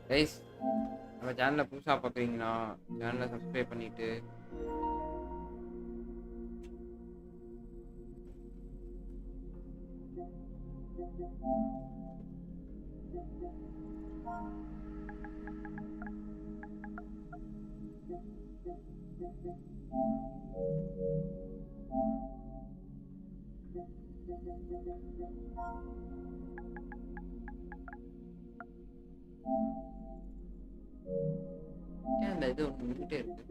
Guys, நம்ம சேனலை புதுசாக பார்க்குறீங்கன்னா சேனலை சப்ஸ்கிரைப் பண்ணிட்டு ஏன் அந்த இது ஒன்று வந்துகிட்டே இருக்கு.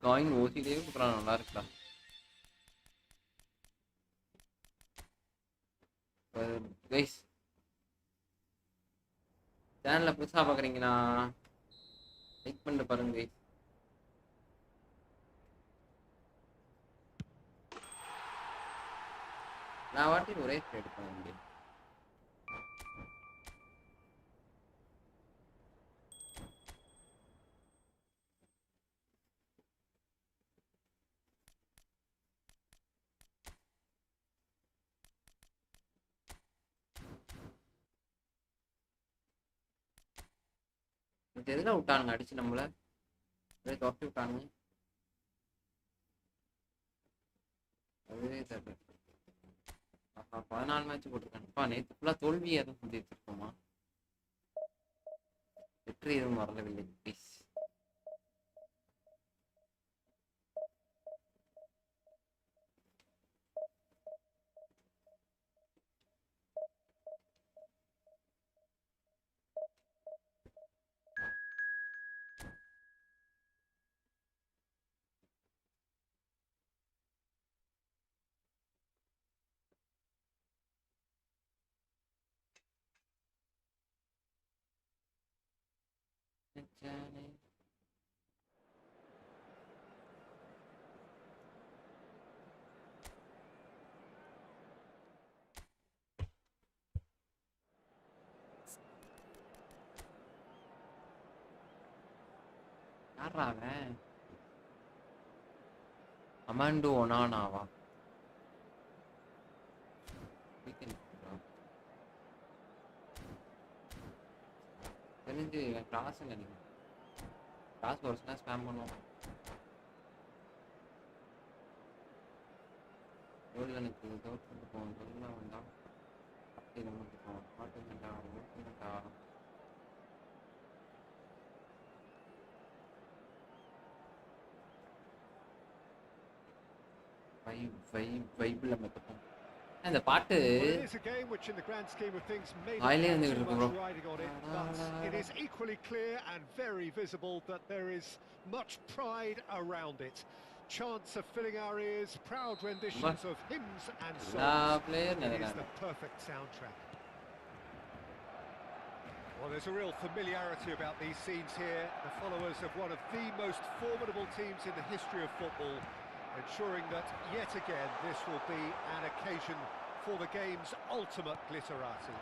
காயின் ஓசிலேயே கொடுக்குறான், நல்லா இருக்குடா. கைஸ், சேனலை புதுசாக பார்க்குறீங்கன்னா லைக் பண்ணிட்டு பாருங்க கைஸ். நான் வாட்டி ஒரே ட்ரேட் பண்ண முடியும். எதுல விட்டானுங்க அடிச்சு நம்மள துரத்தி விட்டானுங்க. அதுவே தெரியல. 14 மேட்ச் போட்டிருக்கானுப்பா. நேற்று ஃபுல்லா தோல்வி எதுவும் சொல்லிட்டு இருக்கோமா? வெற்றி எதுவும் வரவில்லை ப்ளீஸ். யாரா அவன்? அமாண்டோ ஒனானாவா? தெரிஞ்சு கிளாஸ் நினைக்கிறேன். கிளாஸ் வருஷனா ஸ்பேம் பண்ணுவோம். எவ்வளோ எனக்கு தோற்று போகும் சொல்ல வந்தா இதை முடிப்போம். மாட்டுங்கண்டா முடிச்சுங்கண்டா. வைபிள் மெத்தப்போம். இந்த பாட்டு வாயிலே வந்துட்டு இருக்கு bro. It is equally clear and very visible that there is much pride around it. Chants of filling our ears, proud renditions of hymns and songs. It is the perfect soundtrack. Well, there's a real familiarity about these scenes here. The followers of one of the most formidable teams in the history of football, ensuring that yet again this will be an occasion for the game's ultimate glitterati.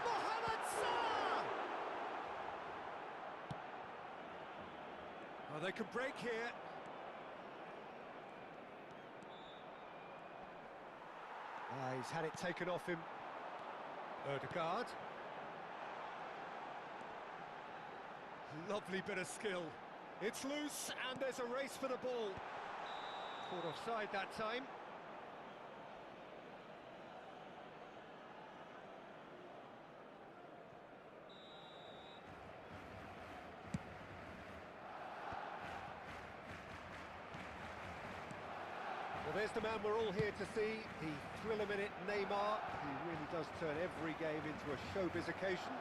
Mohamed Salah! Oh, they can break here. He's had it taken off him. Ødegaard. Lovely bit of skill. It's loose and there's a race for the ball. Caught offside that time. Well, there's the man we're all here to see, the thriller-minute Neymar. He really does turn every game into a showbiz occasion.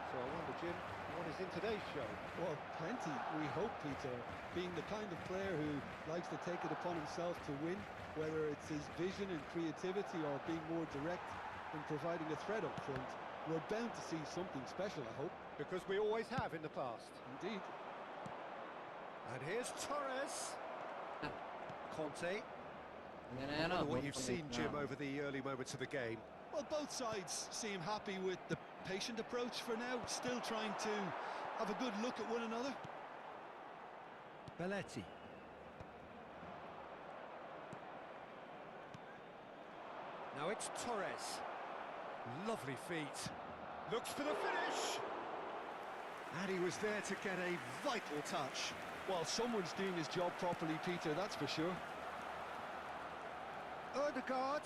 So I wonder, Jim, what is in today's show? Well, plenty, we hope, Peter. Being the kind of player who likes to take it upon himself to win, whether it's his vision and creativity or being more direct in providing a threat up front, we're bound to see something special, I hope. Because we always have in the past. Indeed. And here's Torres. Conte. I wonder what you've seen, Jim, over the early moments of the game. Well, both sides seem happy with the patient approach for now, still trying to have a good look at one another. Belletti. Now it's Torres. Lovely feet. Looks for the finish. And he was there to get a vital touch. Well, someone's doing his job properly, Peter, that's for sure. Ødegaard.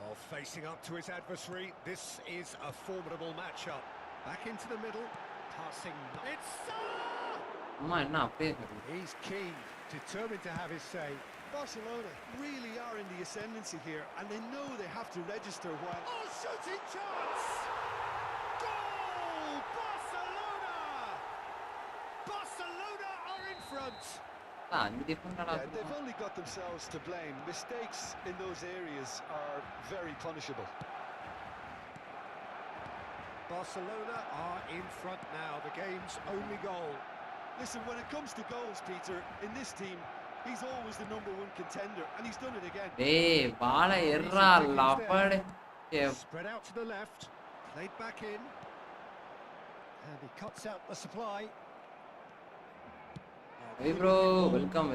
Oh, facing up to his adversary. This is a formidable matchup. Back into the middle. Passing. It's Salah! He's keen, determined to have his say. Barcelona really are in the ascendancy here, and they know they have to register while... Oh, shooting chance! Goal! Barcelona! Barcelona are in front! Yeah, they've only got themselves to blame. Mistakes in those areas are very punishable. Barcelona are in front now, the game's only goal. Listen, when it comes to goals, Peter, in this team, he's always the #1 contender, and he's done it again. Spread out to the left, played back in, and he cuts out the supply. Hey bro, welcome.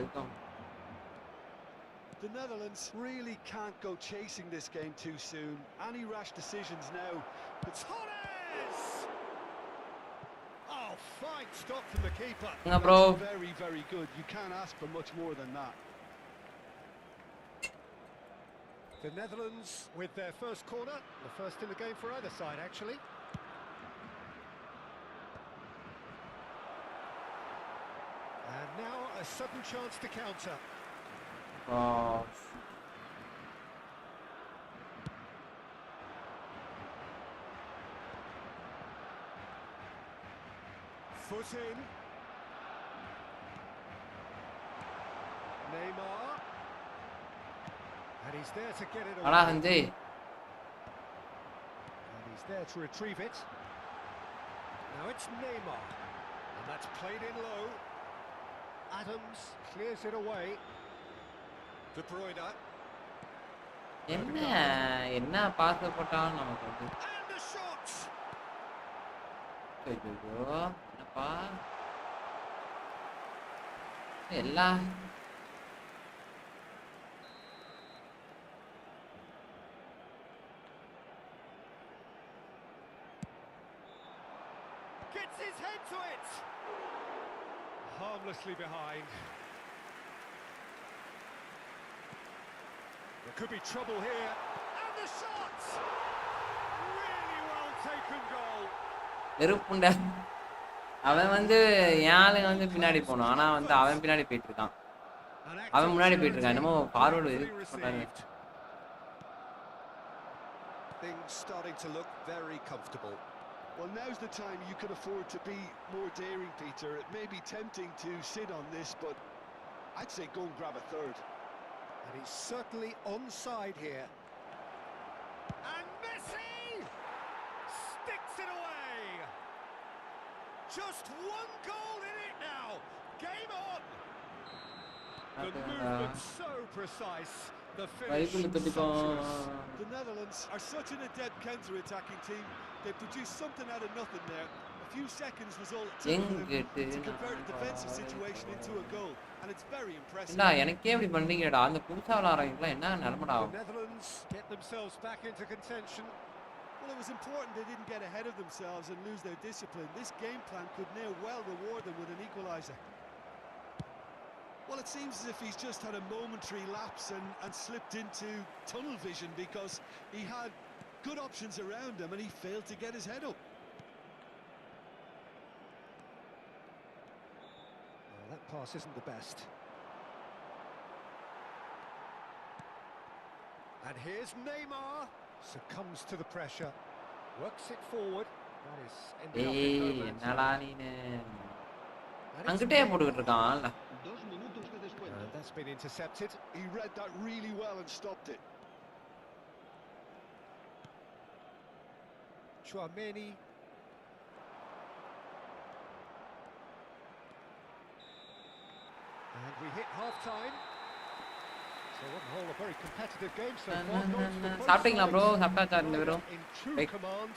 The Netherlands really can't go chasing this game too soon. Any rash decisions now. Torres! Oh, fine stop from the keeper. Bro. Very, very good. You can't ask for much more than that. The Netherlands with their first corner, the first in the game for either side, actually. And now a sudden chance to counter. Foot in. Neymar. And he's there to get it away. And he's there to retrieve it. Now it's Neymar. And that's played in low. Adams clears it away. De Bruyne. என்ன pass போட்டாலும் நமக்கு வந்து And a shot. என்னப்பா எல்லா Gets his head to it. Harmlessly behind. There could be trouble here. And the shot! Really well taken goal. வெறுப்புண்டா அவன் வந்து யாளுங்க வந்து பின்னாடி போகணும் ஆனா வந்து அவன் பின்னாடி போயிட்டு இருக்கான் அவன் முன்னாடி போயிட்டு இருக்கான் என்னமோ ஃபார்வர்டு பண்றாங்க Things starting to look very comfortable. Well, now's the time you can afford to be more daring, Peter. It may be tempting to sit on this, but I'd say go and grab a third. And he's certainly onside here. And Messi sticks it away. Just one goal in it now. Game on. The movement so precise. The finish sumptuous. The Netherlands are such an adept counter-attacking team. They produced something out of nothing there. A few seconds was all it took for them to convert a defensive situation into a goal, and it's very impressive. என்ன எனக்கே இப்படி பண்றீங்கடா அந்த புதுசா விளையாடுறவங்க என்ன நிலமடா The Netherlands get themselves back into contention. Well, it was important they didn't get ahead of themselves and lose their discipline. This game plan could near well reward them with an equaliser. Well, it seems as if he's just had a momentary lapse and slipped into tunnel vision because he had good options around him and he failed to get his head up. Well, that pass isn't the best. And here's Neymar. Succumbs to the pressure. Works it forward. That is ended up in no ஏய் man's என்னடா land. நீனு And it's அங்கிட்டே போட்டுக்கிட்டு இருக்கான்ல that's been intercepted. He read that really well and stopped it. Chouameni. And we hit half-time. So on the whole, a very competitive game so far. Goals for both சாப்பிட்டீங்களா bro sides. சாப்பிட்டாச்சா ரெண்டு பேரும் In true Break. command,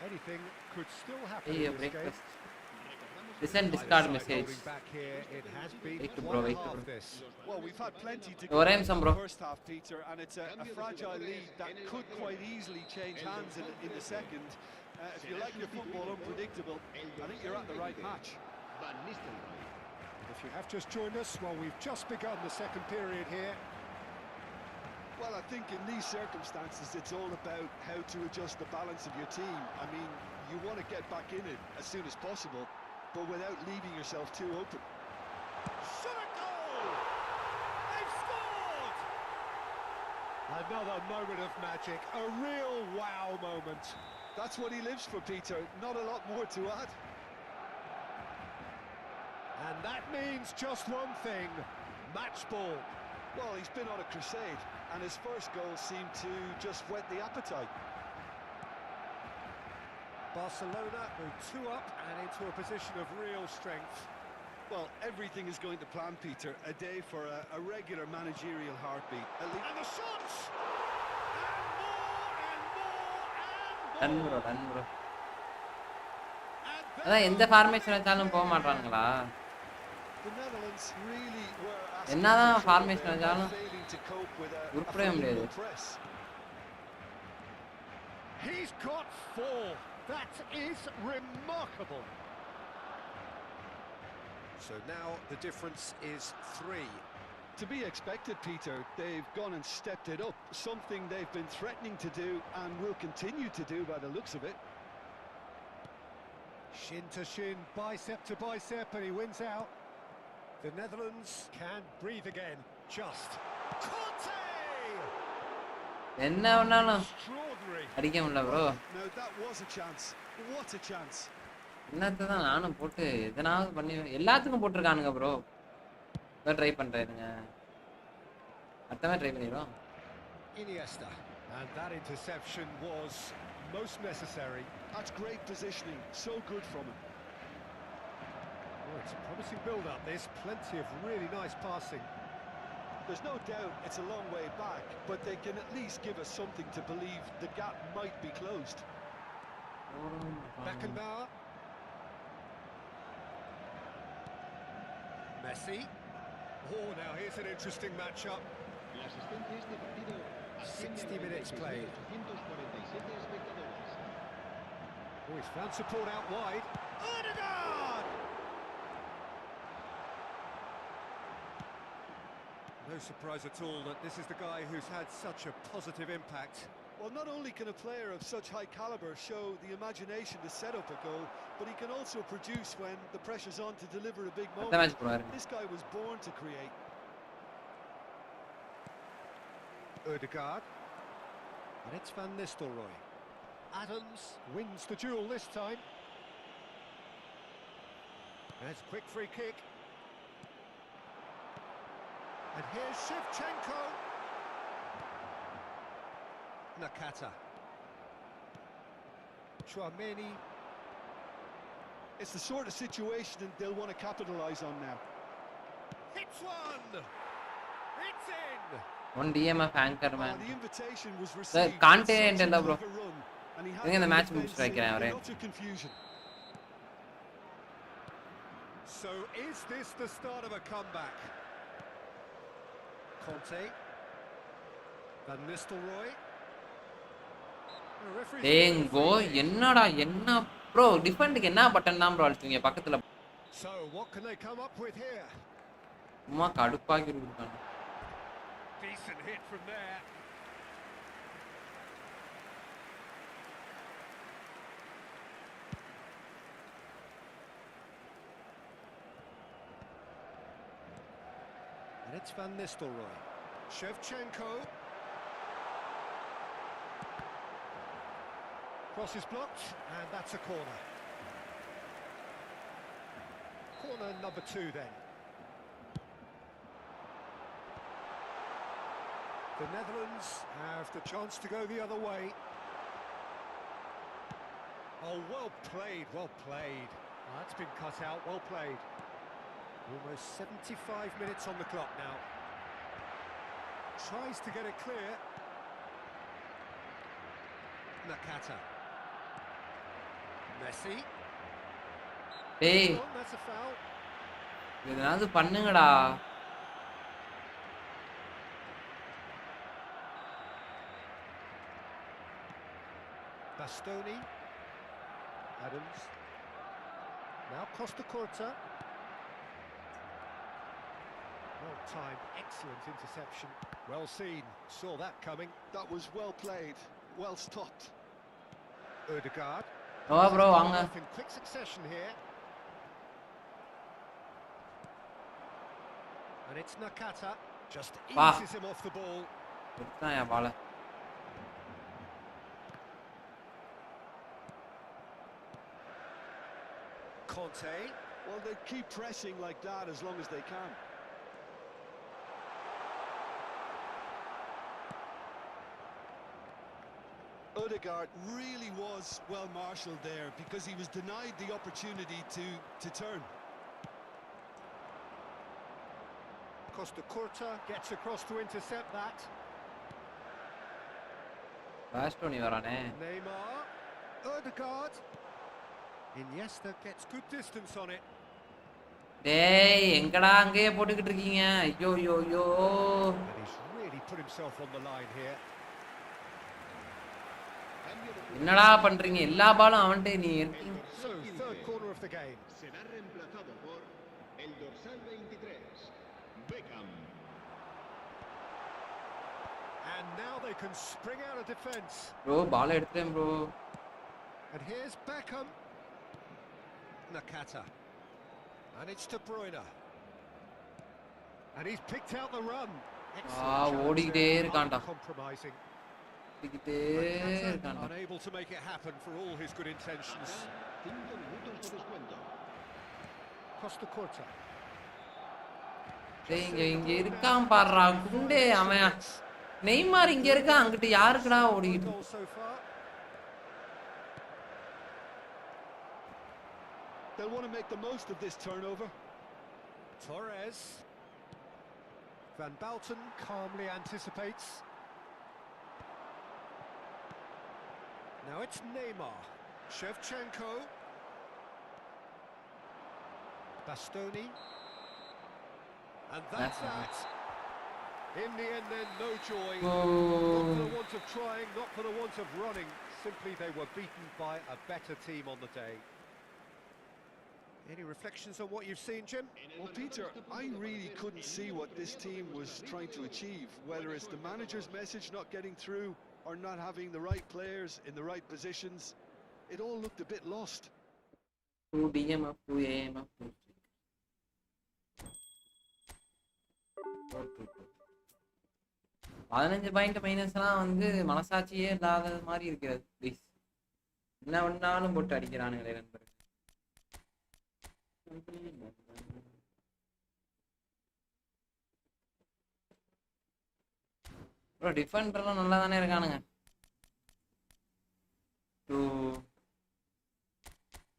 anything could still happen ஐயோ in this game. Breakfast recent Discord Either side message holding back here, it has been Wait, one bro, wait, half bro. this. Well, we've had plenty to Or go aim some, bro. in the first half, Peter, and it's a fragile lead that could quite easily change hands in the second. If you like your football unpredictable, I think you're at the right match. If you have just joined us, well, we've just begun the second period here. Well, I think in these circumstances, it's all about how to adjust the balance of your team. I mean, you want to get back in it as soon as possible, but without leaving yourself too open. Shot a goal! They've scored! Another moment of magic, a real wow moment. That's what he lives for, Peter. Not a lot more to add. And that means just one thing, match ball. Well, he's been on a crusade, and his first goal seemed to just whet the appetite. Barcelona move 2 up and into a position of real strength. Well, everything is going to plan, Peter. A day for a regular managerial heartbeat. At least. And the shots! And more and more done and bro more! Done bro And அதான் எந்த formation வச்சாலும் போக மாட்டானுங்களா The Netherlands really were asking என்னதான் for trouble formation there by வச்சாலும் failing to cope with a உருப்படவே முடியாது. formidable press. he's got 4. That is remarkable. So now the difference is 3. To be expected, Peter. They've gone and stepped it up, something they've been threatening to do and will continue to do by the looks of it. Shin to shin, bicep to bicep, and he wins out. The Netherlands can breathe again. Just Conte! என்ன பண்ணாலும் Extraordinary. அடிக்க முடியல bro Now that was a chance. What a chance. என்னத்தை தான் நானும் போட்டு எதனாவது பண்ணி எல்லாத்துக்கும் போட்டிருக்கானுங்க ப்ரோ ட்ரை பண்றேனுங்க அடுத்த மாதிரி ட்ரை பண்ணிடுவோம் Iniesta. And that interception was most necessary. That's great positioning. So good from him. Oh, it's a promising build-up. There's plenty of really nice passing. There's no doubt it's a long way back, but they can at least give us something to believe the gap might be closed. Beckenbauer. Messi. Oh, now here's an interesting matchup. 60 minutes played. Oh, he's found support out wide. Odegaard! No surprise at all that this is the guy who's had such a positive impact. Well, not only can a player of such high caliber show the imagination to set up a goal, but he can also produce when the pressure's on to deliver a big moment. This guy was born to create. Odegaard. And it's Van Nistelrooy. Adams wins the duel this time. There's a quick free kick. And here's Shevchenko. Nakata. Chouameni. It's the sort of situation that they'll want to capitalise on now. Hits one! It's in! One DMF anchor man. The invitation was received. Content and bro. In the match moves right now, right? So is this the start of a comeback? Conte. Van Nistelrooy. Dengo, என்னடா என்ன bro டிஃபெண்டுக்கு என்ன button தான் bro அழுத்துவீங்க பக்கத்துல. So what can they come up with here? சும்மா கடுப்பாக்கி இருக்காங்க. Decent hit from there. And it's Van Nistelrooy. Shevchenko. Cross is blocked, and that's a corner. Corner number 2 then. The Netherlands have the chance to go the other way. Oh, well played, well played. Oh, that's been cut out, well played. Almost 75 minutes on the clock now. Tries to get it clear. Nakata. Messi. Hey. Oh, that's a foul. எதனாவது பண்ணுங்கடா. Bastoni. Adams. Now Costa Curta. Well timed, excellent interception. Well seen, saw that coming. That was well played, well stopped. Odegaard. Oh bro, வாங்க. In quick succession here. And it's Nakata. Just eases him off the ball. எடுத்தாயா Bala. Conte. Well, they keep pressing like that as long as they can. Odegaard really was well marshalled there because he was denied the opportunity to turn. Costa Curta gets across to intercept that. Bastoni வரானே. Neymar. Odegaard. Iniesta gets good distance on it. டேய் எங்கடா அங்கேயே போட்டுக்கிட்டு இருக்கீங்க? ஐயோ யோ யோ. And he's really put himself on the line here. என்னடா பண்றீங்க? எல்லா பாலும் அவன்ட்டே நீ எடுத்தீங்க. So third corner of the game. Será reemplazado por el dorsal 23, Beckham. And now they can spring out of defence. Bro, ball எடுத்துட்டேன் bro. And here's Beckham. Nakata. And it's De Bruyne. And he's picked out the run. ஓடிக்கிட்டே இருக்கான்டா. Compromising. ஓடிக்கிட்டே இருக்கான்டா. Unable to make it happen for all his good intentions. 5 minutos de descuento. Costa Curta. டேய் இங்க இருக்கான் பாறா குண்டே அவன். Neymar இங்க இருக்கான் அங்கிட்டு யாருக்குடா ஓடிக்கிட்டு? Goal so far. They'll want to make the most of this turnover. Torres. Van Balten calmly anticipates. Now it's Neymar. Shevchenko. Bastoni. And that's that. In the end then, no joy. Oh. Not for the want of trying, not for the want of running. Simply they were beaten by a better team on the day. Any reflections on what you've seen, Jim? Well, Peter, I really couldn't see what this team was trying to achieve, whether it's the manager's message not getting through or not having the right players in the right positions. It all looked a bit lost. 2DM up 2AM up 2. 15 point மைனஸ்லாம் வந்து மனசாட்சியே இல்லாத மாதிரி இருக்கிறது. Please என்ன ஒன்னாலும் போட்டு அடிக்கிறானுங்களே நண்பர்கள். Bro டிஃபெண்டர்லாம் நல்லா தானே இருக்கானுங்க.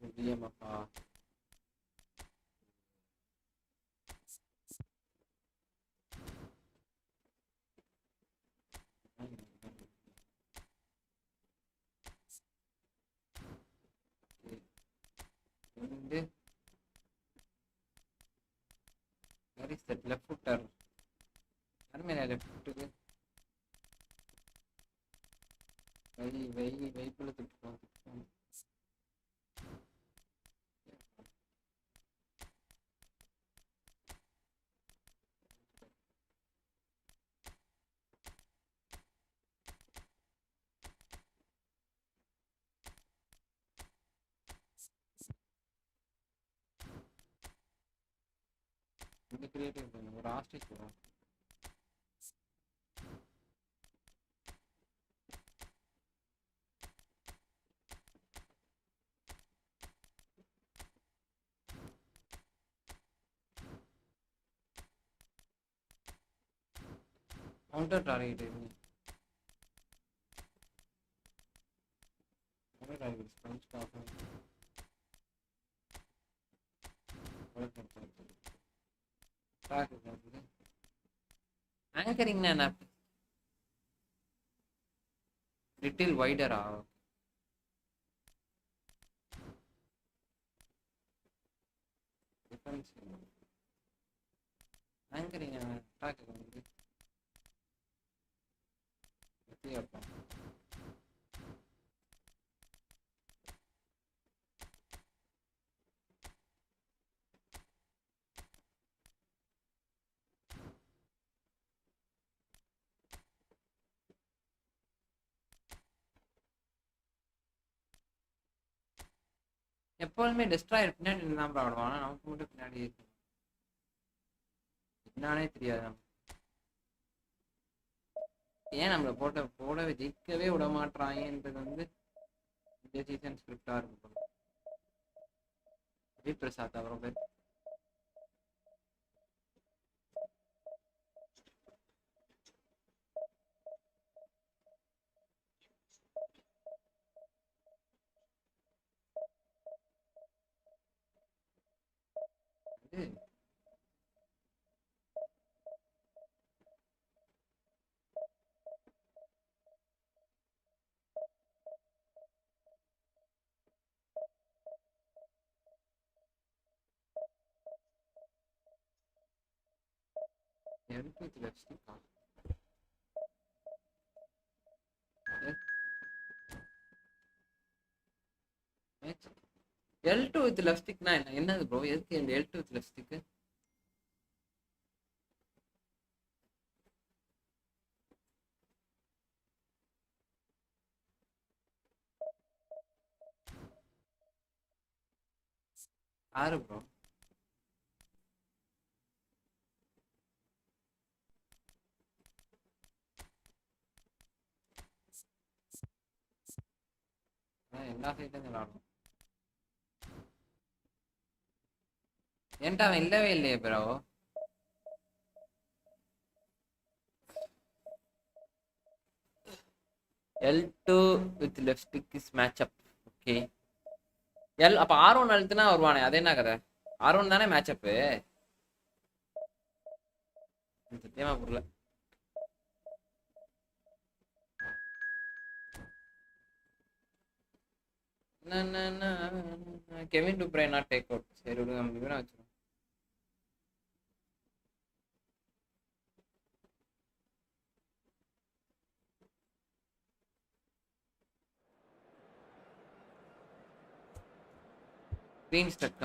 2DM அப்பா. Where is that left footer? Armenia left footer. Why pull it? Creative ஒரு ஆஸ்ட்ரிச் வரும். கவுண்டர் டார்கெட் இது. Counter target sponge coffee. Anchoring na little wider defense anchoring attack எப்பவுமே டிஸ்ட்ராயர் பின்னாடி தான் ப்ராப்ளம். ஆனால் நமக்கு மட்டும் பின்னாடி என்னன்னே தெரியாது. ஏன் நம்மளை போட ஜெயிக்கவே விட மாட்டாங்கன்றது வந்து இந்த சீசன் ஸ்கிரிப்டா இருக்கும். பிரசாத் அவரும் பேர் L2 with left stick. L2 with left stick na என்னது bro? எதுக்கு இந்த L2 with left stick? ஆறு bro. எல்லா சைட்டும் விளாடும். ஏன்டா அவன் இல்லவே இல்லையே bro. L2 with left stick is match up. Okay. அப்ப R1 அழுத்துனா வருவானே, அது என்ன கதை? R1 தானே மேட்ச் அப். சத்தியமா புரியல. Kevin De Bruyne not take out. சரி விடுங்க, நம்ம இவனை வச்சிருவோம். Green stuck.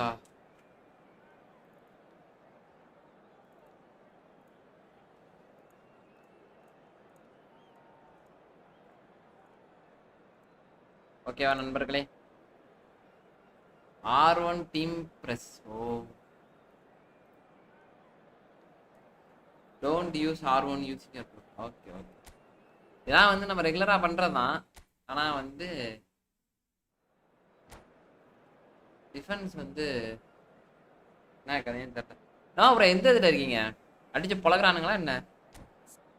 ஓகேவா நண்பர்களே? R1 team press. Don't use R1 using your phone. Okay okay. இதான் வந்து நம்ம ரெகுலரா பண்றதுதான். ஆனா வந்து டிஃபென்ஸ் வந்து என்ன கதைன்னு தெரியல. அப்புறம் எந்த இதுல இருக்கீங்க? அடிச்சு பொழகுறானுங்களா என்ன?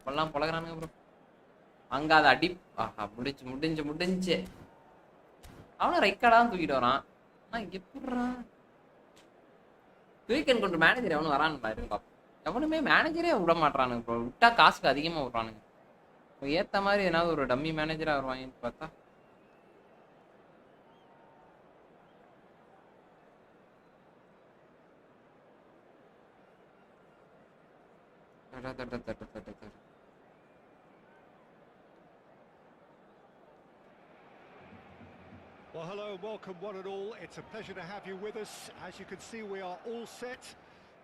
பொல்லாம் பொழகுறானுங்க ப்ரோ. அங்க அதை அடி. ஆஹா முடிஞ்சு அவனும் ரைக்காடா தான் தூக்கிட்டு வரான். ஆனா எப்படிறான் வீக்கெண்ட் கொண்டு மேனேஜர் எவனும் வரான்னு பாருங்க. எவனுமே மேனேஜரே விட மாட்டானுங்க ப்ரோ. விட்டா காசுக்கு அதிகமா விடுறானுங்க. ஏத்த மாதிரி ஏதாவது ஒரு டம்மி மேனேஜரா வருவாங்கன்னு பார்த்தா Well, hello and welcome one and all. It's a pleasure to have you with us. As you can see, we are all set.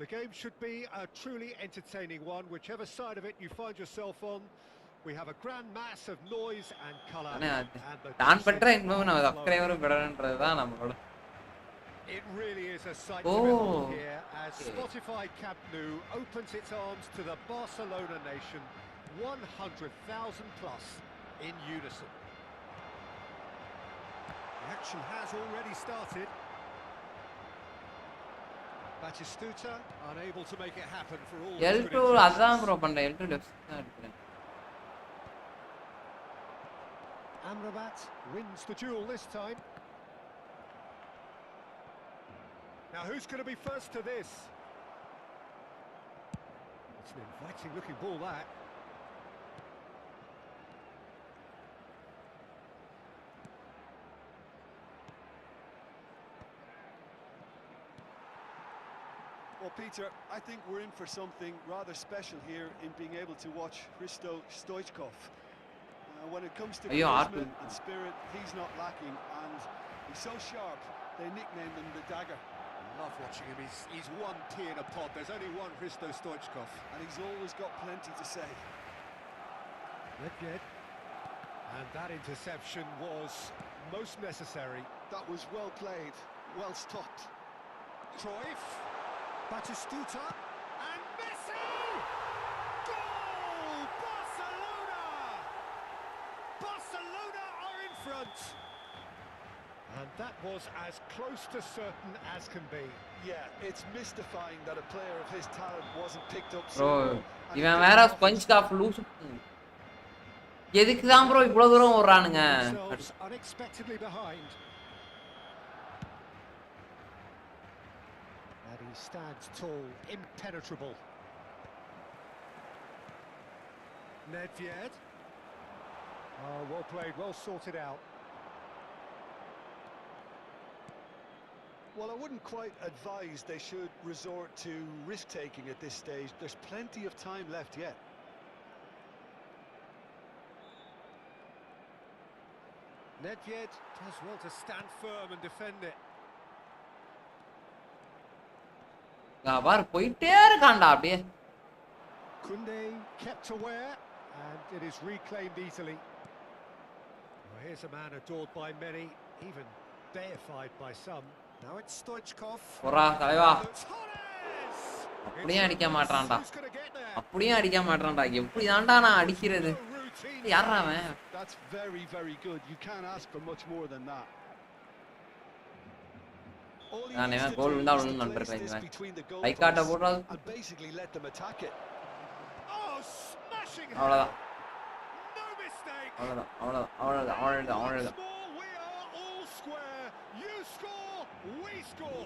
The game should be a truly entertaining one, whichever side of it you find yourself on. We have a grand mass of noise and colour. It really is a sight to behold here as Spotify Camp Nou opens its arms to the Barcelona nation, 100,000 plus in unison. The action has already started. Batistuta unable to make it happen for all. L2 அதான் bro பண்றேன். L2 left தான் எடுக்கிறேன். Amrabat wins the duel this time. Now who's going to be first to this? It's an inviting looking ball that. Well, Peter, I think we're in for something rather special here in being able to watch Hristo Stoichkov. When it comes to charisma and spirit, he's not lacking, and he's so sharp, they nicknamed him the Dagger. I love watching him. He's one pea in a pod. There's only one Hristo Stoichkov. And he's always got plenty to say. Nedved. And that interception was most necessary. That was well played, well stopped. Cruyff. Batistuta. And Messi! Goal! Barcelona! Barcelona are in front. And that was as close to certain as can be. Yeah, it's mystifying that a player of his talent wasn't picked up so well. இவன் வேற sponge cough loose. எதுக்கு தான் bro இவ்வளவு தூரம் ஓடுறானுங்க? Unexpectedly behind. And he stands tall, impenetrable. Nedved. Oh, well played, well sorted out. Well, I wouldn't quite advise they should resort to risk-taking at this stage. There's plenty of time left yet. Nedved does well to stand firm and defend it. பார் போயிட்டே இருக்கான்டா அப்படியே. Kunde kept aware and it is reclaimed easily. Well, here's a man adored by many, even deified by some. Now it's Stoichkov. போறா தலைவா. அப்படியே அடிக்க மாட்டறான்டா. அப்படியே அடிக்க மாட்டறான்டா. எப்படி தான்டா நான் அடிக்கிறது? யாரா அவன்? That's very very good. You can't ask for much more than that. நான் என்ன கோல் விழுந்தா விழுந்து நண்பர்களே இவன். கை காட்ட போடுறான். Basically let them attack it. Oh, smashing. அவ்வளவுதான். No mistake. அவ்வளவுதான். We are all square. You score, we score.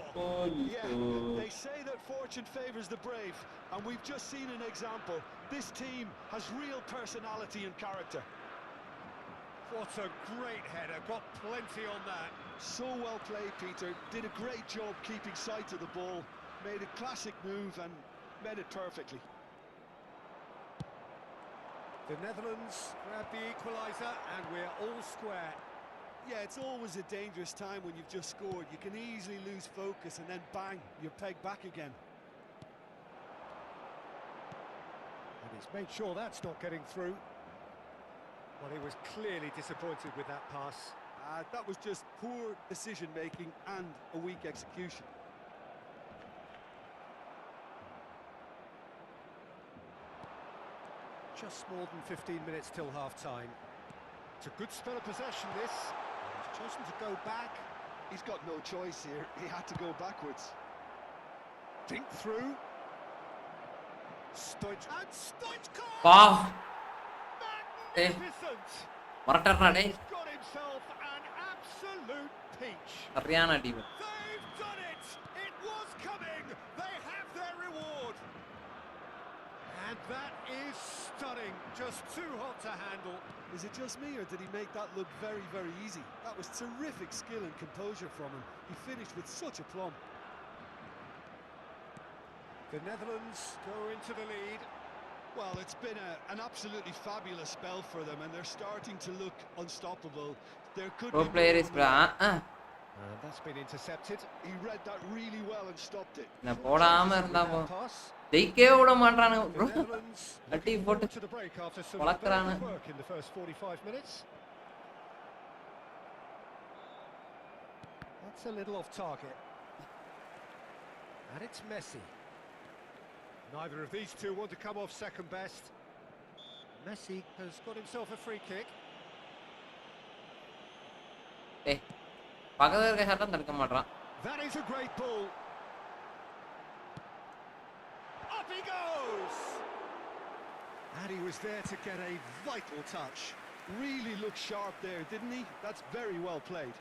Yeah, they say that fortune favors the brave, and we've just seen an example. This team has real personality and character. What a great header, got plenty on that. So well played, Peter. Did a great job keeping sight of the ball. Made a classic move and made it perfectly. The Netherlands grab the equaliser and we're all square. Yeah, it's always a dangerous time when you've just scored. You can easily lose focus and then bang, you're pegged back again. And he's made sure that's not getting through. Well, he was clearly disappointed with that pass. That was just poor decision-making and a weak execution. Just more than 15 minutes till half-time. It's a good spell of possession, this. He's chosen to go back. He's got no choice here. He had to go backwards. Dink through. Stoichkov! Wow. Magnificent! மரட்டறா டேய். He's got himself an absolute peach. சரியான அடி. They've done it! It was coming! They have their reward! And that is stunning. Just too hot to handle. Is it just me, or did he make that look very, very easy? That was terrific skill and composure from him. He finished with such aplomb. The Netherlands go into the lead. Well, it's been an absolutely fabulous spell for them, and they're starting to look unstoppable. There could Pro be player more is on the way. That's been intercepted. He read that really well and stopped it. நான் போடாம இருந்தா போ. Pass. ஜெயிக்கவே விட மாட்டானுங்க The bro. Netherlands அடி looking போட்டு forward to the break after some வளர்க்கறானு. very good work in the first 45 minutes. That's a little off target. And it's Messi. Neither of these two want to come off second best. Messi has got himself a free kick. டேய். பக்கத்துல இருக்க ஷாட்லாம் தடுக்க மாட்றான். That is a great ball. Up he goes! And he was there to get a vital touch. Really looked sharp there, didn't he? That's very well played.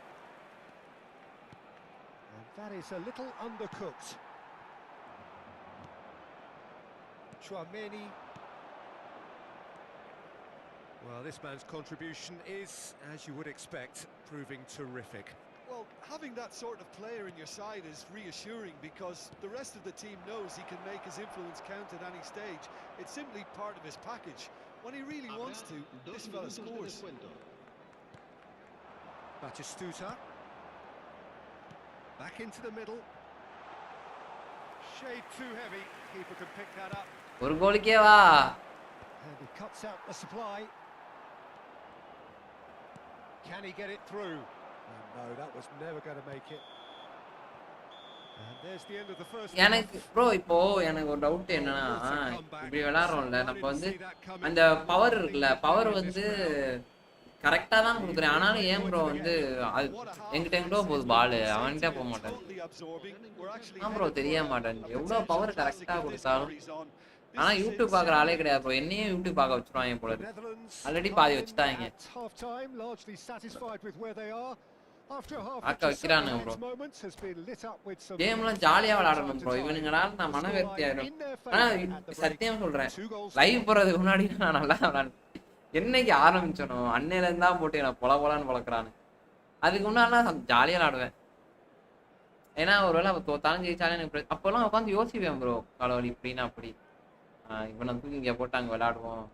And that is a little undercooked. Chouameni. Well, this man's contribution is, as you would expect, proving terrific. Well, having that sort of player in your side is reassuring, because the rest of the team knows he can make his influence count at any stage. It's simply part of his package. When he really wants to, this fella scores. Batistuta. Back into the middle. Shade too heavy. Keeper can pick that up. ஒரு கோலுக்கே வா. And he cuts out the supply. Can he get it through? No, that was never going to make it. And there's the end of the first. எனக்கு bro இப்போ எனக்கு ஒரு doubt என்னன்னா இப்படி விளையாடுறோம்ல நம்ம வந்து அந்த பவர் இருக்குல்ல பவர் வந்து கரெக்டா தான் கொடுக்குறேன் ஆனாலும் ஏன் ப்ரோ வந்து எங்கிட்ட போகுது பால் அவன்கிட்ட போக மாட்டேன் ஆ ப்ரோ தெரிய மாட்டேன் எவ்வளவு பவர் கரெக்டா கொடுத்தாலும் ஆனா யூடியூப் பாக்குற ஆளே கிடையாது ப்ரோ என்னையும் யூடியூப் பார்க்க வச்சிருவாங்க போல ஆல்ரெடி பாதி வச்சுட்டாங்க பார்க்க வைக்கிறானுங்க ப்ரோ கேம்லாம் ஜாலியா விளையாடணும் ப்ரோ இவனுங்களால நான் மனவெருத்தி ஆயிடும் ஆனா சத்தியம் சொல்றேன் லைவ் போறதுக்கு முன்னாடி நான் நல்லா விளையாடுறேன் என்னைக்கு ஆரம்பிச்சனோ அன்னையில இருந்தா போட்டு நான் பொலன்னு வளர்க்குறானு அதுக்கு முன்னாடி ஜாலியா விளையாடுவேன் ஏன்னா ஒருவேளை தோத்தாலும் ஜெயிச்சாலும் எனக்கு அப்போல்லாம் உட்காந்து யோசிப்பேன் ப்ரோ காலவழி இப்படின்னா அப்படி இவனை தூக்கி இங்கே போட்டு அங்கே விளையாடுவோம்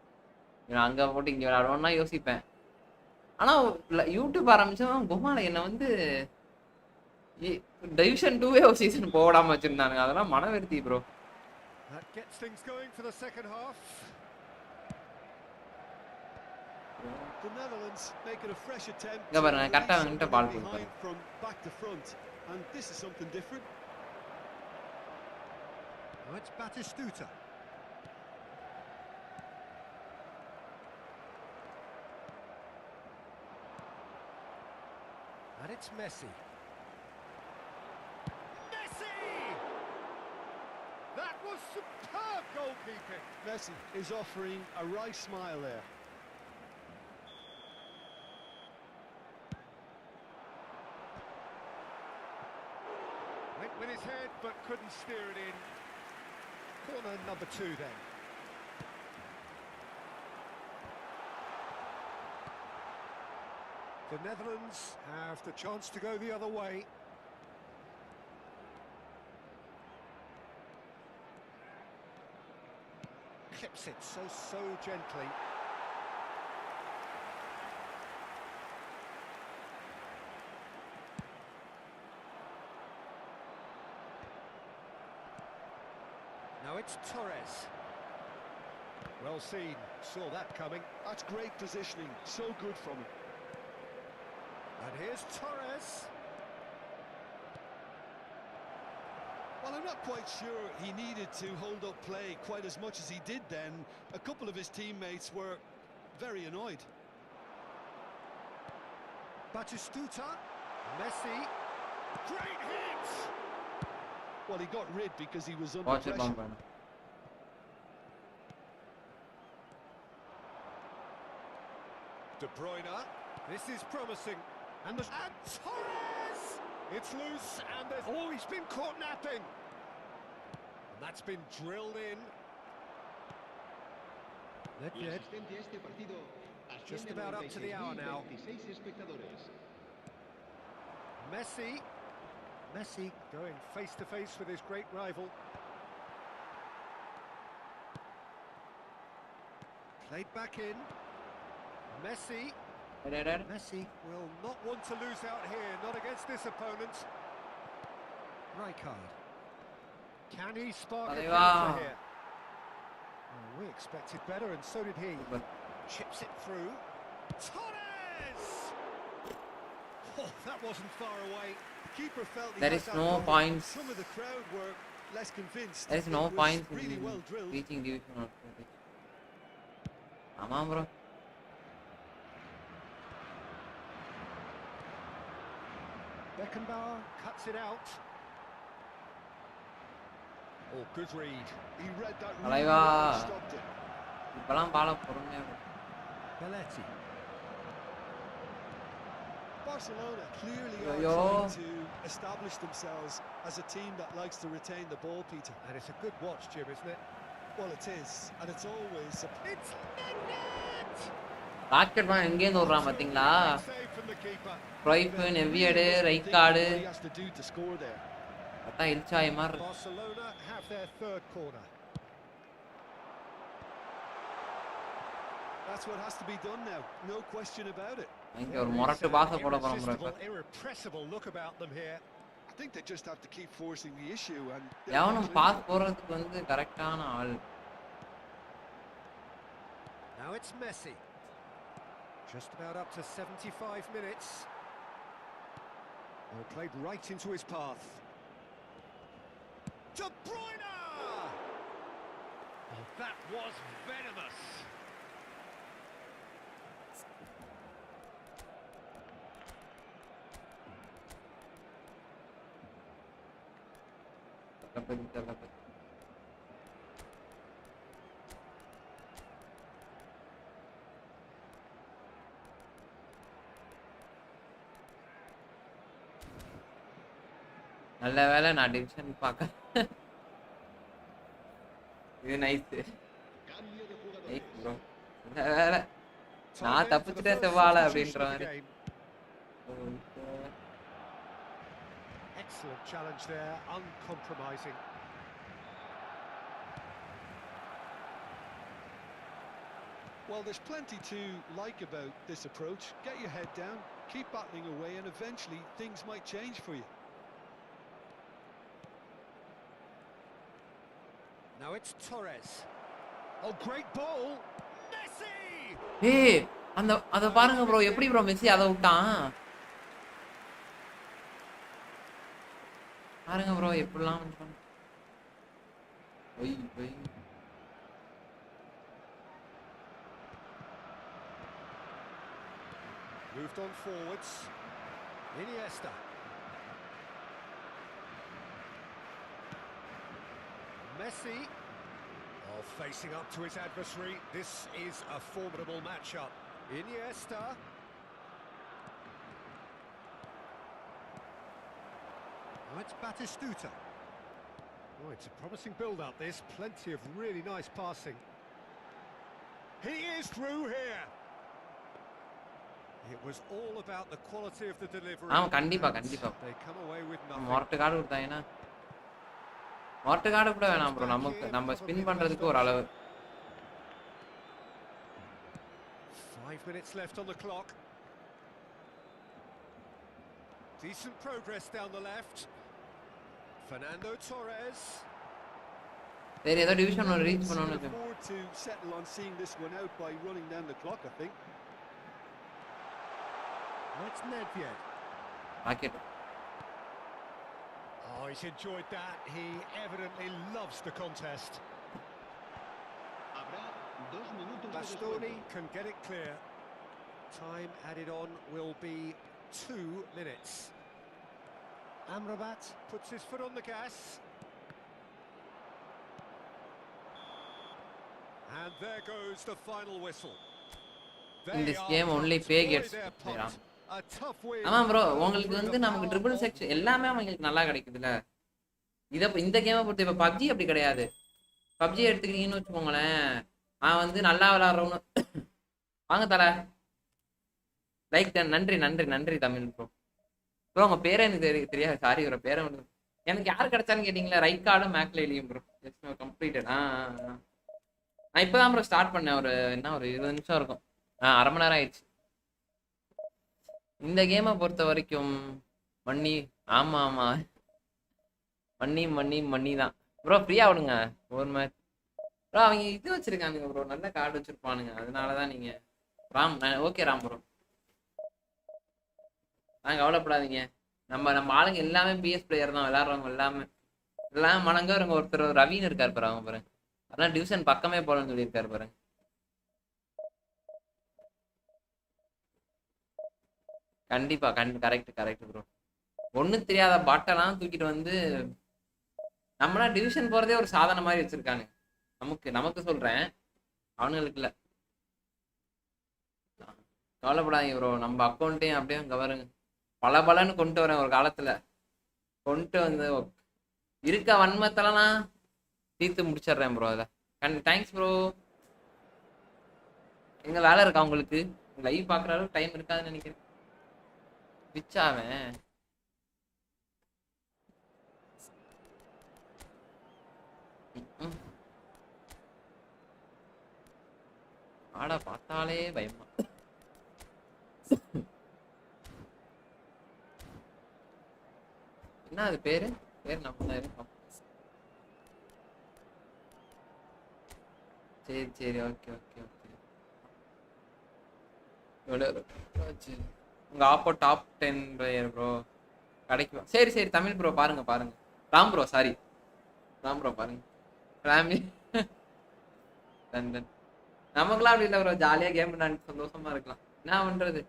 இவன் அங்கே போட்டு இங்கே விளையாடுவோம்னா யோசிப்பேன் ஆனால் யூடியூப் ஆரம்பிச்சோம் பொம்மால என்னை வந்து டிவிஷன் 2 ஒரு சீசன் போடாமல் வச்சுருந்தானுங்க அதெல்லாம் மனவெருத்தி bro The Netherlands making a fresh attempt to release behind from back to front, and this is something different. Oh, it's Batistuta. And it's Messi. Messi! That was superb goalkeeping. Messi is offering a wry smile there. Went with his head but couldn't steer it in. Corner number 2 then. The Netherlands have the chance to go the other way. Clips it so gently. Now it's Torres. Well seen, saw that coming. That's great positioning, so good from him. And here's Torres. Well, I'm not quite sure he needed to hold up play quite as much as he did then. A couple of his teammates were very annoyed. Batistuta, Messi, great hit! Well, he got rid because he was under Watch it, pressure. bump. De Bruyne, this is promising. And Torres! It's loose, and there's... Oh, he's been caught napping! And that's been drilled in. Y asistente a este partido Just asciende a about up to the hour now. 96.026 espectadores. Messi. Messi going face-to-face with his great rival. Played back in. Messi. Messi will not want to lose out here, not against this opponent. Rijkaard. Can he spark a counter here? Oh, we expected better, and so did he. Chips it through. Torres! Oh, that wasn't far away. The keeper felt he There had is that no covered. points. Some of the crowd were less convinced. There is It no was points really in well drilled. reaching division or ஆமா bro. Beckenbauer cuts it out. Oh, good read. He read that really Alaiva. well and stopped it. இப்பலாம் பால பொறுமையா bro. Belletti. Barcelona clearly Yo. are trying to establish themselves as a team that likes to retain the ball, Peter. And it's a good watch, Jim, isn't it? Well, it is, and it's always a... It's net! Rocket ball எங்க இருந்து ஓடுறான் பாத்தீங்களா? Save from the keeper. ப்ரைப் நெவியடு ரைக்கார்டு What he has to do to score there. அதான் இல்சாய் மாதிரி. Barcelona have their third corner. That's what has to be done now. No question about it. இங்க ஒரு மொரட்டு பாச போட போறோம் bro. Irresistible, irrepressible look about them here. I think they just have to keep forcing the issue and... எவனும் pass போறதுக்கு வந்து கரெக்டான ஆள். Now it's Messi. Just about up to 75 minutes. Oh, played right into his path. De Bruyne! Oh, that was venomous. நல்ல வேளை நான் division பார்க்க. இது nice. Cambio de jugadores. Nice bro. நல்ல வேளை நான் தப்பிச்சிட்டே செவ்வாழை அப்படின்ற மாதிரி. Excellent challenge there, uncompromising. Well, there's plenty to like about this approach. Get your head down, keep battling away, and eventually things might change for you. Now it's Torres. Oh, great ball! Messi! ஏய் அந்த அத பாருங்க bro எப்படி bro Messi அத விட்டான். பாருங்க bro எப்படிலாம் பண்றான். Why why. Moved on forwards. Iniesta. Messi. Oh, facing up to his adversary. This is a formidable matchup. Iniesta. Oh, it's Batistuta. Oh, it's a promising build-up, this. Plenty of really nice passing. He is through here. It was all about the quality of the delivery. ஆமா கண்டிப்பா கண்டிப்பா. They come away with nothing. மொரட்டு card கொடுத்தாங்கன்னா மொரட்டு card கூட வேணாம் bro. நமக்கு நம்ம ஸ்பின் பண்றதுக்கு ஒரு அளவு. 5 minutes left on the clock. Decent progress down the left. Fernando Torres. சரி ஏதோ டிவிஷன் ஒன்று ரீச் Can பண்ணணும்னு afford to settle on seeing this one out by running down the clock, I think. That's Nedved. Rocket. Oh, he's enjoyed that. He evidently loves the contest. Habrá 2 minutos de Bastoni descuento. can get it clear. Time added on will be 2 minutes. Amrabat puts his foot on the gas. And there goes the final whistle. In They this are game only pumped. pay Boy, gets they're played. pumped. A tough win. ஆமா bro but உங்களுக்கு through வந்து the நமக்கு triple power section of எல்லாமே அவங்களுக்கு நல்லா கிடைக்குதுல்ல. இந்த கேமை பொறுத்து இப்போ பப்ஜி அப்படி கிடையாது. பப்ஜி எடுத்துக்கிட்டீங்கன்னு வச்சுக்கோங்களேன், அவன் வந்து நல்லா விளாட்றவனு வாங்க தல லைக் நன்றி நன்றி நன்றி தமிழ் ப்ரோ. ப்ரோ உங்க பேரே எனக்கு தெரியாது, சாரி ப்ரோ. பேரை வந்து எனக்கு யார் கிடைச்சான்னு கேட்டிங்களா, ரைட் கார்டும் மேக்ல எழுதியும் ப்ரோ. Just completed. நான் இப்போ தான் ப்ரோ ஸ்டார்ட் பண்ணேன். ஒரு 20 நிமிஷம் இருக்கும். அரை மணி நேரம் ஆயிடுச்சு. இந்த கேமை பொறுத்த வரைக்கும் மண்ணி. ஆமா மண்ணி தான் ப்ரோ. ஃப்ரீயா விடுங்க ஒரு மேட்ச் ப்ரோ. அவங்க இது வச்சிருக்கானுங்க ப்ரோ, நல்ல கார்டு வச்சிருப்பானுங்க. அதனாலதான் நீங்க ராம். ஓகே ராம் ப்ரோ, கவலைப்படாதீங்க. நம்ம ஆளுங்க எல்லாமே பிஎஸ் பிளேயர் தான் விளையாடுறவங்க எல்லாமே மணங்க. ஒருத்தர் ரவின்னு இருக்காரு பாரு, அவங்க பாருங்க. அதெல்லாம் டிவிஷன் பக்கமே போலன்னு சொல்லியிருக்காரு பாருங்க. கண்டிப்பா கரெக்ட் ப்ரோ. ஒன்னும் தெரியாத பாட்டெல்லாம் தூக்கிட்டு வந்து நம்மளாம் டிவிஷன் போறதே ஒரு சாதனை மாதிரி வச்சிருக்காங்க. நமக்கு சொல்றேன், அவனுங்களுக்கு இல்ல. கவலைப்படாதீங்க ப்ரோ, நம்ம அக்கௌண்ட்டையும் அப்படியே அங்க வருங்க பலன்னு கொண்டு வரேன். ஒரு காலத்துல கொண்டு வந்து இருக்க வன்மத்தெல்லாம் நான் தீர்த்து முடிச்சிடுறேன் ப்ரோ. அதை தேங்க்ஸ் ப்ரோ. எங்க வேலை இருக்கா உங்களுக்கு? லைவ் பாக்குற அளவுக்கு டைம் இருக்காதுன்னு நினைக்கிறேன். பிச்சாவேன் ஆடா பார்த்தாலே பயமா. என்ன அது பேரு நம்ம தான் இருக்கோம். சரி ஓகே. உங்க ஆப்போ டாப் 10 பிளேயர் ப்ரோ கிடைக்கும். சரி தமிழ் ப்ரோ பாருங்க. Ram bro sorry, Ram bro பாருங்க. ஃபேமிலி டன் நமக்குலாம் அப்படி இல்லை ப்ரோ. ஜாலியா கேம் விளையாண்டு சந்தோஷமா இருக்கலாம். என்ன பண்றது?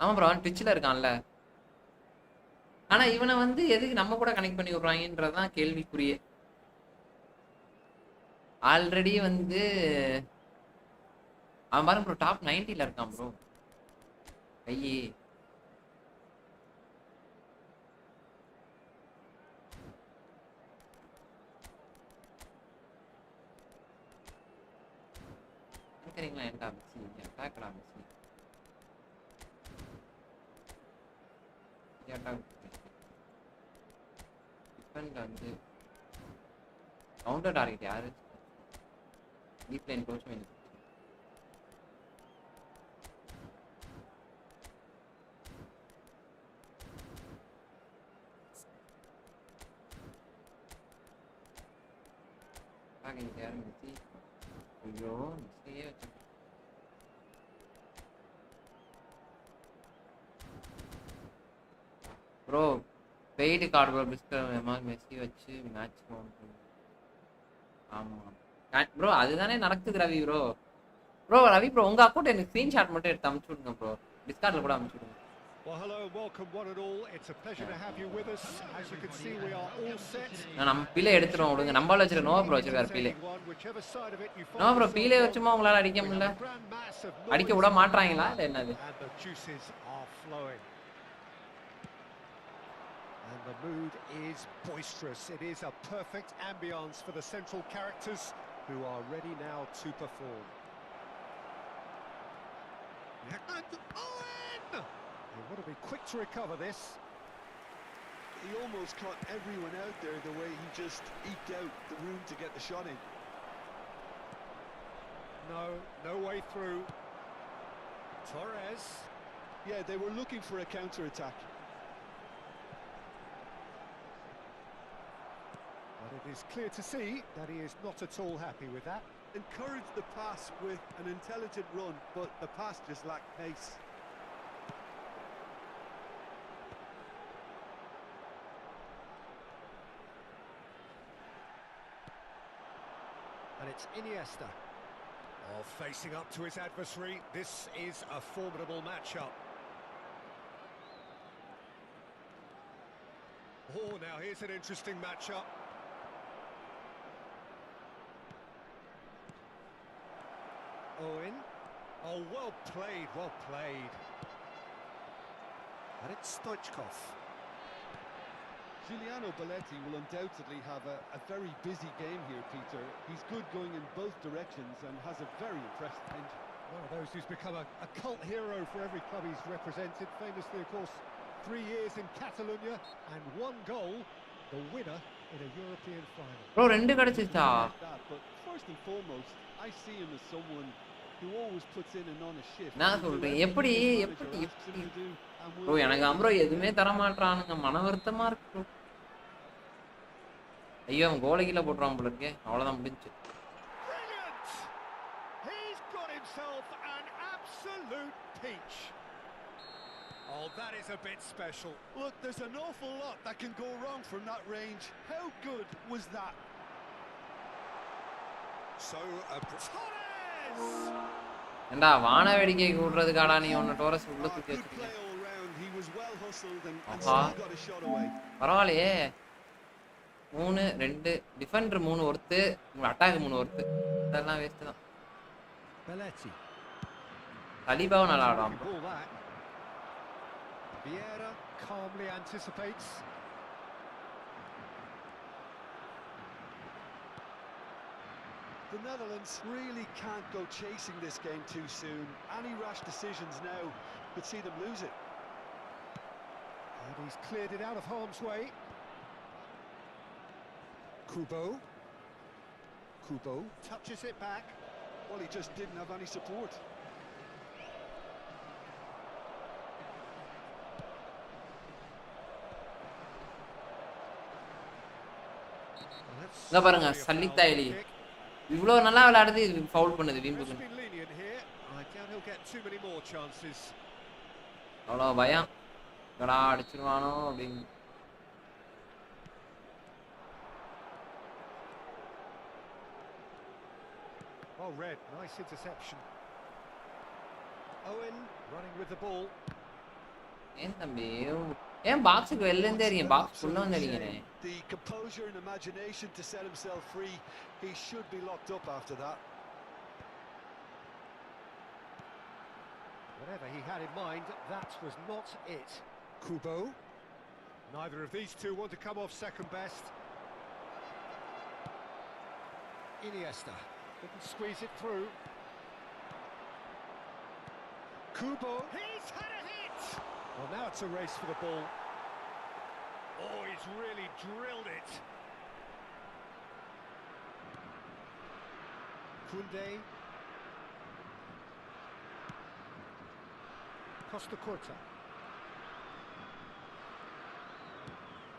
ஆமா ப்ரோ, அவன் ட்விட்ச்ல இருக்கான்ல. ஆனா இவனை வந்து எதுக்கு நம்ம கூட கனெக்ட் பண்ணி விடுறாங்கன்றதுதான் கேள்விக்குரிய. ஆல்ரெடி வந்து அவன் பாருங்க ப்ரோ, டாப் 90ல இருக்கான் ப்ரோ. ஐயே நினைக்கிறீங்களா? என்ன அட்டாக்டா மிஸ் டிஃபெண்ட் வந்து கவுண்டர் டார்கெட் யாரு? டீப் லைன் கோச் மீன் யாரு மிஸ்ஸி? ஐயோ மிஸ்ஸையே வச்சு bro. Paid card bro. Fisker Messi வச்சு மேட்ச் ஆமா ப்ரோ, அதுதானே நடக்குது ரவி ப்ரோ. ரவி ப்ரோ உங்க அக்கௌண்ட் எனக்கு ஸ்கிரீன்ஷாட் மட்டும் எடுத்து அனுப்பிச்சு விடுங்க ப்ரோ. டிஸ்கார்ட்ல கூட அனுப்பிச்சு விடுங்க. Well, hello and welcome one and all. It's a pleasure to have you with us. As you can see, we are all set. நம்ம பீலே எடுத்துறோம் விடுங்க. நம்மால வச்சிருக்க நோ ப்ரோ வச்சிருக்காரு பீலே. நோ ப்ரோ பீலே வச்சுமா உங்களால அடிக்க முடியல? அடிக்க விட மாட்றாங்களா இல்ல என்னது? And the mood is boisterous. It is a perfect ambience for the central characters who are ready now to perform. And Owen! They want to be quick to recover this. He almost caught everyone out there the way he just eked out the room to get the shot in. No way through. Torres. Yeah, they were looking for a counter-attack. It is clear to see that he is not at all happy with that. Encouraged the pass with an intelligent run, but the pass just lacked pace. And it's Iniesta. Oh, facing up to his adversary. This is a formidable matchup. Oh, now here's an interesting matchup. Owen. Oh, well played, well played. And it's Stoichkov. Giuliano Belletti will undoubtedly have a very busy game here, Peter. He's good going in both directions and has a very impressive engine. One of those who's become a cult hero for every club he's represented. Famously, of course, 3 years in Catalonia and 1 goal, the winner in a European final. Bro 2 கிடைச்சிச்சா? But first and foremost, I see him as someone who always puts in and on a shift. நான் சொல்றேன் எப்படி bro எனக்கு bro எதுவுமே தர மாட்டறானுங்க, மன வருத்தமா இருக்கு bro. ஐயோ அவன் கோலை கீழ போடுறான் போல இருக்கே, அவ்வளவுதான் முடிஞ்சு. Brilliant! He's got himself an absolute peach. Oh, that is a bit special. Look, there's an awful lot that can go wrong from that range. How good was that? So, Torres! ஏண்டா வான வேடிக்கை கூடுறதுக்காடா நீ ஒன்னு Taurus உள்ள தூக்கி Good வச்சிருக்க. play all round. He was well hustled and Aha. still got a shot away. பரவாயில்லையே. 3 2 Defender 3 ஒருத்து, attack 3 ஒருத்து. இதெல்லாம் வேஸ்ட் தான். Belletti. சலீபாவும் நல்லா ஆடுறான். Ball that. Vieira calmly anticipates. The Netherlands really can't go chasing this game too soon. Any rash decisions now could see them lose it. And he's cleared it out of harm's way. Kubo touches it back. Well, he just didn't have any support. இங்க பாருங்க சல்லித்தாயிலி இவ்ளோ நல்லா விளையாடுது, foul பண்ணுது வீம்புக்கு. அவ்வளோ பயம் கடா அடிச்சிருவானோ அப்படின்னு. Well read, nice interception. Owen running with the ball. ஏன் தம்பி ஏன் பாக்ஸுக்கு வெளில இருந்தே இருக்கீங்க, பாக்ஸ் உள்ள வந்து அடிக்கிறேன். The composure and imagination to set himself free. He should be locked up after that. Whatever he had in mind, that was not it. Kubo. Neither of these two want to come off second best. Iniesta couldn't squeeze it through. Kubo. He's had a hit! Well, now it's a race for the ball. Oh, he's really drilled it. Kunde. Costa Curta.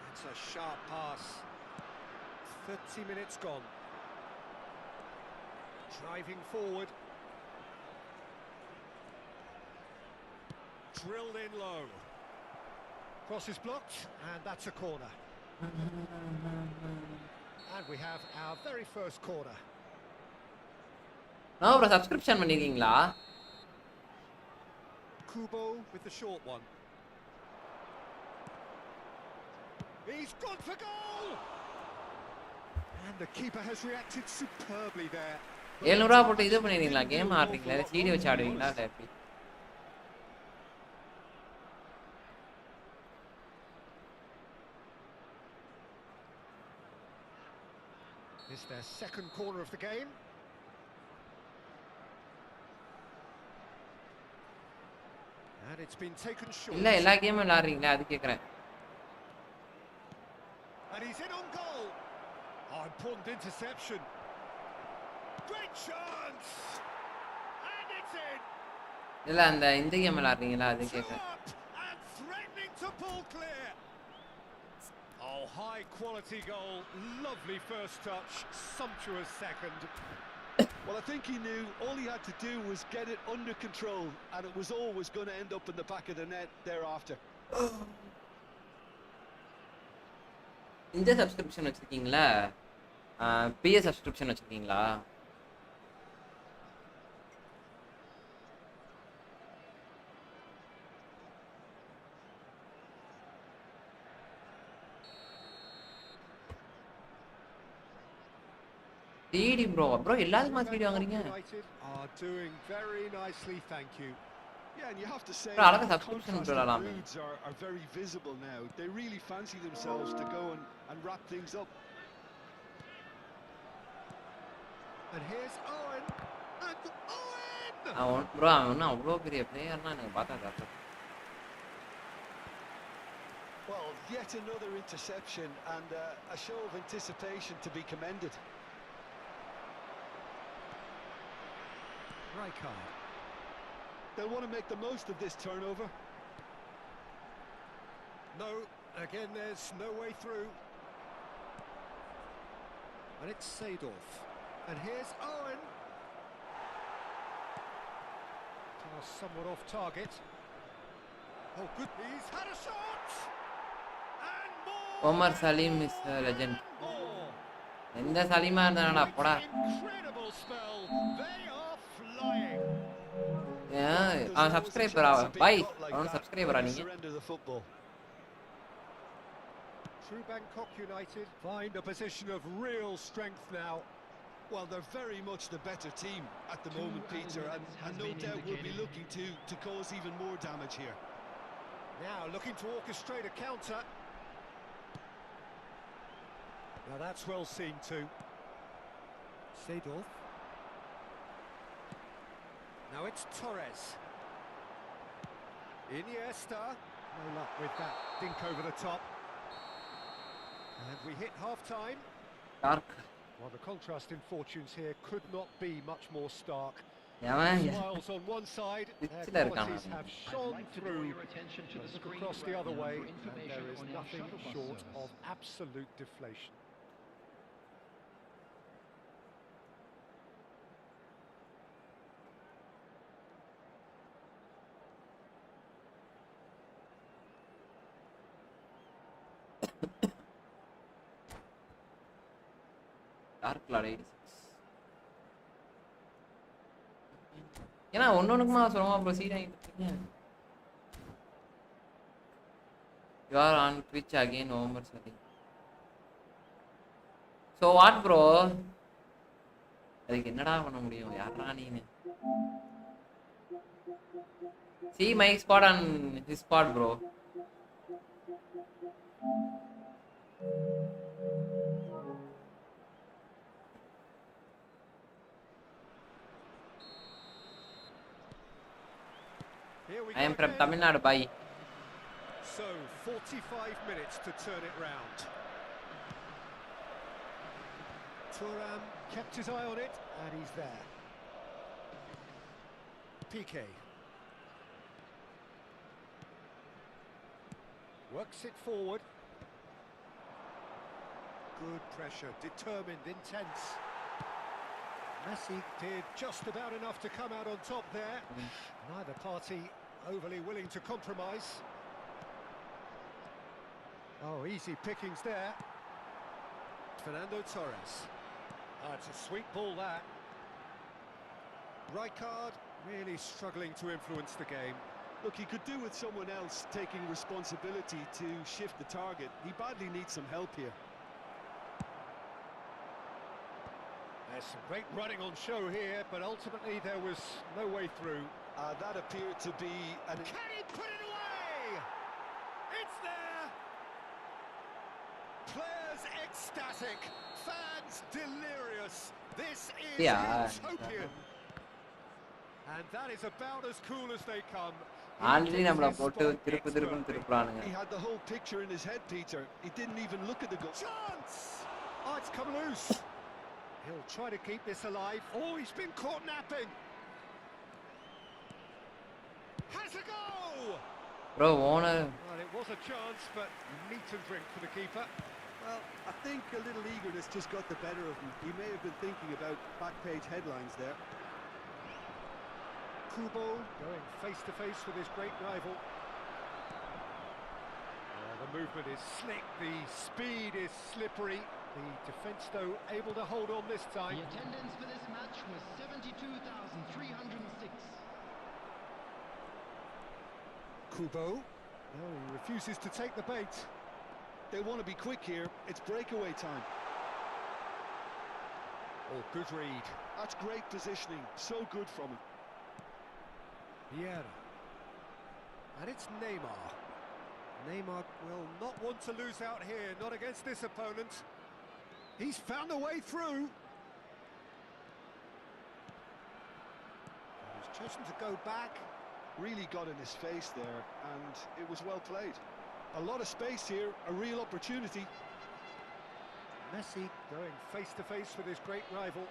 That's a sharp pass. 30 minutes gone. Driving forward. Drilled in low. Cross is blocked, and that's a corner. And we have our very first corner. நான் bro subscription பண்ணிருக்கீங்களா? Kubo with the short one. He's gone for goal! And the keeper has reacted superbly there. 700 ரூபாய் போட்டு இது பண்ணிருக்கீங்களா? Game ஆடுறீங்களா? இல்ல CD வச்சு ஆடுவீங்களா? இல்ல எப்படி? It's their second corner of the game. And it's been taken short. இல்ல எல்லா கேமும் விளையாடுறீங்களா அது கேக்குறேன். And he's in on goal. Oh, important interception. Great chance. And it's in. இல்ல அந்த இந்த கேம் விளையாடுறீங்களா அது கேக்குறேன். And threatening to pull clear. Oh, high quality goal, lovely first touch, sumptuous second. Well, I think he knew all he had to do was get it under control, and it was always going to end up in the back of the net thereafter. இந்த subscription வச்சிருக்கீங்களா? PS subscription வச்சிருக்கீங்களா? DD bro எல்லாத்துக்கும் DD வாங்குறீங்க? Are doing very nicely, thank you. Yeah, and you have to say Bro, the subscription contrast bro, of moods are very visible now. They really fancy themselves to go and wrap things up. And here's Owen. And Owen! அவன் அவ்வளோ பெரிய பிளேயர்னா எனக்கு பார்த்தா கரெக்டாக. Well, yet another interception and a show of anticipation to be commended. Rijkaard. They'll want to make the most of this turnover. No, again there's no way through. And it's Seedorf. And here's Owen. Pass somewhat off target. Oh, good. He's had a shot! And more! Omar Salim is a legend. More! எந்த சலீமா இருந்தானடா போடா. Incredible spell. They are flying. அவன் சப்ஸ்கிரைபரா பாய் அவன் சப்ஸ்கிரைபரா நீங்க? True Bangkok United find a position of real strength now. Well, they're very much the better team at the moment, Peter, and no doubt will be looking to cause even more damage here. Now looking to orchestrate a counter. Now that's well seen too. Seedorf. Now it's Torres. Iniesta. No luck with that dink over the top. And we hit half-time. Dark. Well, the contrast in fortunes here could not be much more stark. Yeah, Smiles on one side, It's their there, qualities Ghana. have shone through. Look across the other way, and there is nothing short of absolute deflation. Dark Cloud 86. ஏன்னா ஒன்னொன்னுக்குமா சொல்லுமா proceed ஆகிட்டு இருக்கீங்க? You are on Twitch again, Omar Salim. So what bro? அதுக்கு என்னடா பண்ண முடியும்? யாரா நீனு? See my spot on his spot bro. I am from Tamil Nadu, bye. So 45 minutes to turn it round. Thuram kept his eye on it, and he's there. Piqué works it forward. Good pressure, determined, intense. Messi did just about enough to come out on top there. Neither party overly willing to compromise. Oh, easy pickings there. Fernando Torres. It's a sweet ball, that. Rijkaard really struggling to influence the game. Look, he could do with someone else taking responsibility to shift the target. He badly needs some help here. There's some great running on show here, but ultimately there was no way through. That appeared to be an... Can he put it away? It's there! Players ecstatic, fans delirious. This is utopian. And that is about as cool as they come. Already நம்மள போட்டு திருப்புறானுங்க. He had the whole picture in his head, Peter. He didn't even look at the goal. Chance! Oh, it's come loose. He'll try to keep this alive. Oh, he's been caught napping. Has a go! Bro owner Well, it was a chance, but meat and drink for the keeper. Well, I think a little eagerness just got the better of him. He may have been thinking about back page headlines there. Kubo going face to face with his great rival. The movement is slick, the speed is slippery. The defence, though, able to hold on this time. The attendance for this match was 72,306. Kubo. No, he refuses to take the bait. They want to be quick here. It's breakaway time. Oh, good read. That's great positioning. So good from him. Vieira. And it's Neymar. Neymar will not want to lose out here, not against this opponent. He's found a way through. He's chosen to go back. Really got in his face there, and it was well played. A lot of space here, a real opportunity. Messi going face to face with his great rival.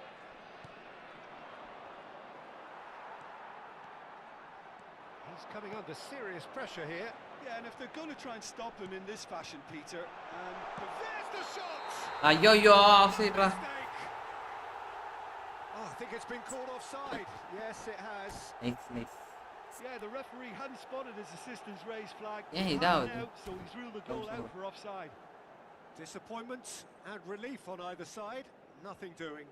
He's coming under serious pressure here. Yeah, and if they're going to try and stop him in this fashion, Peter, and There's the shot! ஐயோ ஆஃப்சைட்ரா Mistake. Oh, I think it's been called offside. Yes, it has. Nice yeah, the referee hadn't spotted his assistant's raised flag. Yeah, he Hadn't does. out, so he's ruled the goal out for offside. Disappointment and relief on either side. Nothing doing.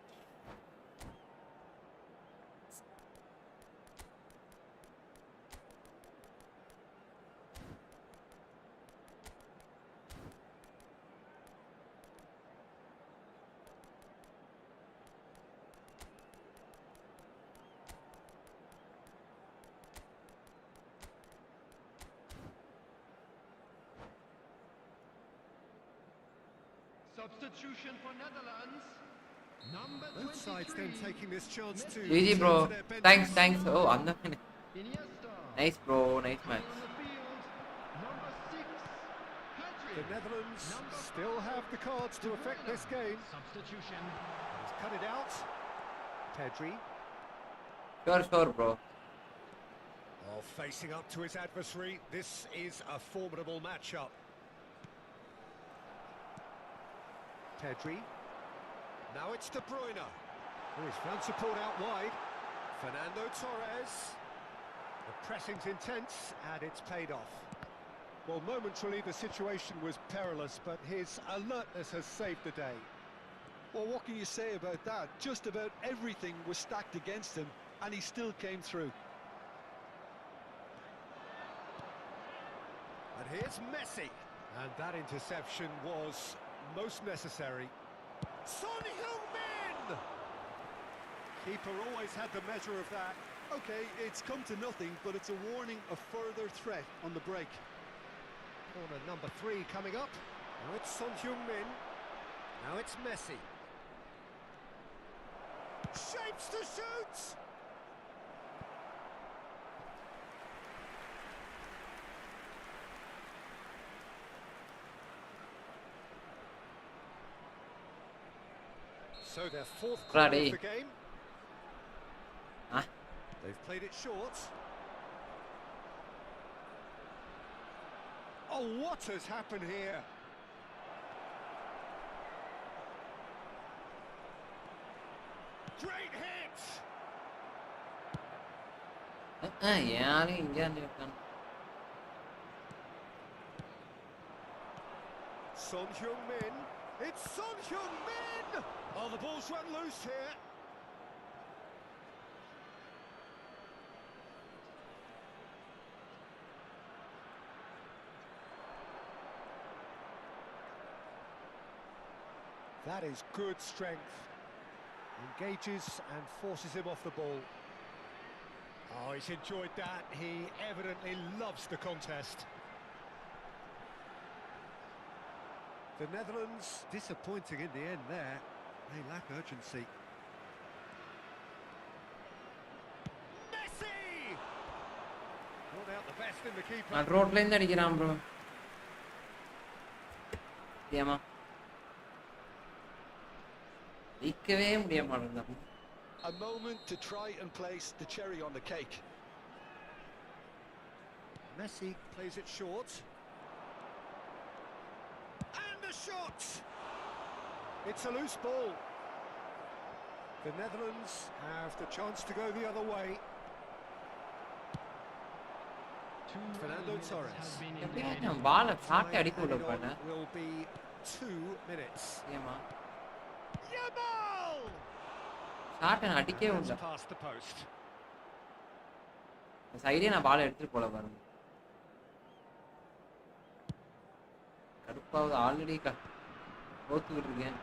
Substitution for Netherlands. Number Both sides then 23. taking this chance to GG return bro to their benches. thanks ஓ அந்த Iniesta. Nice bro nice Playing match on the field. Number 6. Pedri. The Netherlands still have the cards to affect this game. Substitution. He's cut it out. Pedri. Sure bro Oh, facing up to his adversary. This is a formidable matchup. Pedri. Now it's De Bruyne. Oh, he's found support out wide. Fernando Torres. The pressing's intense and it's paid off. Well, momentarily the situation was perilous, but his alertness has saved the day. Well, what can you say about that? Just about everything was stacked against him, and he still came through. And here's Messi. And that interception was most necessary. Son Heung-min! Keeper always had the measure of that. Okay, it's come to nothing, but it's a warning of further threat on the break. Corner number 3 coming up. Now it's Son Heung-min. Now it's Messi. Shapes to shoot! So their fourth corner Ready. of the game. Ah. They've played it short. Oh, what has happened here? Great hit! யாரும் இங்க இருக்கான் Son Heung-min. It's Son Heung-min! Oh, the ball's run loose here. That is good strength. Engages and forces him off the ball. Oh, he's enjoyed that. He evidently loves the contest. The Netherlands disappointing in the end there. They lack urgency. Messi! Brought out the best in the keeper. நான் ரோட்ல இருந்து அடிக்கிறான் bro ஏமா நிக்கவே முடிய மாட்டேங்குது A moment to try and place the cherry on the cake. Messi plays it short. And the shot! It's a loose ball. The Netherlands have the chance to go the other way. Fernando Torres. Ball shot அடிக்க விட Added பாரு. on will be 2 minutes. ஏமா Yamal! Shot நான் அடிக்கவே And விட. that's past the post. சைடே நான் பால் எடுத்துட்டு போல பாருங்க. கடுப்பாவது ஆல்ரெடி போத்துக்கிட்டு இருக்கேன்.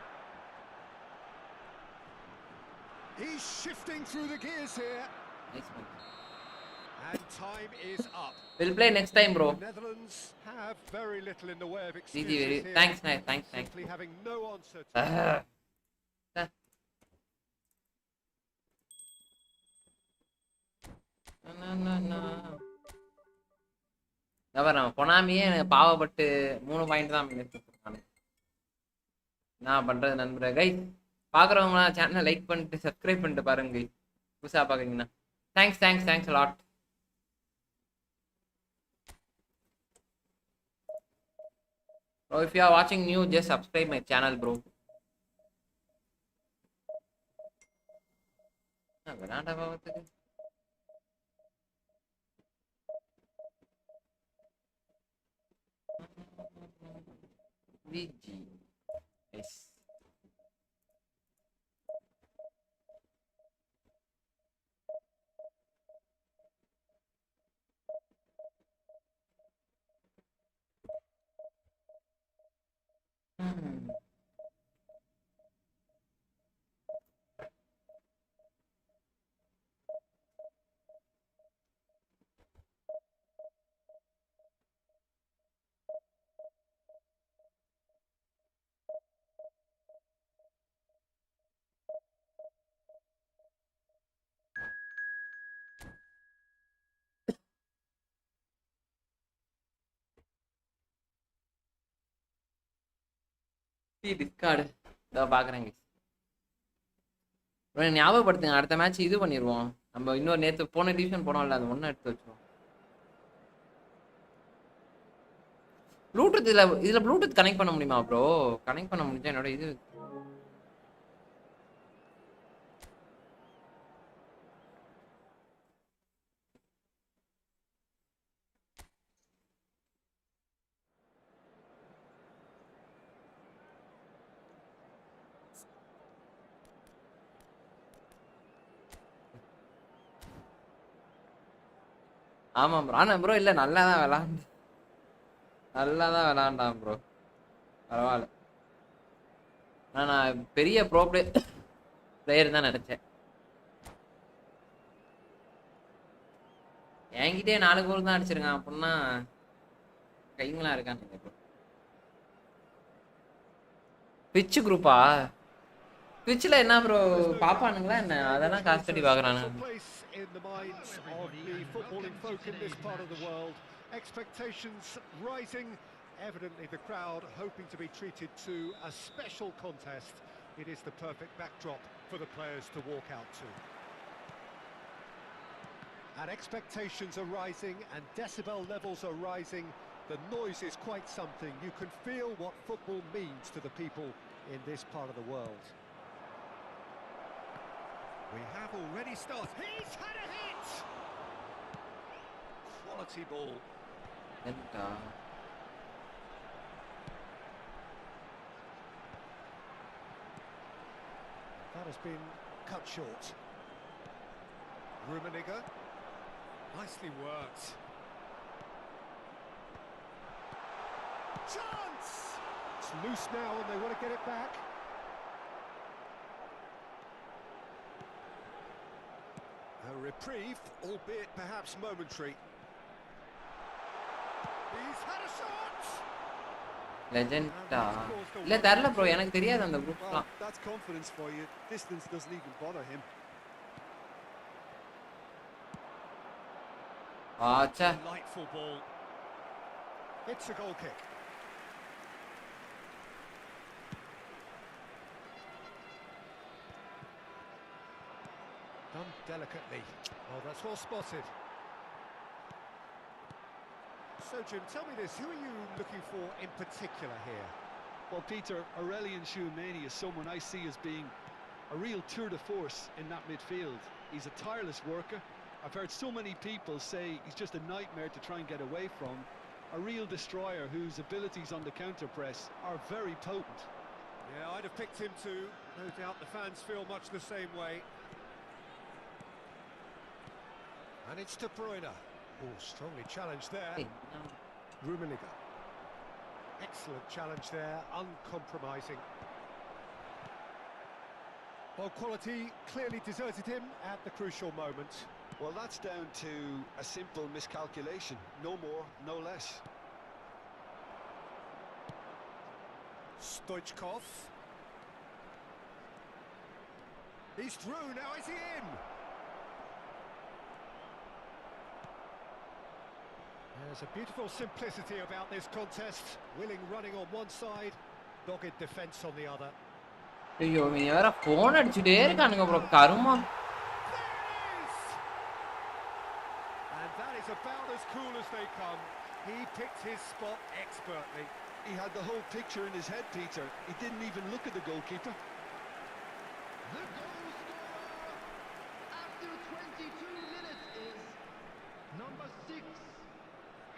He's shifting through the gears here. Nice man. And time is up. We'll play next time, bro. The Netherlands have very little in the way of GG, excuses here. thanks, nice, thanks. Simply having no answer to நம்ம பொனாமியே பாவப்பட்டு 3 point தான் எடுத்துருக்கானு. நான் பண்றது நண்பரே. Guys பாக்குறவங்களாம் சேனலை like பண்ணிட்டு subscribe பண்ணிட்டு பாருங்க guys. புதுசா பாக்குறீங்கன்னா thanks a lot. Bro, if you are watching new, just subscribe my channel, bro. வேணாண்டா பாவத்துக்கு. VG. Nice. டிஸ்கார்டு இதோ பாக்குறேங்க. ஞாபகப்படுத்துங்க, அடுத்த மேட்ச் இது பண்ணிடுவோம். நம்ம இன்னொரு நேற்று போன டிவிஷன் போனோம்ல, அது ஒன்றும் எடுத்து வச்சோம். ப்ளூடூத் இதுல ப்ளூடூத் கனெக்ட் பண்ண முடியுமா ப்ரோ? கனெக்ட் பண்ண முடிஞ்சா என்னோட இது ஆமா ப்ரோ. ஆனா ப்ரோ இல்ல, நல்லா தான் விளாண்டான் ப்ரோ. பரவாயில்ல. நான் பெரிய ப்ரோ பிளேயர் தான் நினைச்சேன். என்கிட்டே 4 கோல் தான் அடிச்சிருக்கான் அப்படின்னா கைங்களா இருக்கான்னு. பிச்சு குரூப்பா? பிச்சில் என்ன ப்ரோ பாப்பானுங்களா என்ன? அதெல்லாம் காசு கட்டி பாக்குறானுங்க. in the minds of the footballing folk in this part of the world. Expectations rising. Evidently the crowd hoping to be treated to a special contest. It is the perfect backdrop for the players to walk out to. And expectations are rising and decibel levels are rising. The noise is quite something. You can feel what football means to the people in this part of the world. We have already started. He's had a hit! Quality ball. That has been cut short. Rummenigge. Nicely worked. Chance! It's loose now and they want to get it back. A reprieve, albeit perhaps momentary. He's had a shot! லெஜெண்டா இல்ல தெரியல bro, எனக்கு தெரியாது அந்த குரூப்லாம். That's confidence for you. Distance doesn't even bother him. ஆச்சா. Delightful ball. It's a goal kick. Done delicately. Oh, that's well spotted. So, Jim, tell me this, who are you looking for in particular here? Well, Peter, Aurelian Tchouameni is someone I see as being a real tour de force in that midfield. He's a tireless worker. I've heard so many people say he's just a nightmare to try and get away from. A real destroyer whose abilities on the counter-press are very potent. Yeah, I'd have picked him too. No doubt the fans feel much the same way. And it's De Bruyne. Oh, strongly challenged there. Hey, Rummenigge. Excellent challenge there, uncompromising. Well, quality clearly deserted him at the crucial moment. Well, that's down to a simple miscalculation. No more, no less. Stoichkov. He's through, now is he in? There's a beautiful simplicity about this contest. Willing running on one side, dogged defence on the other. ஐயோ இவன் வேற phone அடிச்சுட்டே இருக்கானுங்க bro கருமா. And that is about as cool as they come. He picked his spot expertly. He had the whole picture in his head, Peter. He didn't even look at the goalkeeper. The goal scorer after 22 minutes is number 6,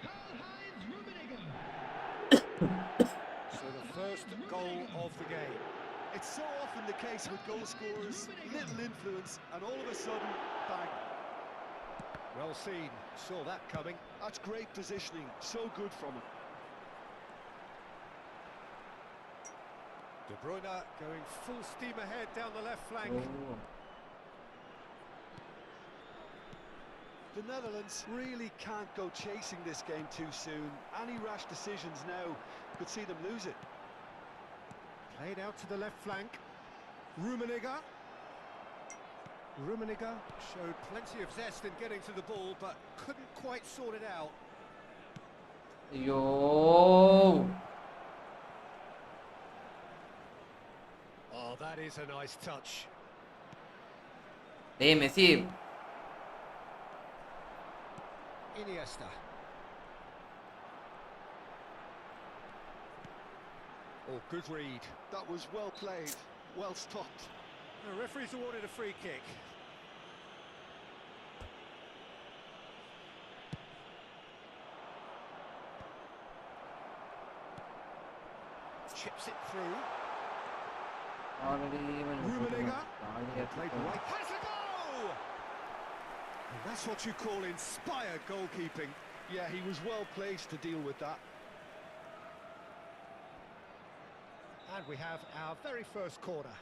Karl-Heinz Rummenigge. So the first goal of the game. It's so often the case with goal scorers, little influence, and all of a sudden, bang. Well seen, saw that coming. That's great positioning, so good from him. De Bruyne going full steam ahead down the left flank. Oh. The Netherlands really can't go chasing this game too soon. Any rash decisions now could see them lose it. Played out to the left flank. Rummenigge. Rummenigge showed plenty of zest in getting to the ball, but couldn't quite sort it out. ஐயோ Oh, that is a nice touch. டேய் Messi Iniesta. Oh, good read. That was well played, well stopped. The referee's awarded a free kick. Chips it through. Already Rummenigge. Played right. Has a goal! And that's what you call inspired goalkeeping. Yeah, he was well placed to deal with that. And we have our very first corner.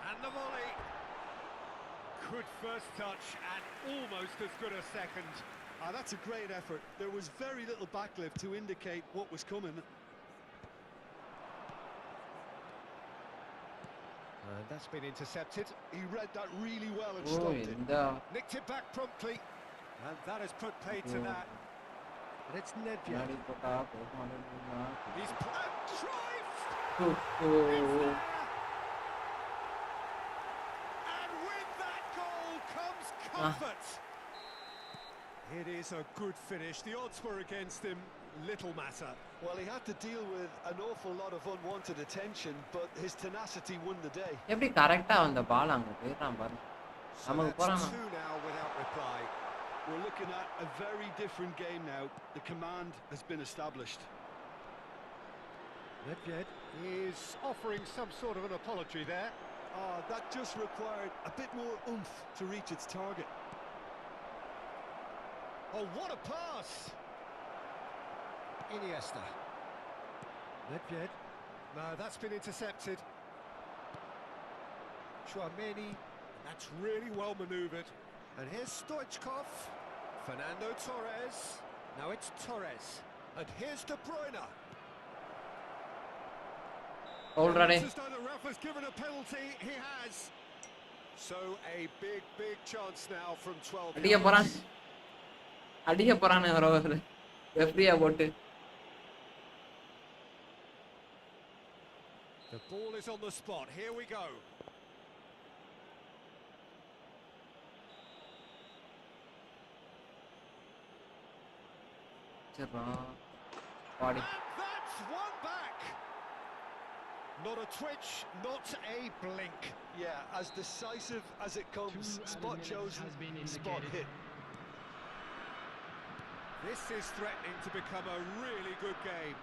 And the volley. Good first touch and almost as good a second. That's a great effort. There was very little backlift to indicate what was coming. And that's been intercepted. He read that really well and oh stopped it. இந்த Nicked it back promptly. And that has put paid to that. And it's Nedved. முன்னாடி போட்டா போக மாட்டேங்குதுன்னா. He's drives. O, O, O. And with that goal comes comfort. It is a good finish. The odds were against him. Little matter. Well, he had to deal with an awful lot of unwanted attention, but his tenacity won the day. எப்படி கரெக்டா அந்த பால் அங்க போயிடுறான் பாரு. So நமக்கு that's போறானா? 2 now without reply. We're looking at a very different game now. The command has been established. Nedved is offering some sort of an apology there. That just required a bit more oomph to reach its target. Oh, what a pass! Iniesta. Nedved. No, that's been intercepted. Tchouameni. That's really well manoeuvred. And here's Stoichkov. Fernando Torres. Now it's Torres. And here's De Bruyne. Already. It's as though the ref has given a penalty. He has. So a big chance now from 12 அடிக்க போறான். அடிக்க போறானே வர ரெஃப்ரியா போட்டு. The ball is on the spot. Here we go. அடிச்சிடுறான் body. And that's one back. Not a twitch, not a blink. Yeah, as decisive as it comes. Spot chosen, spot hit. This is threatening to become a really good game.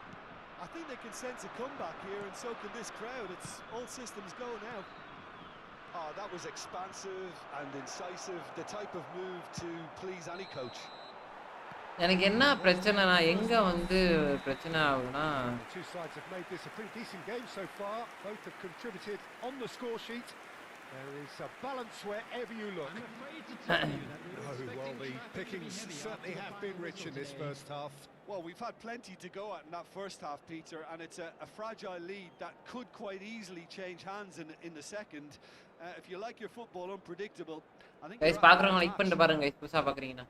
I think they can sense a comeback here, and so can this crowd. It's all systems go now. Oh, that was expansive and incisive, the type of move to please any coach. எனக்கு என்ன பிரச்சனைனா எங்க வந்து பிரச்சனை ஆகுதுன்னா The two sides have made this a pretty decent game so far. Both have contributed on the score sheet. There is a balance wherever you look. Oh, well, the pickings certainly have been rich in this first half. Well, we've had plenty to go at in that first half, Peter, and it's a fragile lead that could quite easily change hands in the second. If you like your football unpredictable, I think guys பாக்குறவங்க like பண்ணிட்டு பாருங்க guys புதுசா பாக்குறீங்கன்னா.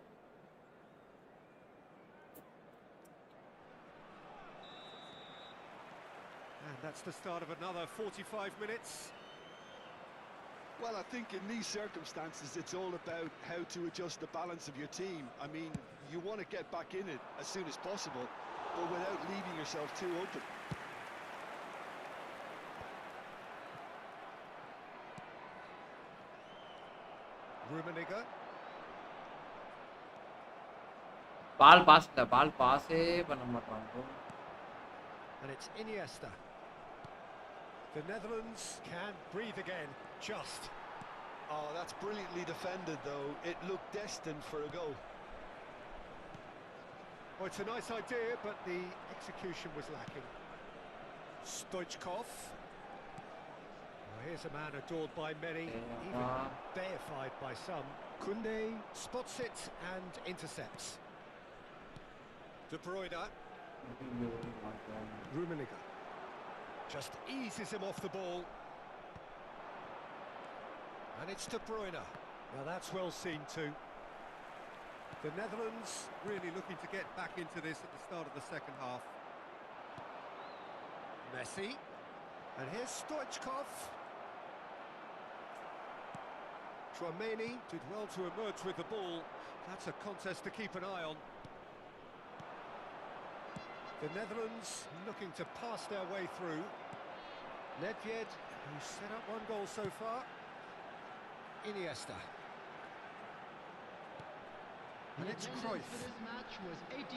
And that's the start of another 45 minutes. Well, I think in these circumstances, it's all about how to adjust the balance of your team. I mean, you want to get back in it as soon as possible, but without leaving yourself too open. Rummenigge. பால் பாஸே பண்ண மாட்டாங்க. And it's Iniesta. The Netherlands can breathe again, just. Oh, that's brilliantly defended, though. It looked destined for a goal. Oh, it's a nice idea, but the execution was lacking. Stoichkov. Well, here's a man adored by many, even deified by some. Koundé spots it and intercepts. De Bruyne. Rummenigge. Just eases him off the ball. And it's De Bruyne. Now that's well seen too. The Netherlands really looking to get back into this at the start of the second half. Messi. And here's Stoichkov. Tchouaméni did well to emerge with the ball. That's a contest to keep an eye on. The Netherlands looking to pass their way through. Nedved, who's set up one goal so far. Iniesta. And it's Cruyff. For this match was 80,953.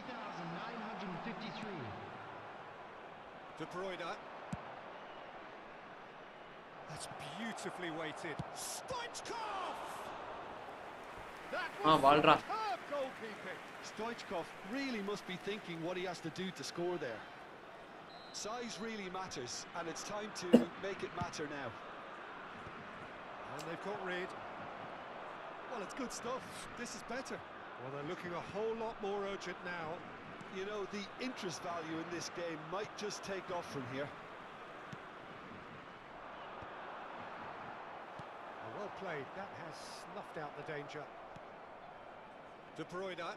De Bruyne. That's beautifully weighted. Stoichkov! That was Valra. superb goalkeeping. Stoichkov really must be thinking what he has to do to score there. Size really matters, and it's time to make it matter now. And they've got rid. Well, it's good stuff. This is better. Well, they're looking a whole lot more urgent now. You know, the interest value in this game might just take off from here. Well played. That has snuffed out the danger. De Bruyne.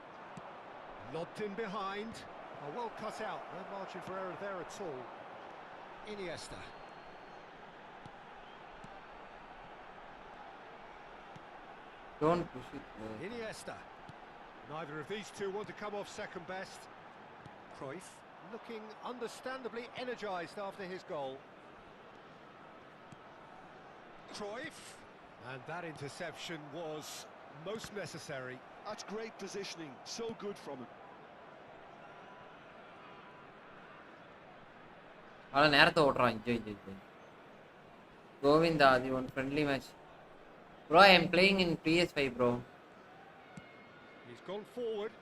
Lobbed in behind. Well cut out. No margin for error there at all. Iniesta. Don't push it. Iniesta. Neither of these two want to come off second best. Cruyff looking understandably energised after his goal. Cruyff. And that interception was most necessary. That's great positioning. So good from him. அத நேரத்தை ஓட்றான். Govinda the one friendly match. Bro, I am playing in PS5, bro. He's gone forward.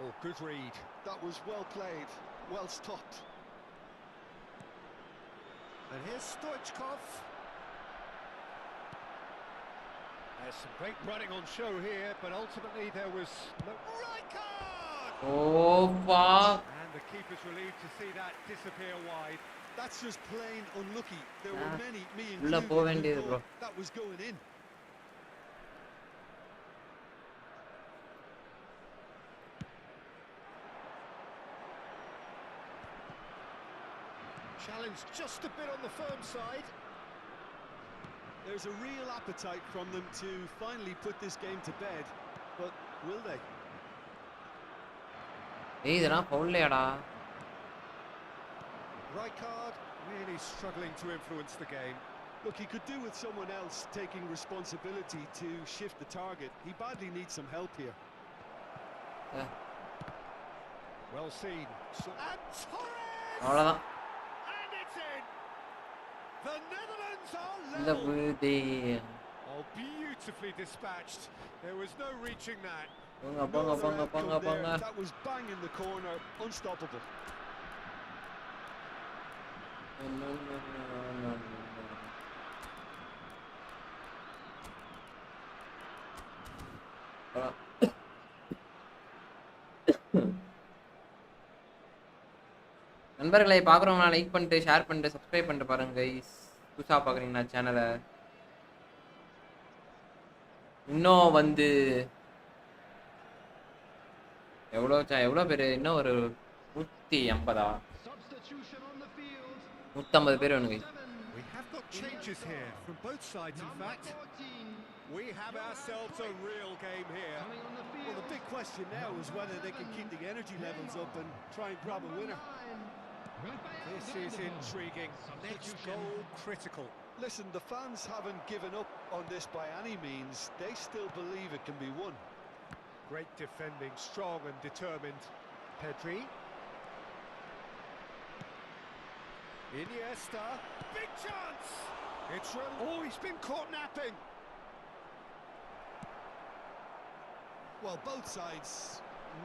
Oh, good read. That was well played, well stopped. And here's Stoichkov. There's some great running on show here, but ultimately there was no right card. Oh, fuck. And the keeper's relieved to see that disappear wide. That's just plain unlucky. There were many, me உள்ள போக included, வேண்டியது who bro. thought that was going in. Challenge just a bit on the firm side. There's a real appetite from them to finally put this game to bed. but will they? ஏய் இதெல்லாம் ஃபவுல்லையாடா? Rijkaard really struggling to influence the game. Look, he could do with someone else taking responsibility to shift the target. He badly needs some help here. Well seen. And Torres! அவ்வளவுதான். And it's in! The Netherlands are இந்த level! விழுதே. Oh, beautifully dispatched. There was no reaching that. போங்க No போங்க other போங்க outcome போங்க there. போங்க. That was bang in the corner, unstoppable. நண்பர்களை பார்க்குறவங்க like பண்ணிட்டு ஷேர் பண்ணிட்டு சப்ஸ்கிரைப் பண்ணிட்டு பாருங்க கைஸ். புதுசாக பார்க்குறீங்கன்னா சேனலை இன்னும் வந்து எவ்வளோ பேர் இன்னும் ஒரு 180 Substitution on the field. 150 பேர் வேணும் guys. We have got changes here from both sides, in Number fact. 14. We have ourselves a real game here. Coming on the field. Well, the big question now is whether they can keep the energy levels up and try and grab a winner. This is intriguing. Next goal critical. Listen, the fans haven't given up on this by any means. They still believe it can be won. Great defending, strong and determined. Pedri. Iniesta. Big chance! It's oh, he's been caught napping. Well, both sides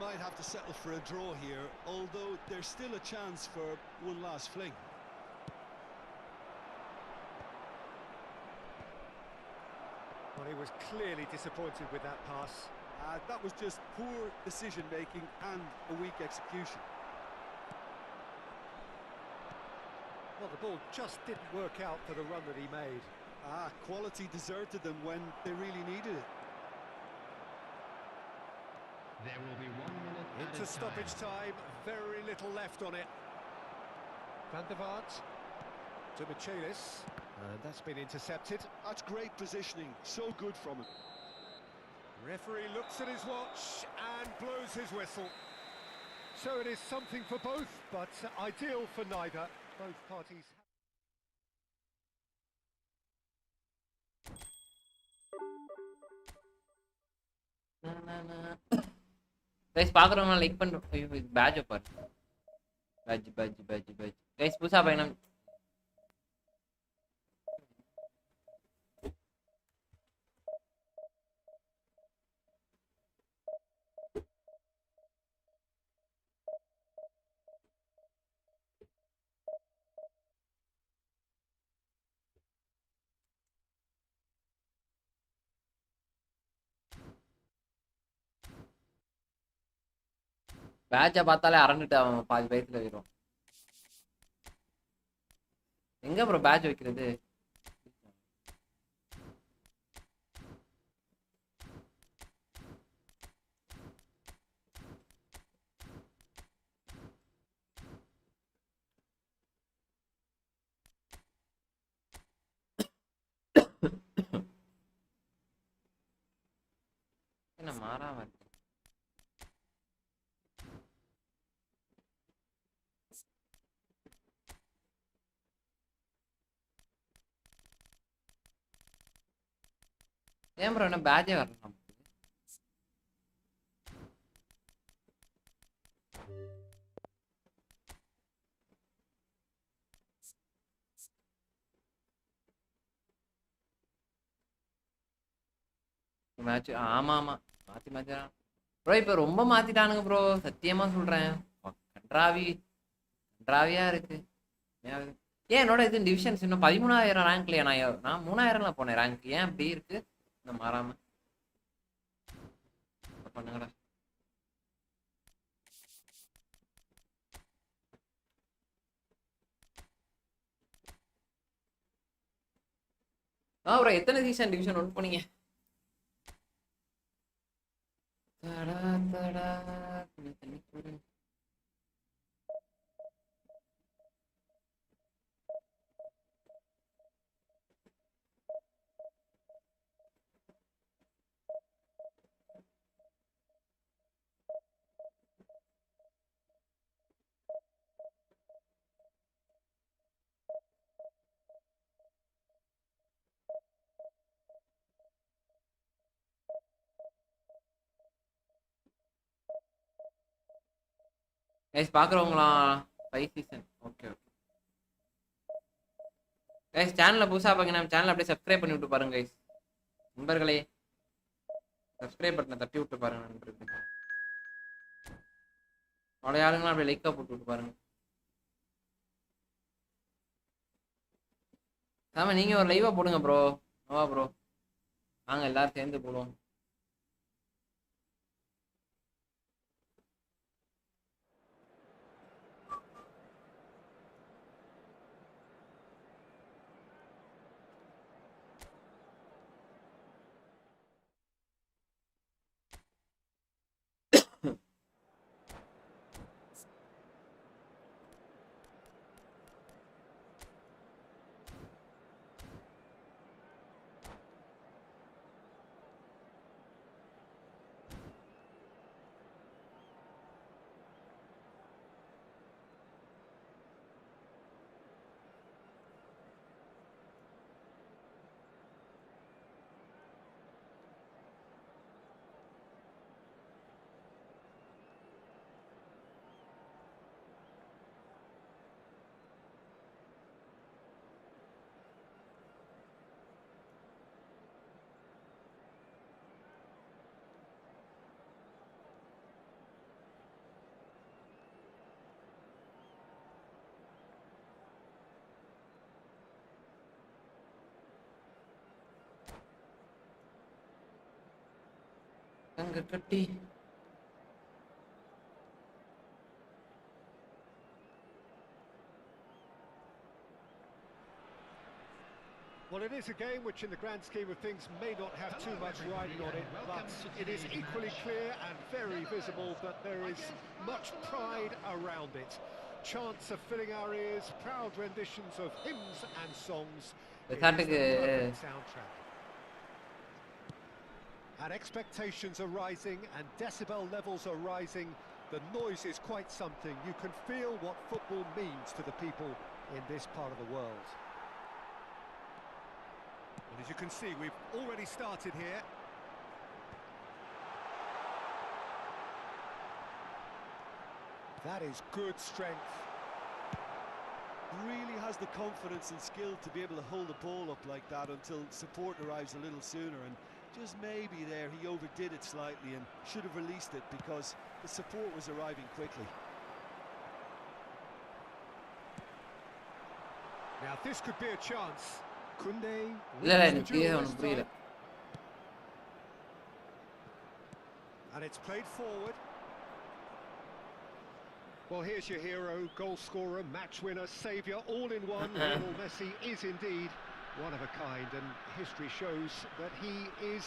might have to settle for a draw here, although there's still a chance for one last fling. Well, he was clearly disappointed with that pass. That was just poor decision-making and a weak execution. Well, the ball just didn't work out for the run that he made. Quality deserted them when they really needed it. There will be 1 minute Into stoppage time, very little left on it. Van der Vaart to Michelis, and that's been intercepted. That's great positioning, so good from him. Referee looks at his watch and blows his whistle. So it is something for both, but ideal for neither. Both parties. Guys பார்க்குறவங்க like பண்ணுறோம். ஐயோ இது பேட்ஜை பாரு. Badge guys புதுசாக பயணம். பேட்சை பார்த்தாலே அரண்டுட்டு அவன் பாதி வயசுல வரும். எங்க அப்புறம் பேட்ச் வைக்கிறது? என்ன மாறாம இருக்கு? ஏன் ப்ரோ என்ன பேட்சே வரலாம்? மேட்ச் ஆமா மாத்தி மாத்திதான் ப்ரோ. இப்ப ரொம்ப மாத்திட்டானுங்க ப்ரோ, சத்தியமா சொல்றேன். கன்றாவியா இருக்கு. ஏன் என்னோட இது டிவிஷன்ஸ் இன்னும் 13,000 ரேங்க்லயா? நான் 3,000ல போனேன் ரேங்க். ஏன் அப்படி இருக்கு? இன்னும் மாறாம பண்ணுங்கடா. ப்ரோ எத்தனை சீசன் டிவிஷன் 1 போனீங்க? தடா தடா தண்ணி போடு. கைஸ் பாக்குறவங்களா 5 சீசன். ஓகே ஓகே கைஸ், சேனலை புதுசா பாருங்க, நம்ம சேனலை அப்படியே சப்ஸ்கிரைப் பண்ணி விட்டு பாருங்க கைஸ். நண்பர்களே, சப்ஸ்கிரைப் பட்டனை தட்டி விட்டு பாருங்க நண்பர்களே. பழைய ஆளுங்களாம் அப்படியே லைக்கா போட்டு விட்டு பாருங்க. ஆமா, நீங்க ஒரு லைவா போடுங்க ப்ரோ. வா ப்ரோ, வாங்க எல்லாரும் சேர்ந்து போடுவோம். தங்க கட்டி Well, it is a game which in the grand scheme of things may not have too much riding on it, but it is equally clear and very visible that there is much pride around it. Chants are filling our ears, proud renditions of hymns and songs. It is the perfect soundtrack. And expectations are rising and decibel levels are rising. The noise is quite something. You can feel what football means to the people in this part of the world. And as you can see, we've already started here. That is good strength. Really has the confidence and skill to be able to hold the ball up like that until support arrives a little sooner, and just maybe there he overdid it slightly and should have released it because the support was arriving quickly. Now this could be a chance. Kunde இல்ல wins the எனக்கு duel ஒன்றும் this புரியல. time. And it's played forward. Well, here's your hero, goal scorer, match winner, saviour, all in one. Lionel Messi is indeed one of a kind, and history shows that he is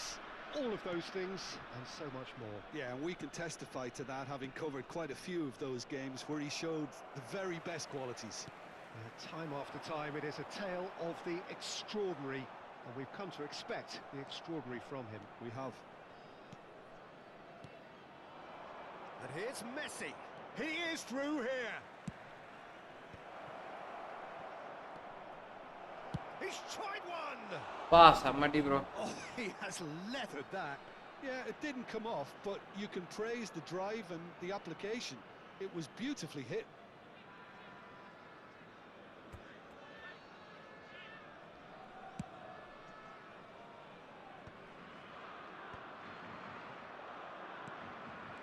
all of those things and so much more. Yeah, and we can testify to that, having covered quite a few of those games where he showed the very best qualities. Time after time, it is a tale of the extraordinary, and we've come to expect the extraordinary from him. We have. And here's Messi. He is through here. He's tried one. பா சம்மட்டி bro. Oh, he has leathered that. Yeah, it didn't come off, but you can praise the drive and the application. It was beautifully hit.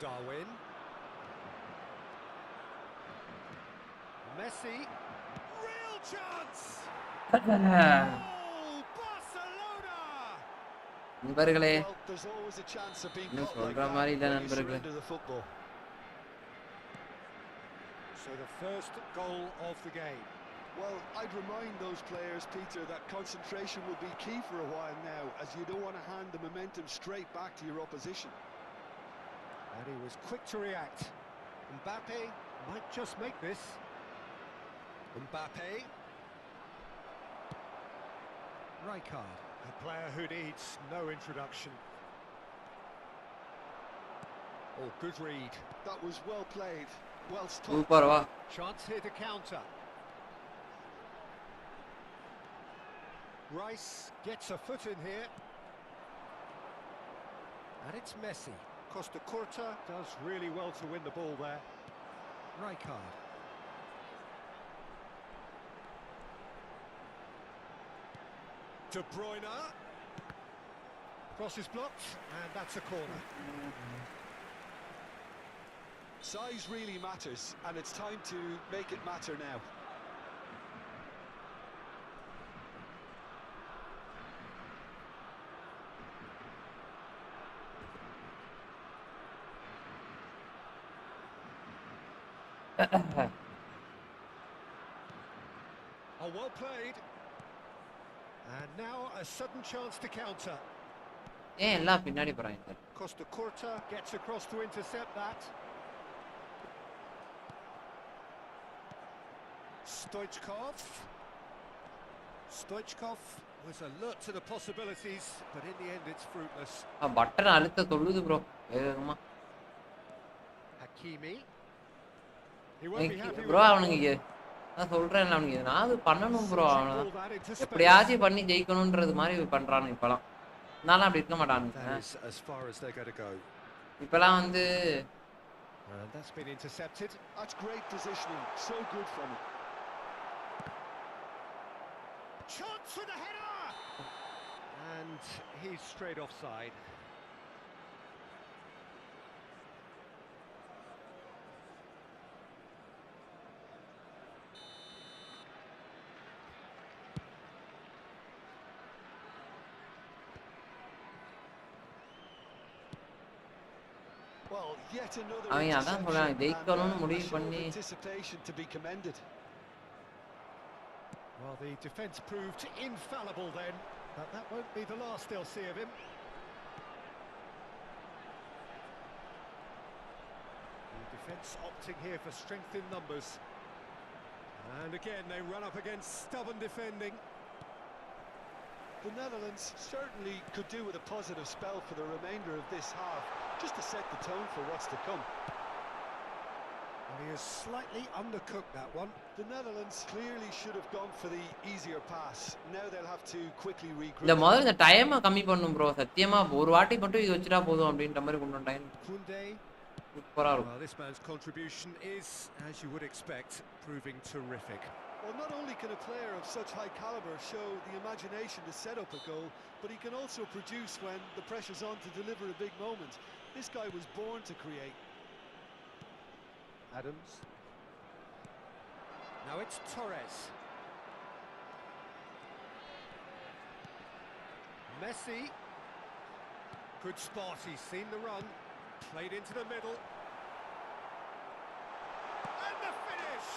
Darwin. Messi. Real chance. Oh, Barcelona. நண்பர்களே, Well, there's always a chance of being இன்னும் caught like சொல்ற மாதிரி இல்ல that when you நண்பர்களே. surrender the football. So the first goal of the game. Well, I'd remind those players, Peter, that concentration will be key for a while now, as you don't want to hand the momentum straight back to your opposition. And he was quick to react. Mbappe might just make this. Mbappe. Rijkaard, a player who needs no introduction. Oh, good read. That was well played, well stopped. Super வா. Chance here to counter. Rice gets a foot in here. And it's Messi. Costa Curta does really well to win the ball there. Rijkaard. De Bruyne. Cross is blocked, and that's a corner. Size really matters, and it's time to make it matter now. Oh, well played. And now a sudden chance to counter. ஏன் எல்லாம் பின்னாடி போறாங்க? Costa Curta gets across to intercept that. Stoichkov was alert to the possibilities, but in the end it's fruitless. Button அழுத்த சொல்லுது bro. வேகமா. Hakimi. He won't be happy bro அவனுக்கு நான் சொல்றேன் அவனுக்கு எதனாவது பண்ணணும் ப்ரோ. அவன எப்படியாச்சும் பண்ணி ஜெயிக்கணும்ன்றது மாதிரி பண்றானு இப்பலாம். நான்லாம் அப்படி இருக்க மாட்டானுங்க. As far as they're going to go. இப்பலாம் வந்து that's been intercepted. That's great positioning. So good from him. Chance for the header. And he's straight offside. Well, yet another அவன் அதான் சொல்றான் ஜெயிக்கணும்னு முடிவு பண்ணி anticipation to be commended. Well, the defence proved infallible then, but that won't be the last they'll see of him. The defence opting here for strength in numbers. And again, they run up against stubborn defending. The Netherlands certainly could do with a positive spell for the remainder of this half, just to set the tone for what's to come. And he has slightly undercooked that one. The Netherlands clearly should have gone for the easier pass. Now they'll have to quickly regroup. இந்த முதல்ல இந்த டைமை கம்மி பண்ணும் bro. சத்தியமா ஒரு வாட்டி மட்டும் இது வச்சிட்டா போதும் அப்படின்ற மாதிரி கொண்டு டைம் சூப்பரா இருக்கும். Well, this man's contribution is, as you would expect, proving terrific. Well, not only can a player of such high caliber show the imagination to set up a goal, but he can also produce when the pressure's on to deliver a big moment. This guy was born to create. Adams. Now it's Torres. Messi. Good spot, he's seen the run. Played into the middle. And the finish!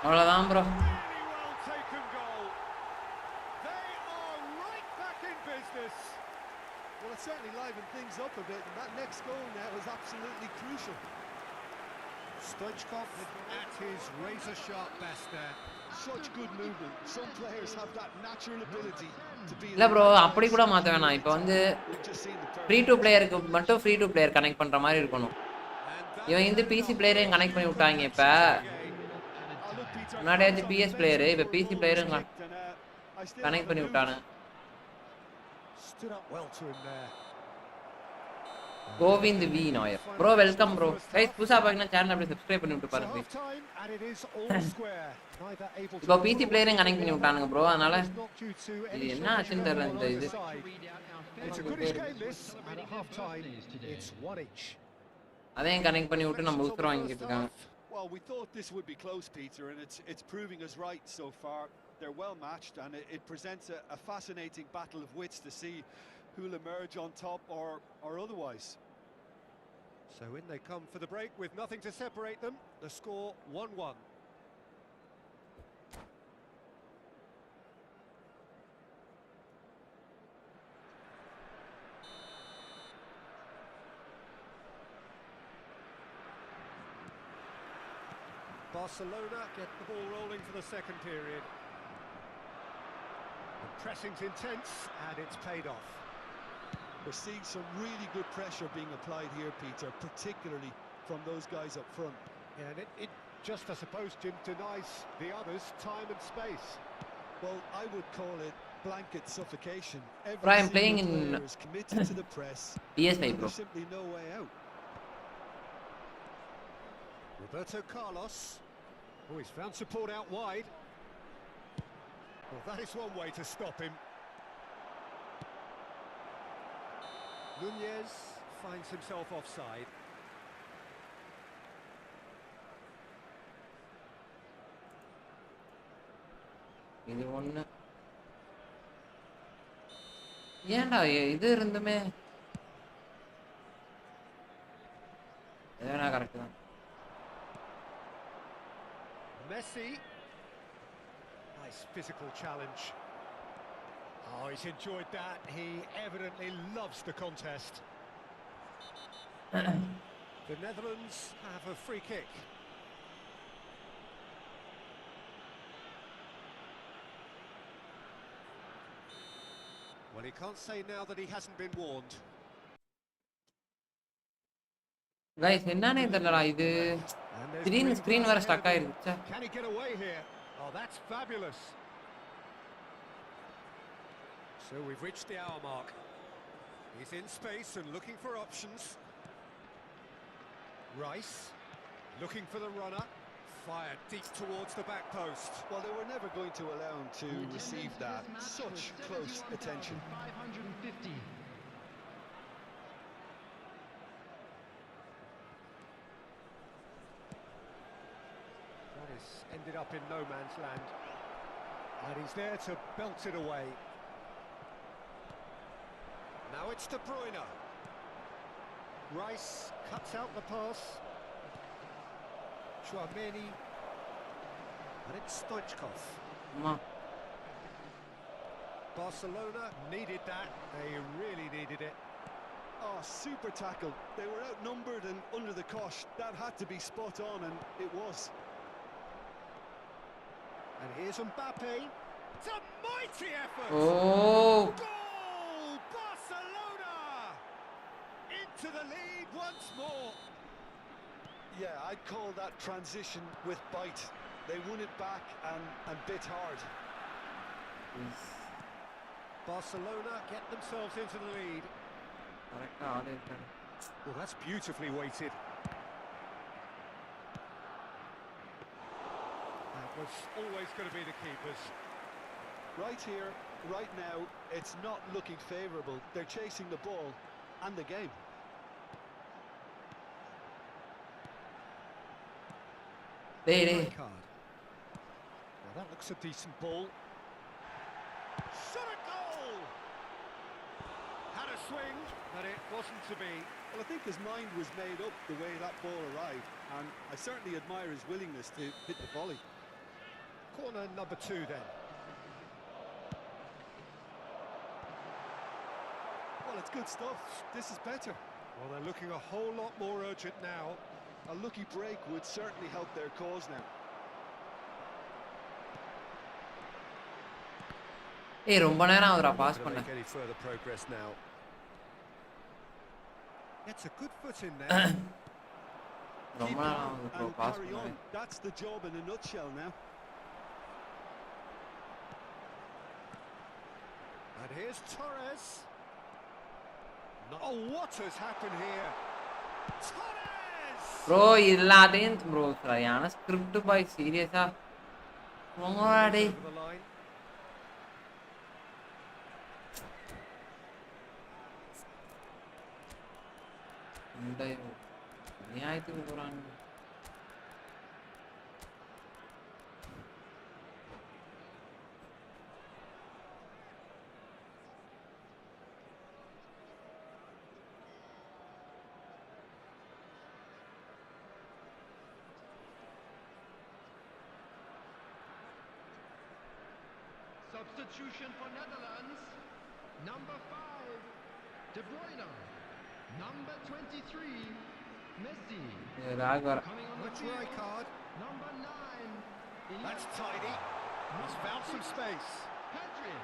அவ்வளவுதான் bro. Really well taken goal. They are right back in business. Well, it certainly livened things up a bit, and that next goal now is absolutely crucial. Stoichkov at his razor-sharp best there. Such good movement. Some players have that natural ability to be. இல்ல bro அப்படி கூட மாத்த வேணாம். இப்போ வந்து free to பிளேயருக்கு மட்டும் free to player connect பண்ற மாதிரி இருக்கணும். இவன் இந்த பிசி பிளேயரையும் கனெக்ட் பண்ணி விட்டாங்க. இப்ப முன்னாடியாச்சும் பிஎஸ் பிளேயரு இப்ப பிசி பிளேயரும் கனெக்ட் பண்ணி விட்டானு. Govind V Nair bro welcome bro. Guys புதுசா பாத்தீங்கன்னா சேனல் அப்படியே சப்ஸ்கிரைப் பண்ணி விட்டு பாருங்க. இப்போ பிசி பிளேயரையும் கனெக்ட் பண்ணி விட்டானுங்க ப்ரோ. அதனால இது என்ன ஆச்சுன்னு தெரியல இந்த இது. அதையும் கனெக்ட் பண்ணி விட்டு நம்ம உத்தரம் வாங்கிட்டு இருக்காங்க. Well, we thought this would be close, Peter, and it's proving us right so far. They're well matched, and it presents a fascinating battle of wits to see who'll emerge on top or otherwise. So in they come for the break with nothing to separate them. The score 1-1. Barcelona get the ball rolling for the second period. The pressing's intense and it's paid off. We're seeing some really good pressure being applied here, Peter, particularly from those guys up front. Yeah, and it just, I suppose, Jim, denies the others time and space. Well, I would call it blanket suffocation. Bro, I'm playing in is committed to the press. PS5 bro. There's simply no way out. Roberto Carlos. Oh, he's found support out wide. Well, that is one way to stop him. Nunez finds himself offside. இது ஒண்ணு ஏன்டா இது இருந்துமே ஏனா correct தான். Messi. Nice physical challenge. Oh, he's enjoyed that. He evidently loves the contest. The Netherlands have a free kick. Well, he can't say now that he hasn't been warned. Guys என்னன்னே தெரியலடா இது திடீர்னு screen வேற stuck ஆயிருச்சு. Can he get away here? Oh, that's fabulous. So we've reached the hour mark. He's in space and looking for options. Rice looking for the runner. Fired deep towards the back post. Well, they were never going to allow him to receive that. Such close attention. 550. That has ended up in no man's land. And he's there to belt it away. Now it's De Bruyne. Rice cuts out the pass. Chouameni. And it's Stoichkov. அம்மா Barcelona needed that. They really needed it. Oh, super tackle. They were outnumbered and under the cosh. That had to be spot on, and it was. And here's Mbappe. It's a mighty effort. Oh. Goal! Barcelona! Into the lead once more. Yeah, I'd call that transition with bite. They won it back and bit hard. Barcelona get themselves into the lead. கரெக்ட்டா ஆளே இருக்காரு. Well, that's beautifully weighted. That was always going to be the keepers. Right here, right now, it's not looking favourable. They're chasing the ball and the game. டேய் Red card. Well, that looks a decent ball. Shot a goal! Had a swing, but it wasn't to be. Well, I think his mind was made up the way that ball arrived, and I certainly admire his willingness to hit the volley. Corner number 2 then. Well, it's good stuff. This is better. Well, they're looking a whole lot more urgent now. A lucky break would certainly help their cause now. ஏய் ரொம்ப நேரம் ஆகுதுடா pass Not பண்ண. gonna make any further progress now. Gets a good foot in there. ரொம்ப Keep நேரம் on ஆகுது bro and pass carry பண்ண. on. That's the job in a nutshell now. And here's Torres. Oh, what has happened here? Torres! Bro எல்லாத்தையும் bro சரியான script பாய் சீரியஸா போங்கடா டேய். Over the line. இந்த நியாயத்துக்கு போறாங்க. Substitution for Netherlands. Number 5, De Bruyne. Number 23, Messi. Lock வர. Coming on the That's field. right card. Number 9, That's tidy. He's found some space. Pedri.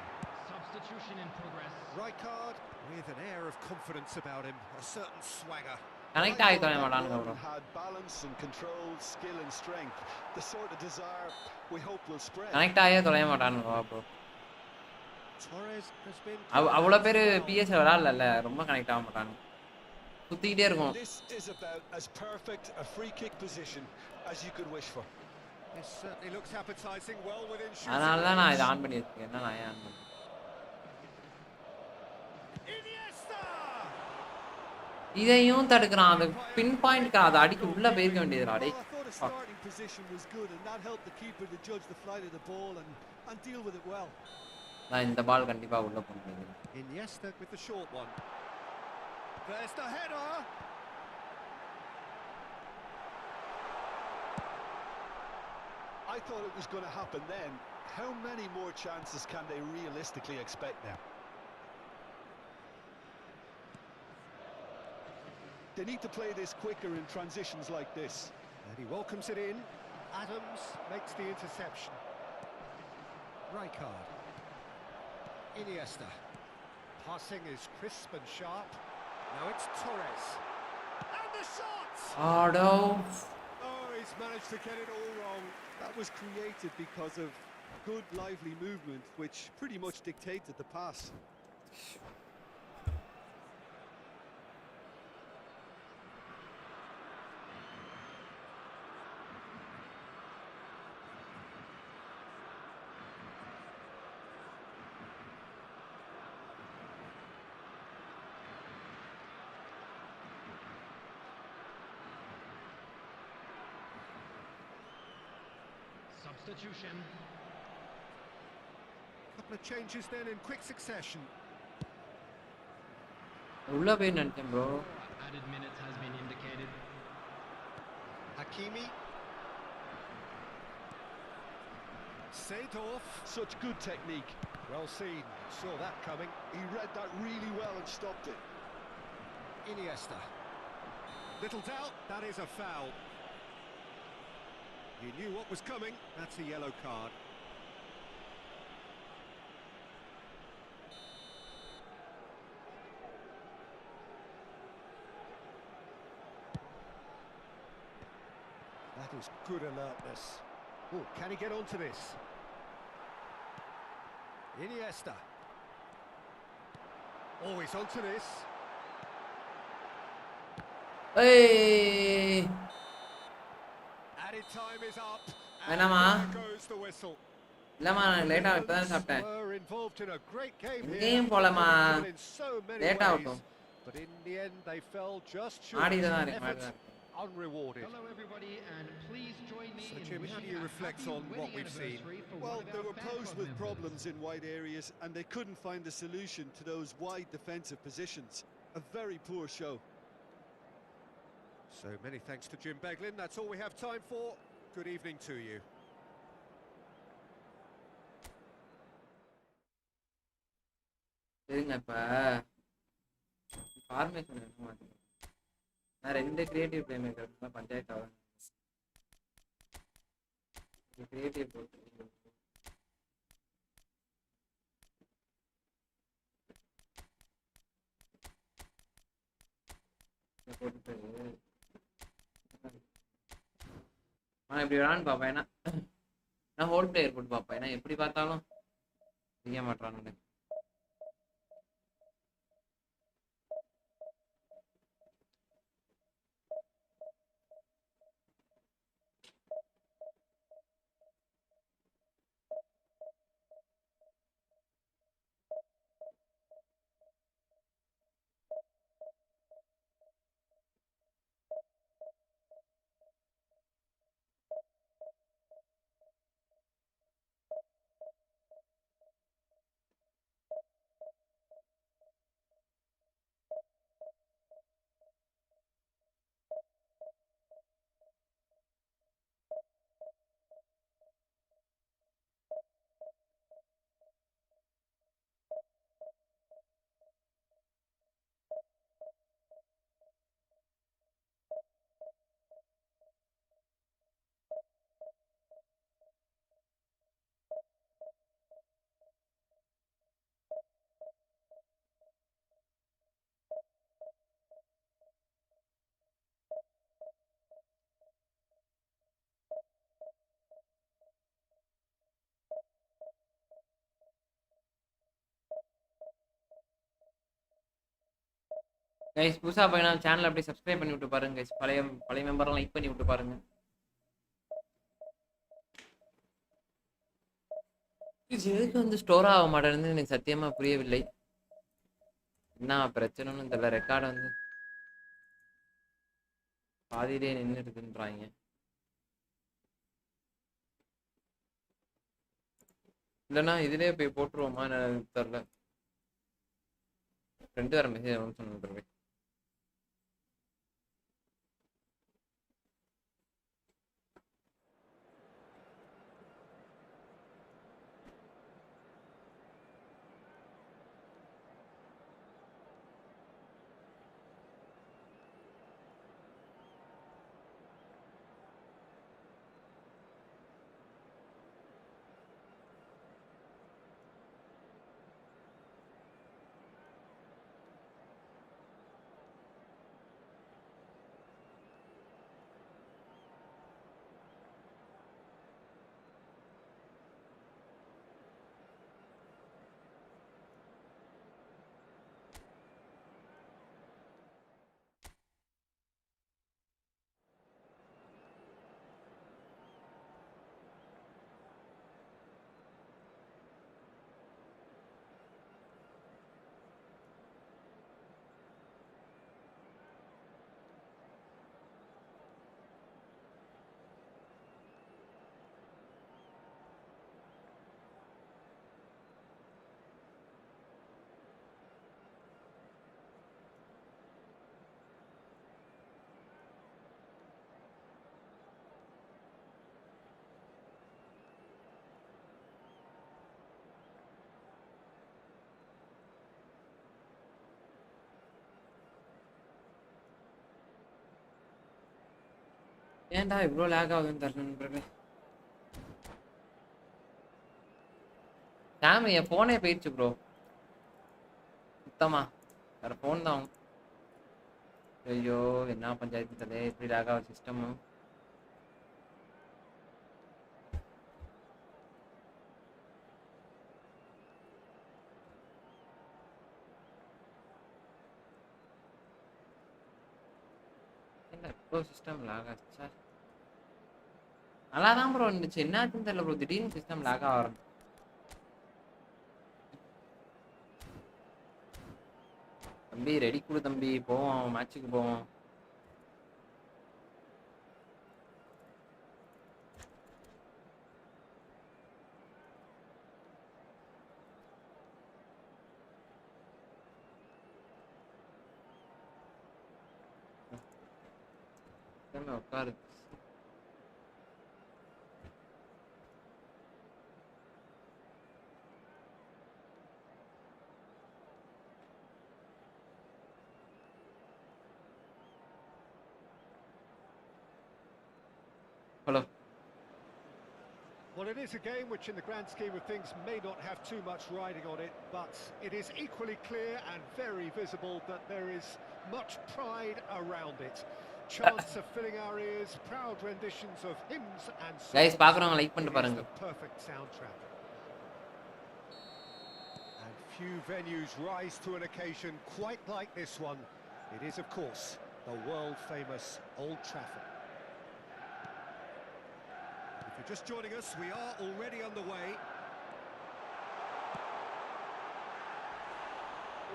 Substitution in progress. Right card with an air of confidence about him, a certain swagger. Connect ஆகி தொலை மாட்டானுங்க bro. Had balance and control, skill and strength. The sort of desire we hope will spread. Connect ஆகி தொலை மாட்டானுங்க bro. Torres has been அவ்வளோ பேர் PS விளாடல ரொம்ப connect ஆக மாட்டானுங்க. சுத்திக்கிட்டே இருக்கும். This is about as perfect a free kick position as you could wish for. This certainly looks appetizing, well within shooting அதனால தான் நான் இதை range. ஆன் பண்ணி வச்சிருக்கேன். என்ன நான் ஏன் ஆன் பண்ணேன்? Iniesta! இதையும் தடுக்கிறான். அந்த பின் பாயிண்ட் அதை அடிக்க உள்ள போயிருக்க வேண்டியதுடா Well, டேய். I thought his starting position was good, and that helped the keeper to judge the flight of the ball and deal with it well. நான் இந்த பால் கண்டிப்பா உள்ள போறேன். Iniesta with the short one. There's the header. I thought it was going to happen then. How many more chances can they realistically expect now? They need to play this quicker in transitions like this. And he welcomes it in. Adams makes the interception. Rijkaard. Iniesta. Passing is crisp and sharp. Now it's Torres. And the shot! ஆடோ. Oh, he's managed to get it all wrong. That was created because of good, lively movement, which pretty much dictated the pass. Substitution. Couple of changes then in quick succession. உள்ள போய் நினைச்சேன் bro. Added minutes has been indicated. Hakimi. Seedorf. Such good technique. Well seen. Saw that coming. He read that really well and stopped it. Iniesta. Little doubt, that is a foul. He knew what was coming. That's a yellow card. That is good alertness. Oh, can he get onto this? Iniesta. Oh, he's onto this. ஏய் Added time is up. And வேணாமா? there goes the whistle. இல்லம்மா நான் லேட்டா இப்பதான் சாப்பிட்டேன். Were involved in a great game here. எங்கேயும் போலமா. In so many late ways. ஆகட்டும். But in the end they fell just short. ஆடிதான் இருக்கு Effort மாடிதான். unrewarded. Hello everybody, and please join me So, in Jim, how do wishing you a reflect happy on what wedding we've seen? anniversary for Well, one of they our were fan posed club with members. problems in wide areas, and they couldn't find a solution to those wide defensive positions. A very poor show. So many thanks to Jim Beglin. That's all we have time for. Good evening to you. சரிங்க இப்ப formation என்ன மாதிரி நான் ரெண்டு creative play maker panchayat ஆகும் creative போட்டு நான் இப்படி விளான்னு பார்ப்பேன் ஏன்னா நான் ஹோல் பிளேயர் போட்டு பார்ப்பேன் ஏன்னா எப்படி பார்த்தாலும் செய்ய மாட்டானுங்க கைஸ் புதுசா பாத்தீங்கன்னா சேனல் அப்படியே சப்ஸ்கிரைப் பண்ணி விட்டு பாருங்க கைஸ். பழைய மெம்பர்லாம் லைக் பண்ணி விட்டு பாருங்க. இது எதுக்கு வந்து ஸ்டோர் ஆக மாட்டேன்னு எனக்கு சத்தியமா புரியவில்லை. என்ன பிரச்சனைன்னு தெரியல. ரெக்கார்டு வந்து பாதியிலே நின்றுடுதுன்றாங்க. இல்லைன்னா இதுலயே போய் போட்டுருவோமா தெரியல. ஃப்ரெண்டு வேற மெசேஜ் சொன்ன. ஏன்டா இவ்வளோ லேக் ஆகுதுன்னு தெரியல. சாமி என் ஃபோனே போயிடுச்சு ப்ரோ. சுத்தமா வேற ஃபோன் தான். ஐயோ என்ன பஞ்சாயத்து தெரியல. எப்படி லேக் ஆகுது சிஸ்டமும். என்ன இப்போ சிஸ்டம் லேக் ஆச்சா? நல்லா தான் ப்ரோ இருந்துச்சு. என்னாச்சுன்னு தெரியல ப்ரோ. திடீர்னு சிஸ்டம் லேக் ஆக ஆரம்பிச்சு. தம்பி ரெடி கொடு தம்பி, போவோம் மேட்சுக்கு போவோம். உட்காரு. Hello. Well, it is a game which in the grand scheme of things may not have too much riding on it, but it is equally clear and very visible that there is much pride around it. Chants are filling our ears, proud renditions of hymns and songs. Guys, பாக்குறவங்க like பண்ணிட்டு It is பாருங்க. the perfect soundtrack. And few venues rise to an occasion quite like this one. It is, of course, the world-famous Old Trafford. If you're just joining us, we are already underway.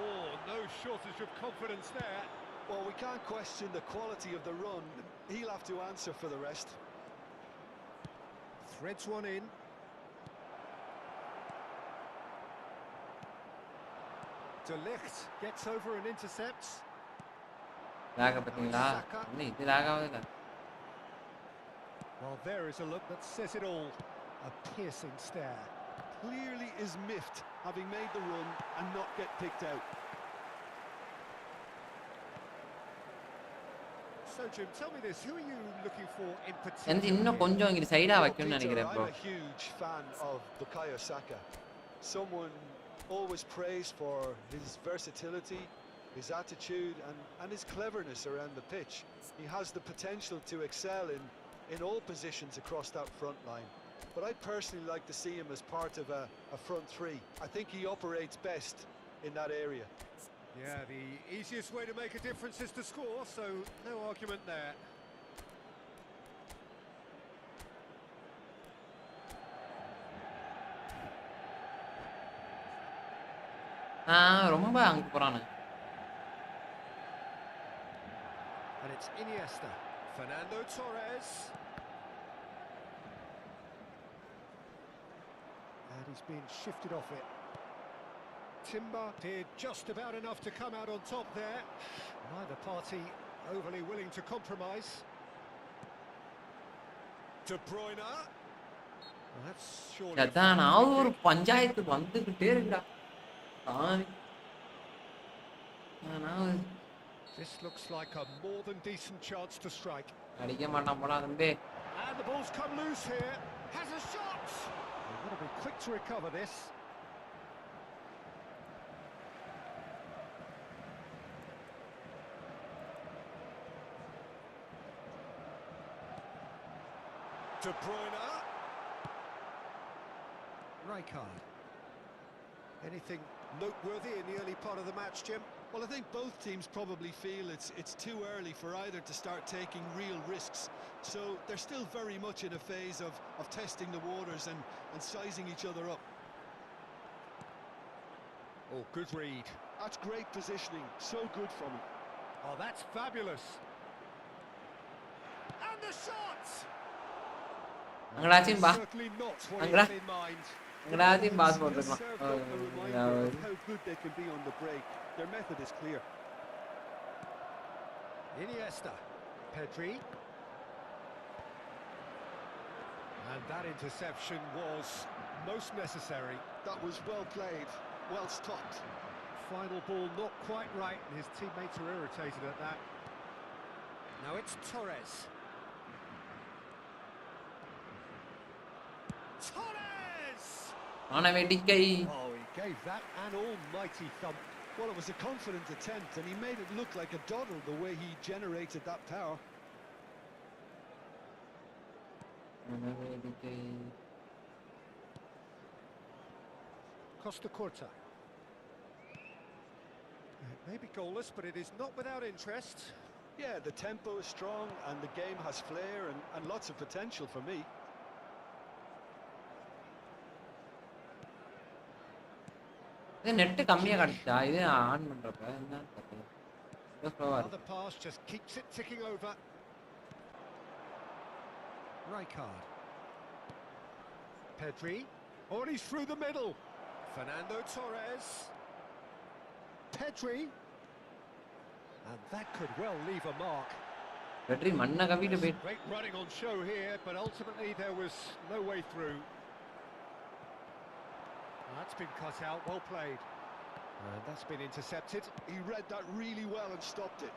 Oh, no shortage of confidence there. Well, we can't question the quality of the run. He'll have to answer for the rest. Threads one in. De Ligt gets over and intercepts. Lag பாத்தீங்களா? என்ன இது lakh ஆகுதுல? Well, there is a look that says it all. A piercing stare. Clearly is miffed, having made the run and not get picked out. So, Jim, tell me this. Who are you looking for in particular? எனக்கு இன்னும் கொஞ்சம் இங்க சைடா வைக்கணும்னு Peter, நினைக்கிறேன் bro. I'm a huge fan of Bukayo Saka. Someone always praised for his versatility, his attitude and his cleverness around the pitch. He has the potential to excel in all positions across that front line. But I personally like to see him as part of a front three. I think he operates best in that area. Yeah, the easiest way to make a difference is to score, so no argument there. ரொம்ப அங்க போறானு. And it's Iniesta. Fernando Torres. And he's been shifted off it. Timber did just about enough to come out on top there. Neither party overly willing to compromise. De Bruyne. Well, that's surely... அதான் ஒரு பஞ்சாயத்து வந்துகிட்டே இருக்குடா. This looks like a more than decent chance to strike. அடிக்க மாட்டான் போடா தம்பி. And the ball's come loose here. Has a shot. They've got to be quick to recover this. De Bruyne. Rijkaard. Anything noteworthy in the early part of the match, Jim? Well, I think both teams probably feel it's too early for either to start taking real risks. So they're still very much in a phase of testing the waters and sizing each other up. Oh, good read. That's great positioning. So good from him. Oh, that's fabulous. And the shot! அங்கடாச்சின் பா. Certainly not what he அங்கடா. had in mind. அங்கடாச்சின் பாஸ் Just போட்டுக்கலாம். served up a reminder of how good they can be on the break. Their method is clear. Iniesta. Pedri. And that interception was most necessary. That was well played, well stopped. Final ball not quite right, and his teammates are irritated at that. Now it's Torres. Torres! ஆனா வேடிக்கை. Oh, he gave that an almighty thump. Well, it was a confident attempt, and he made it look like a doddle the way he generated that power. ஆனா வேடிக்கை. Costa Curta. It may be goalless, but it is not without interest. Yeah, the tempo is strong, and the game has flair and lots of potential for me. இது net கம்மியா காட்டுச்சா? இது on பண்றப்ப என்ன தப்பு? இது ஸ்லோவா Another pass just keeps it ticking over. Rijkaard. Pedri. Oh, and he's through the middle. Fernando Torres. Pedri. And that could well leave a mark. வெற்றி மண்ணை கவிட்டு போயிட்டு. Great running on show here, but ultimately there was no way through. That's been cut out, well played. And that's been intercepted. He read that really well and stopped it.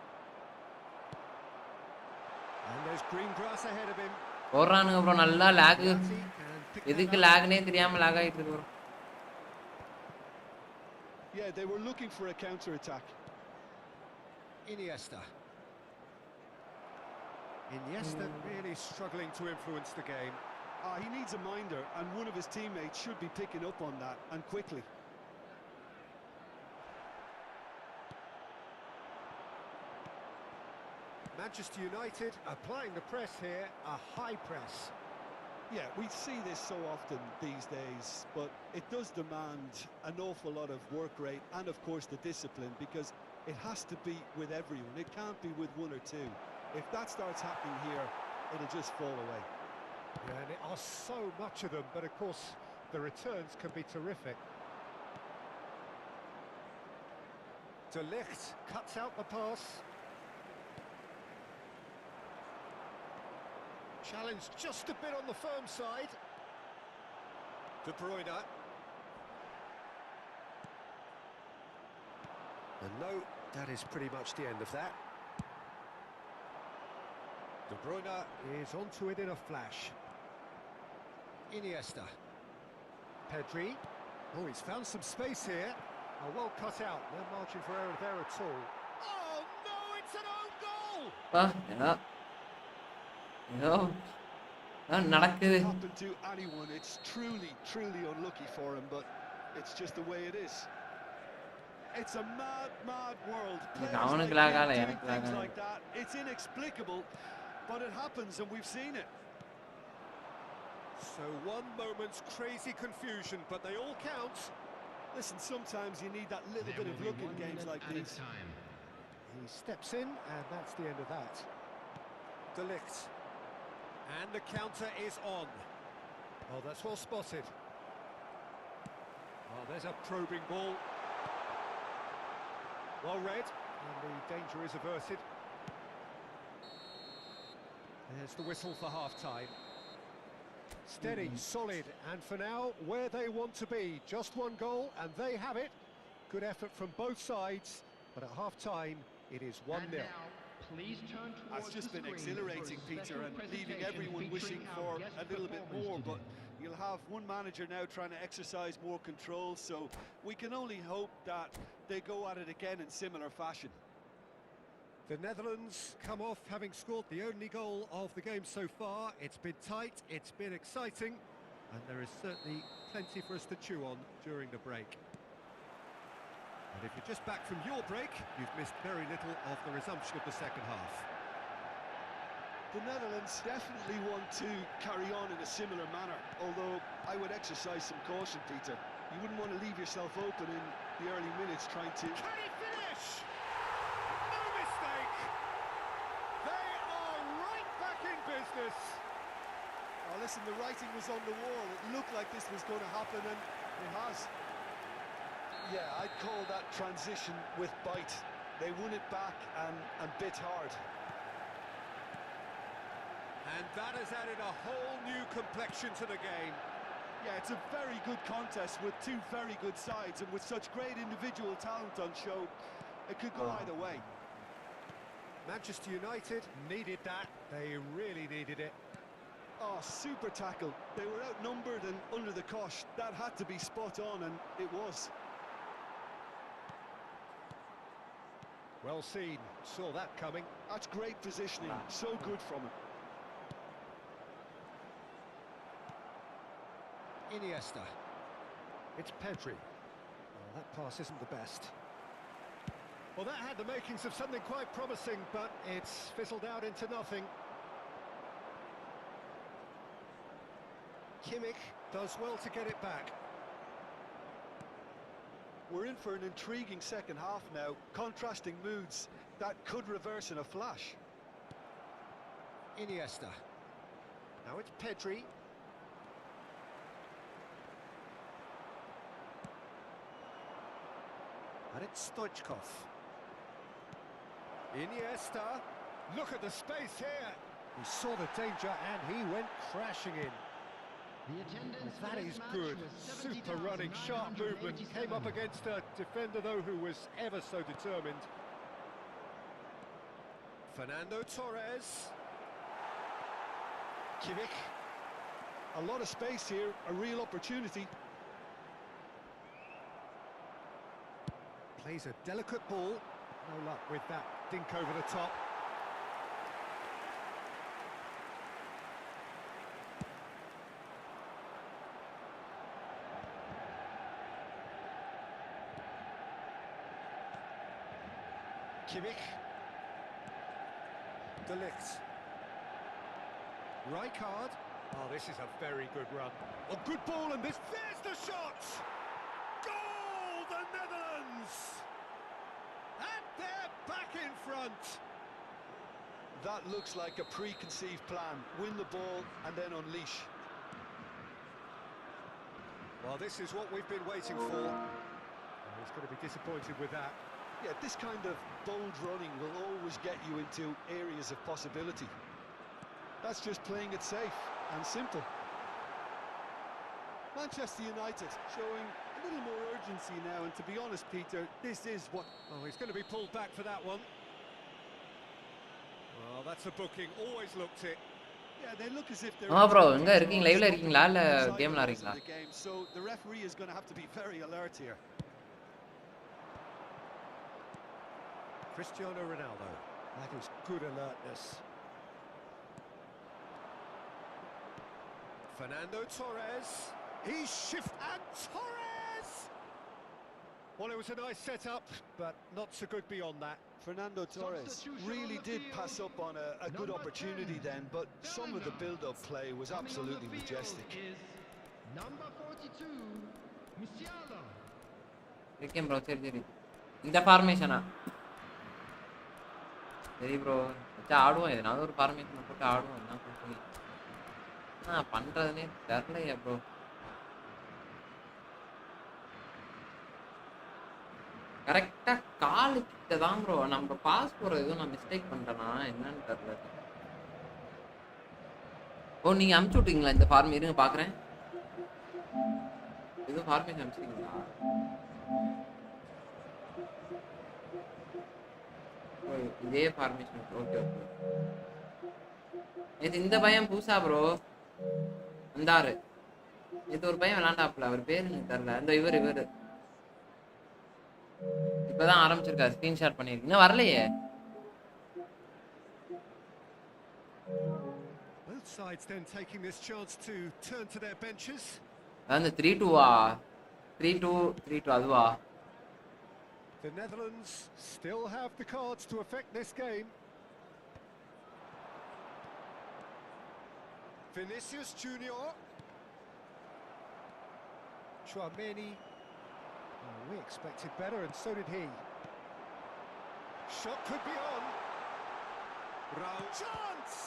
And there's green grass ahead of him. போறானுங்க bro நல்லா lock. And picked that எதுக்கு up. லாக்னே தெரியாம lock ஆயிட்டு இருக்கு bro. Yeah, they were looking for a counter attack. Iniesta. Iniesta really struggling to influence the game. He needs a minder, and one of his teammates should be picking up on that, and quickly. Manchester United applying the press here, a high press. Yeah, we see this so often these days, but it does demand an awful lot of work rate and, of course, the discipline, because it has to be with everyone. It can't be with one or two. If that starts happening here, it'll just fall away. Yeah, and there are so much of them, but of course the returns can be terrific. De Ligt cuts out the pass. Challenge just a bit on the firm side. De Bruyne. And no, that is pretty much the end of that. De Bruyne is onto it in a flash. Iniesta. Pedri. Oh, he's found some space here. Oh, well cut out. No margin for error there at all. Oh, no, it's an own goal! பா ஏதோ ஏதோ நடக்குது. Happen to anyone, it's truly unlucky for him, but it's just the way it is. It's a mad world. Like, Players அவனுக்கு like lag him ஆகல, doing எனக்கு lag things ஆகுது. like that, it's inexplicable, but it happens and we've seen it. So one moment's crazy confusion, but they all count. Listen, sometimes you need that little There bit will of be luck in 1 games minute like added these. time. He steps in, and that's the end of that. De Ligt. And the counter is on. Oh, that's well spotted. Oh, there's a probing ball. Well read, and the danger is averted. There's the whistle for half-time. Steady, solid, and for now, where they want to be. Just one goal, and they have it. Good effort from both sides, but at half-time, it is 1-0. And now, please turn towards That's just the been screen exhilarating, for a Peter, special and leaving presentation everyone wishing featuring for our guest a little bit performers more, today. but you'll have one manager now trying to exercise more control, so we can only hope that they go at it again in similar fashion. The Netherlands come off having scored the only goal of the game so far. It's been tight, it's been exciting, and there is certainly plenty for us to chew on during the break. And if you're just back from your break, you've missed very little of the resumption of the second half. The Netherlands definitely want to carry on in a similar manner, although I would exercise some caution, Peter. You wouldn't want to leave yourself open in the early minutes trying to... Can he finish? No mistake! They are right back in business. Oh, listen, the writing was on the wall. It looked like this was going to happen, and it has. Yeah, I'd call that transition with bite. They won it back and bit hard. And that has added a whole new complexion to the game. Yeah, it's a very good contest with two very good sides, and with such great individual talent on show, it could go either way. Manchester United needed that. They really needed it. Oh, super tackle. They were outnumbered and under the cosh. That had to be spot on, and it was. Well seen. Saw that coming. That's great positioning. So good from him. Iniesta. It's Pedri. Well, that pass isn't the best. Well, that had the makings of something quite promising, but it's fizzled out into nothing. Kimmich does well to get it back. We're in for an intriguing second half now, contrasting moods that could reverse in a flash. Iniesta. Now it's Pedri. And it's Stoichkov. Iniesta. Look at the space here. He saw the danger and he went crashing in. The attendance That for this is match good. was Super running, sharp movement. Came up 70,987. against a defender, though, who was ever so determined. Fernando Torres. Kimmich. A lot of space here, a real opportunity. Plays a delicate ball. No luck with that dink over the top. Kimmich. De Ligt. Rijkaard. Oh, this is a very good run. A good ball, and there's the shot! Goal, the Netherlands! And they're back in front. That looks like a preconceived plan. Win the ball and then unleash. Well, this is what we've been waiting for. And he's going to be disappointed with that. Yeah, this kind of bold running will always get you into areas of possibility. That's just playing it safe and simple. Manchester United showing a little more urgency now, and to be honest, Peter, this is what... Oh, he's going to be pulled back for that one. Well, that's a booking. Always looked it. Yeah, they look as if they're... bro, எங்க இருக்கீங்க? லைவ்ல இருக்கீங்களா இல்ல game விளையாடுறீங்களா? So the referee is going to have to be very alert here. Cristiano Ronaldo. That is good alertness. Fernando Torres. He's shift and Torres! Well, it was a nice setup, but not so good beyond that. Fernando Torres Substitution really on the did field. pass up on a good Number opportunity 10, then, but some of the build-up play was Coming on the absolutely field majestic. is number 42, Musiala. இருக்கேன் bro. சரி சரி, இந்த ஃபார்மேஷனா? சரி bro, வச்சா ஆடுவோம். எதனாவது ஒரு ஃபார்மேஷனை போட்டு ஆடுவோம். என்ன சொல்றீங்க? பண்றதுனே தெரியலையா ப்ரோ. கரெக்டா காலு கிட்ட தான் ப்ரோ நம்ம பாஸ் போறது. எதுவும் நான் மிஸ்டேக் பண்றேனா என்னன்னு தெரியல. ஓ, நீங்க அனுப்பிச்சு விட்டீங்களா இந்த ஃபார்ம்? இருங்க பாக்குறேன். எதுவும் ஃபார்மேஷன் அனுப்பிச்சிட்டீங்களா? இதே ஃபார்மேஷன். Okay okay. இது இந்த பையன் புதுசா ப்ரோ வந்தாரு. இது ஒரு பையன் விளாண்டாப்ல, அவர் பேரு எனக்கு தெரியல. இந்த இவர் இப்பதான் ஆரம்பிச்சிருக்காரு. ஸ்கிரீன்ஷாட் பண்ணிருக்கு. இன்னும் வரலையே. Both sides then taking this chance to turn to their benches. அந்த 3-2வா? 3-2 அதுவா? The Netherlands still have the cards to affect this game. Vinicius Junior. Chouameni. Oh, we expected better, and so did he. Shot could be on. Raul. Chance!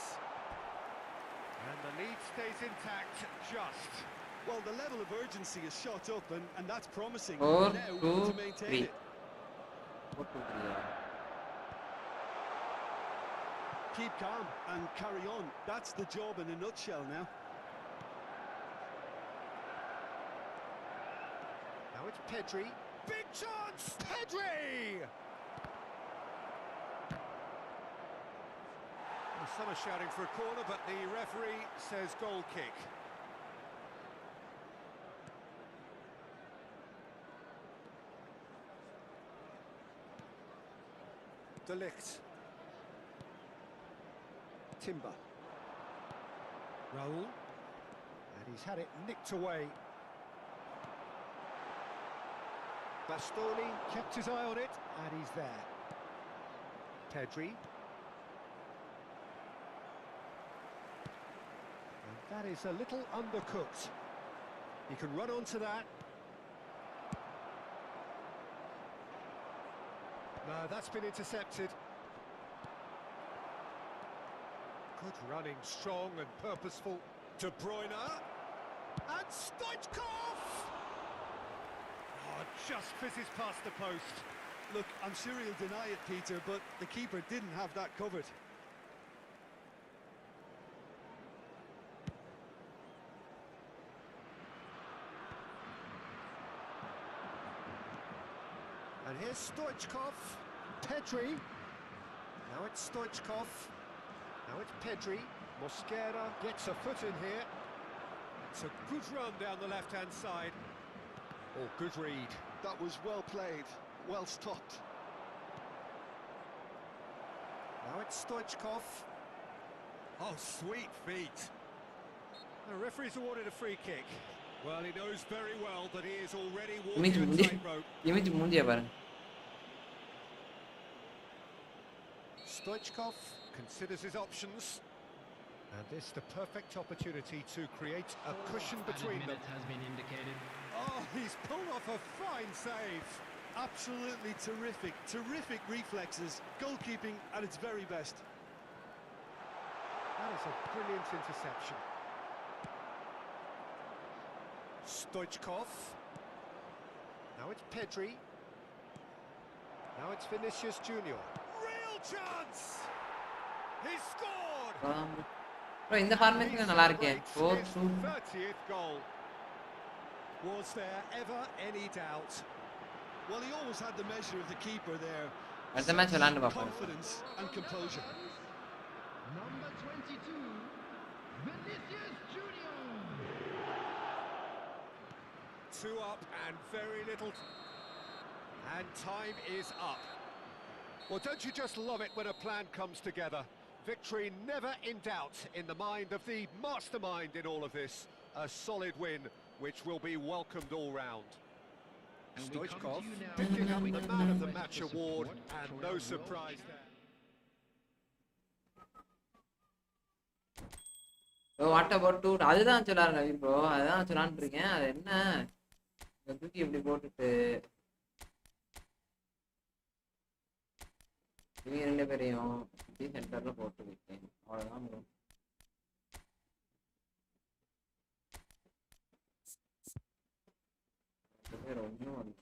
And the lead stays intact, just. Well, the level of urgency is shot up, and that's promising. 4, Now 2, to maintain 3. it. 4, 2, 3. Keep calm and carry on. That's the job in a nutshell now. Now it's Pedri. Big chance! Pedri! Well, some are shouting for a corner, but the referee says goal kick. De Ligt. Timber. Raul. And he's had it nicked away. Bastoni kept his eye on it, and he's there. Pedri. And that is a little undercooked. He can run onto that. No, that's been intercepted. Good running, strong and purposeful. De Bruyne. And Stoichkov! Oh, just fizzes past the post. Look, I'm sure he'll deny it, Peter, but the keeper didn't have that covered. And here's Stoichkov. Pedri. Now it's Stoichkov. Now it's Pedri. Mosquera gets a foot in here. It's a good run down the left-hand side. Oh, good read. That was well played, well stopped. Now it's Stoichkov. Oh, sweet feet. The referee's awarded a free kick. Well, he knows very well that he is already walking a tightrope. Image மூஞ்சிய பாருங்க. Stoichkov considers his options. And this the perfect opportunity to create a cushion between them. Has been indicated. Oh, he's pulled off a fine save. Absolutely terrific, terrific reflexes. Goalkeeping at its very best. That is a brilliant interception. Stoichkov. Now it's Pedri. Now it's Vinicius Junior. Real chance! He scored! Bro இந்த formation நல்லா இருக்கே. 4-2. 30th goal. Was there ever any doubt? Well, he always had the measure of the keeper there. அடுத்த match விளையாண்டு பாப்போம். Confidence and composure. Number 22, Vinicius Junior. 2 up and very little. And time is up. Well, don't you just love it when a plan comes together? Victory never in doubt in the mind of the mastermind in all of this. A solid win, which will be welcomed all round. And we come to Stoichkov you now picking up with the a man of the request match for award, support and for no our surprise there. What about two அதுதான் சொல்லாரு Naveen bro, அதுதான் சொல்லான்னு இருக்கேன். அது என்ன தூக்கி இப்படி போட்டுட்டு இவங்க 2 பேரையும் இப்படி சென்டர்ல போட்டு விட்டேன், அவ்வளவுதான் ப்ரோ. ஒன்றும் வரல,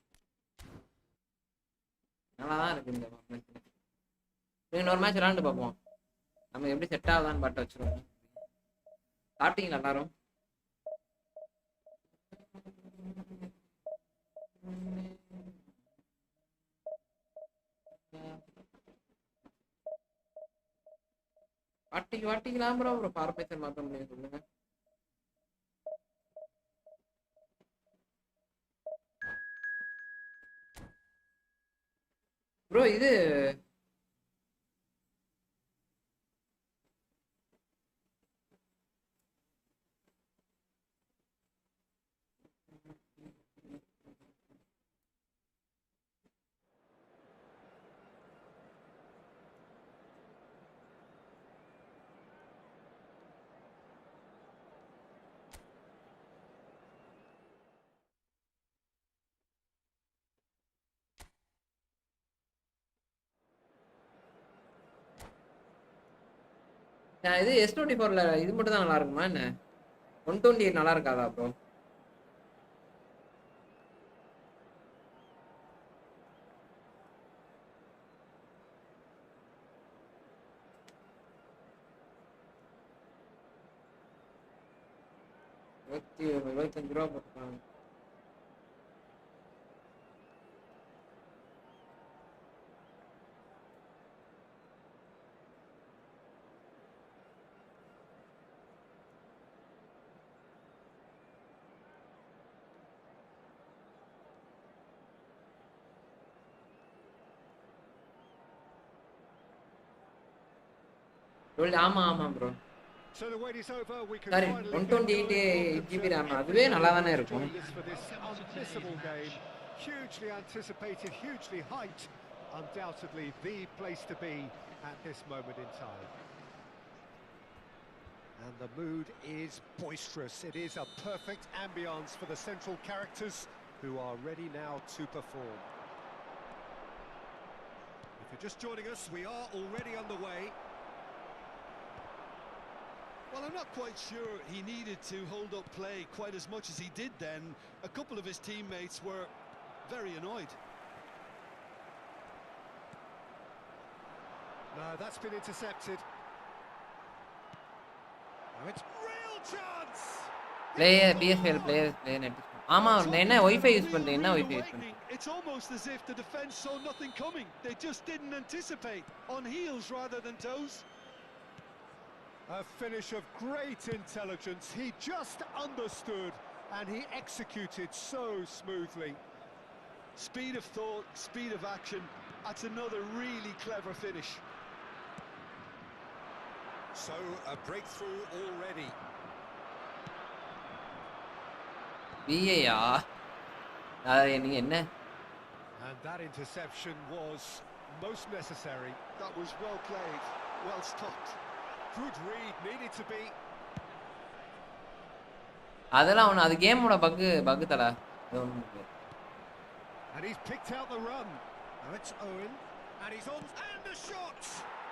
நல்லாதான் இருக்கு இந்த மேட்ச். இன்னொரு மேட்ச் விளாண்டு பார்ப்போம், நம்ம எப்படி செட் ஆகுதான்னு பாட்டு வச்சிருவோம். சாப்பிட்டீங்களா எல்லாரும்? வாட்டிக்கலாம் ப்ரோ, ஒரு ஃபார்மேஷன் மாற்ற முடியும் சொல்லுங்க. ப்ரோ இது இது S24ல இது மட்டும் தான் நல்லா இருக்குமா என்ன? 128 நல்லா இருக்காதா ப்ரோ? ₹25 போட்டுருக்காங்க. ஆமா ஆமா bro. So the wait is over. We can Sorry, finally 128 GB RAM. அதுவே நல்லா தானே இருக்கும். for this unmissable game. Hugely anticipated, hugely hyped. Undoubtedly the place to be at this moment in time. And the mood is boisterous. It is a perfect ambience for the central characters who are ready now to perform. If you're just joining us, we are already underway. Well, I'm not quite sure he needed to hold up play quite as much as he did then. A couple of his teammates were very annoyed. No, that's been intercepted. Now it's real chance. Player PSL player net. ஆமா என்ன wifi use பண்றீங்க? என்ன wifi use பண்றீங்க? It's almost as if the defense saw nothing coming. They just didn't anticipate, on heels rather than toes. A finish of great intelligence. He just understood and he executed so smoothly. Speed of thought, speed of action. That's another really clever finish. So a breakthrough already. VAயா? அது நீங்க என்ன? And that interception was most necessary. That was well played, well stopped. Good read, needed to be. அதெல்லாம் ஒண்ணு, அது கேமோட buck தல. அது ஒண்ணு. And he's picked out the run. Now it's Owen and he's on and the shot.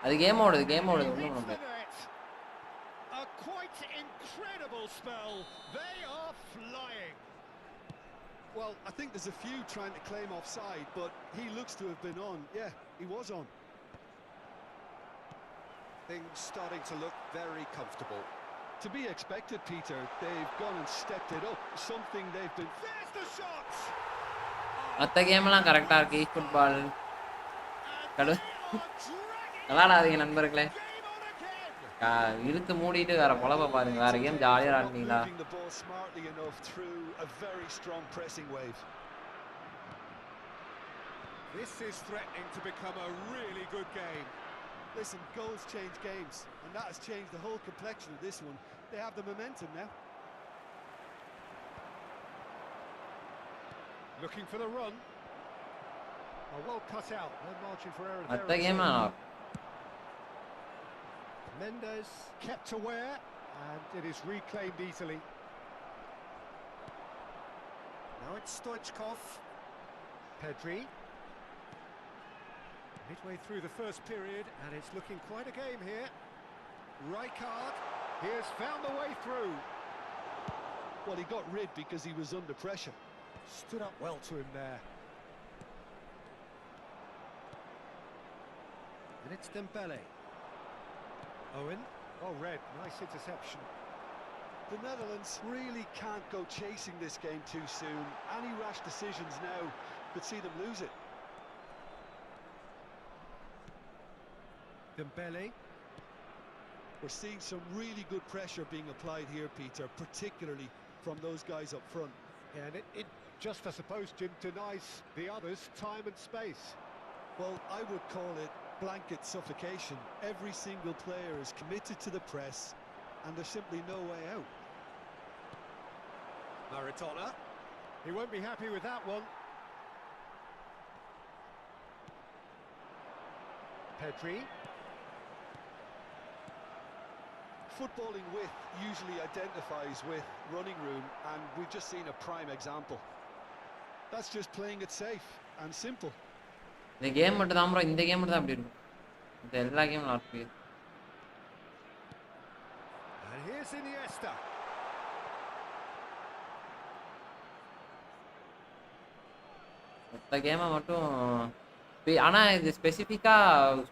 அது கேமோடது ஒண்ணும் Hits பண்ணல. the net. A quite incredible spell. They are flying. Well, I think there's a few trying to claim offside, but he looks to have been on. Yeah, he was on. Things starting to look very comfortable. To be expected, Peter. They've gone and stepped it up. Something they've been... There's the shot. மத்த game எல்லாம் கரெக்டா இருக்கு. Football கடு விளையாடாதீங்க நண்பர்களே. இழுத்து மூடிட்டு வேற பொழப்ப பாருங்க. வேற கேம் ஜாலியா ஆடுனீங்களா? Moving the ball smartly enough through a very strong pressing wave. This is threatening to become a really good game. Listen, goals change games, and that has changed the whole complexion of this one. They have the momentum now. Looking for the run. Oh, well cut out. No margin for error அடுத்த there. Game Mendes kept aware, and it is reclaimed easily. Now it's Stoichkov. Pedri. Midway through the first period, and it's looking quite a game here. Rijkaard, he has found the way through. Well, he got rid because he was under pressure. Stood up well to him there. And it's Dembele. Owen. Oh, Red, nice interception. The Netherlands really can't go chasing this game too soon. Any rash decisions now could see them lose it. Dembele. We're seeing some really good pressure being applied here, Peter, particularly from those guys up front. Yeah, and it just, I suppose, Jim, denies the others time and space. Well, I would call it blanket suffocation. Every single player is committed to the press, and there's simply no way out. Maradona. He won't be happy with that one. Pedri. Footballing width usually identifies with running room, and we've just seen a prime example. That's just playing it safe and simple. இந்த game மட்டும் தான் bro, இந்த game மட்டும் தான் அப்படி இருக்கும். இந்த எல்லா கேமும் not play. And here's Iniesta. இந்த கேமை மட்டும் ஆனா இது ஸ்பெசிஃபிக்கா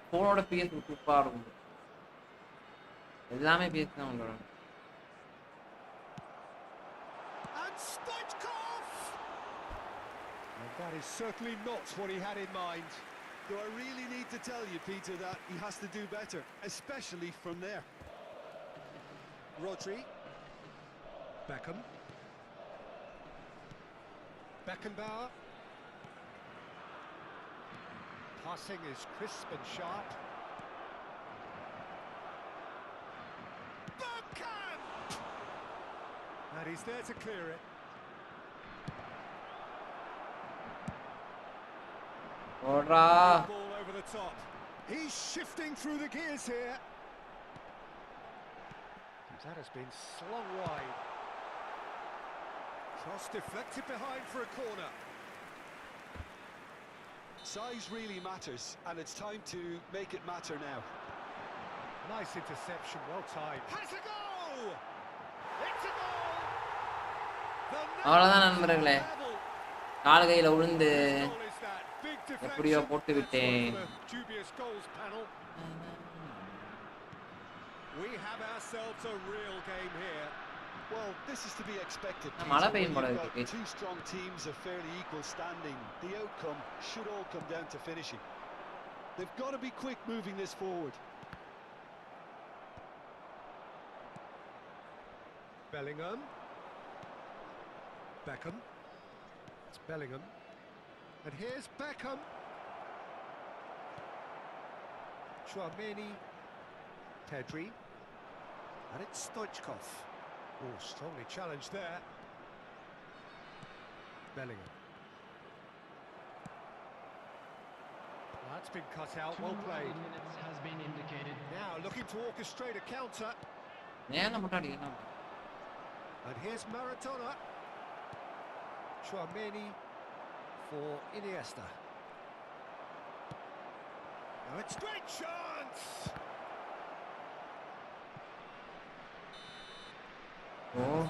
ஃபோனோட பிஎஸ் சூப்பரா இருக்கும். எல்லாமே பிஎஸ் தான் உங்களுக்கு. And Stoichkov! And that is certainly not what he had in mind. Do I really need to tell you, Peter, that he has to do better, especially from there? Rodri. Beckham. Beckenbauer. Passing is crisp and sharp. Beckham! And he's there to clear it. ஓடுறா. Ball over the top. He's shifting through the gears here. That has been slung wide. Cross deflected behind for a corner. Size really matters, and it's time to make it matter now. Nice interception, well timed. Has a goal! It's a goal! அவ்வளவுதான் நண்பர்களே, கால் கையில விழுந்து எப்படியோ போட்டு விட்டேன். We have ourselves a real game here. Well, this is to be expected. மழை பெய்யும் When போல you've இருக்கு. got two strong teams of fairly equal standing, the outcome should all come down to finishing. They've got to be quick moving this forward. Bellingham. Beckham. It's Bellingham. And here's Beckham. Chouameni. Pedri. And it's Stoichkov. Oh, strongly challenged there. Bellingham. Well, that's been cut out, well played. Minutes has been indicated. Now looking to orchestrate a counter. ஏன் மட்டும் அடிக்கணும்? And here's Maradona. Chouameni for Iniesta. Now it's great chance!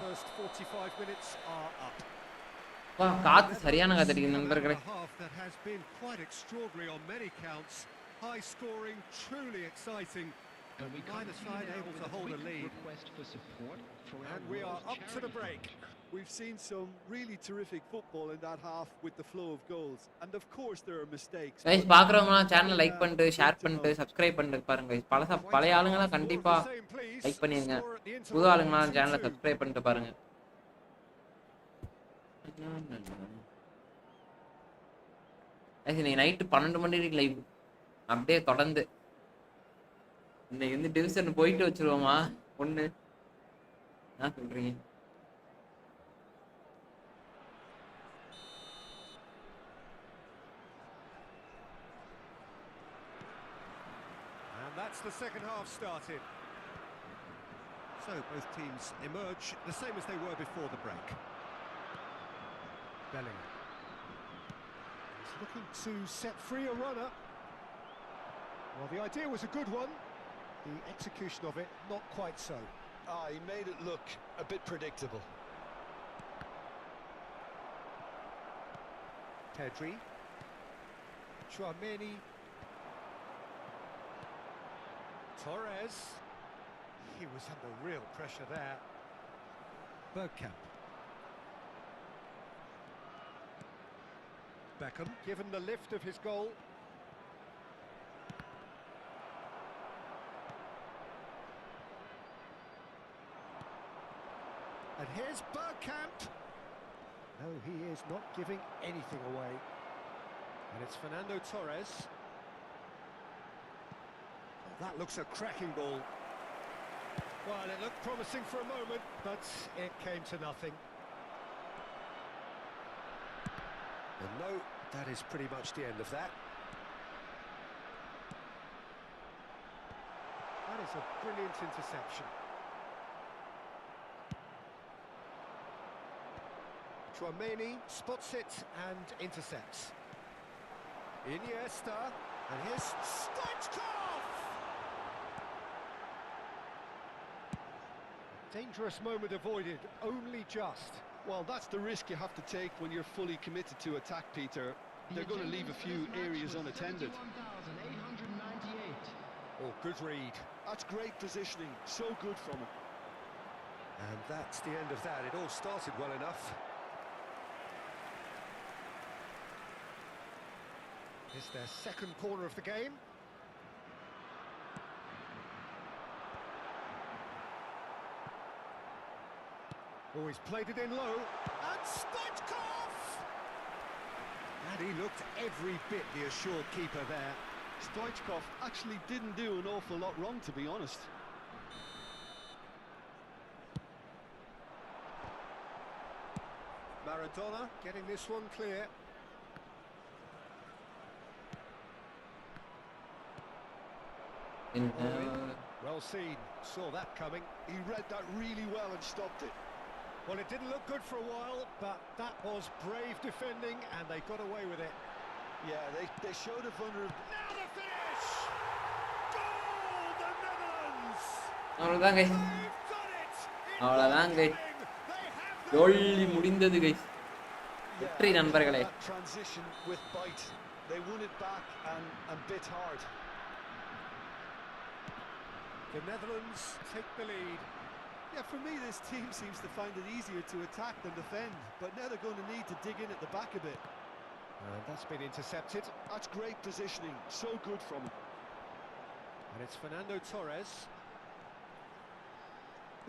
First 45 minutes are up. காத்து சரியான காத்து அடிக்குது நண்பர்களே. Half that has been quite extraordinary on many counts. High scoring, truly exciting. And we Neither side able to hold a lead. Request for support for And we are up to the break. We've seen some really terrific football in that half with the flow of goals, and of course there are mistakes. Guys பாக்குறவங்க சேனலை like பண்ணிட்டு share பண்ணிட்டு subscribe பண்ணிட்டு பாருங்க guys. பழைய ஆளுங்கலாம் கண்டிப்பா like பண்ணிருங்க. புது ஆளுங்கலாம் சேனலை சப்ஸ்கிரைப் பண்ணிட்டு பாருங்க. गाइस இன்னைக்கு நைட் 12 மணிக்கு லைவ் அப்படியே தொடர்ந்து இன்னைக்கு வந்து டிவிஷன் போயிட்டு வச்சிருவோமா ஒண்ணு என்ன சொல்றீங்க? gets the second half started. So both teams emerge the same as they were before the break. Bellingham. He's looking to set free a runner. Well, the idea was a good one. The execution of it, not quite so. He made it look a bit predictable. Pedri. Chouameni. Torres. He was under real pressure there. Bergkamp. Beckham, given the lift of his goal. And here's Bergkamp. No, he is not giving anything away. And it's Fernando Torres. Oh, that looks a cracking ball. Well, it looked promising for a moment, but it came to nothing. And no, that is pretty much the end of that. That is a brilliant interception. Chouameni spots it and intercepts. Iniesta, and here's Stoichkov! Dangerous moment avoided, only just. Well, that's the risk you have to take when you're fully committed to attack, Peter. They're going to leave a few areas unattended. 71,898. Oh, good read. That's great positioning, so good from him. And that's the end of that. It all started well enough. It's their second corner of the game. Oh, he's played it in low. And Stoichkov! And he looked every bit the assured keeper there. Stoichkov actually didn't do an awful lot wrong, to be honest. Maradona getting this one clear. Well seen, saw that coming. He read that really well and stopped it. Well, it didn't look good for a while, but that was brave defending, and they got away with it. Yeah, they showed a vulnerability. Now the finish! Goal, the Netherlands! அவ்வளவுதான் guys. They've done it! It அவ்வளவுதான் was guys. coming. They have சொல்லி முடிந்தது guys. வெற்றி நண்பர்களே. That transition with bite. They won it back and bit hard. The Netherlands take the lead. Yeah, for me, this team seems to find it easier to attack than defend, but now they're going to need to dig in at the back a bit. And that's been intercepted. That's great positioning, so good from him. And it's Fernando Torres.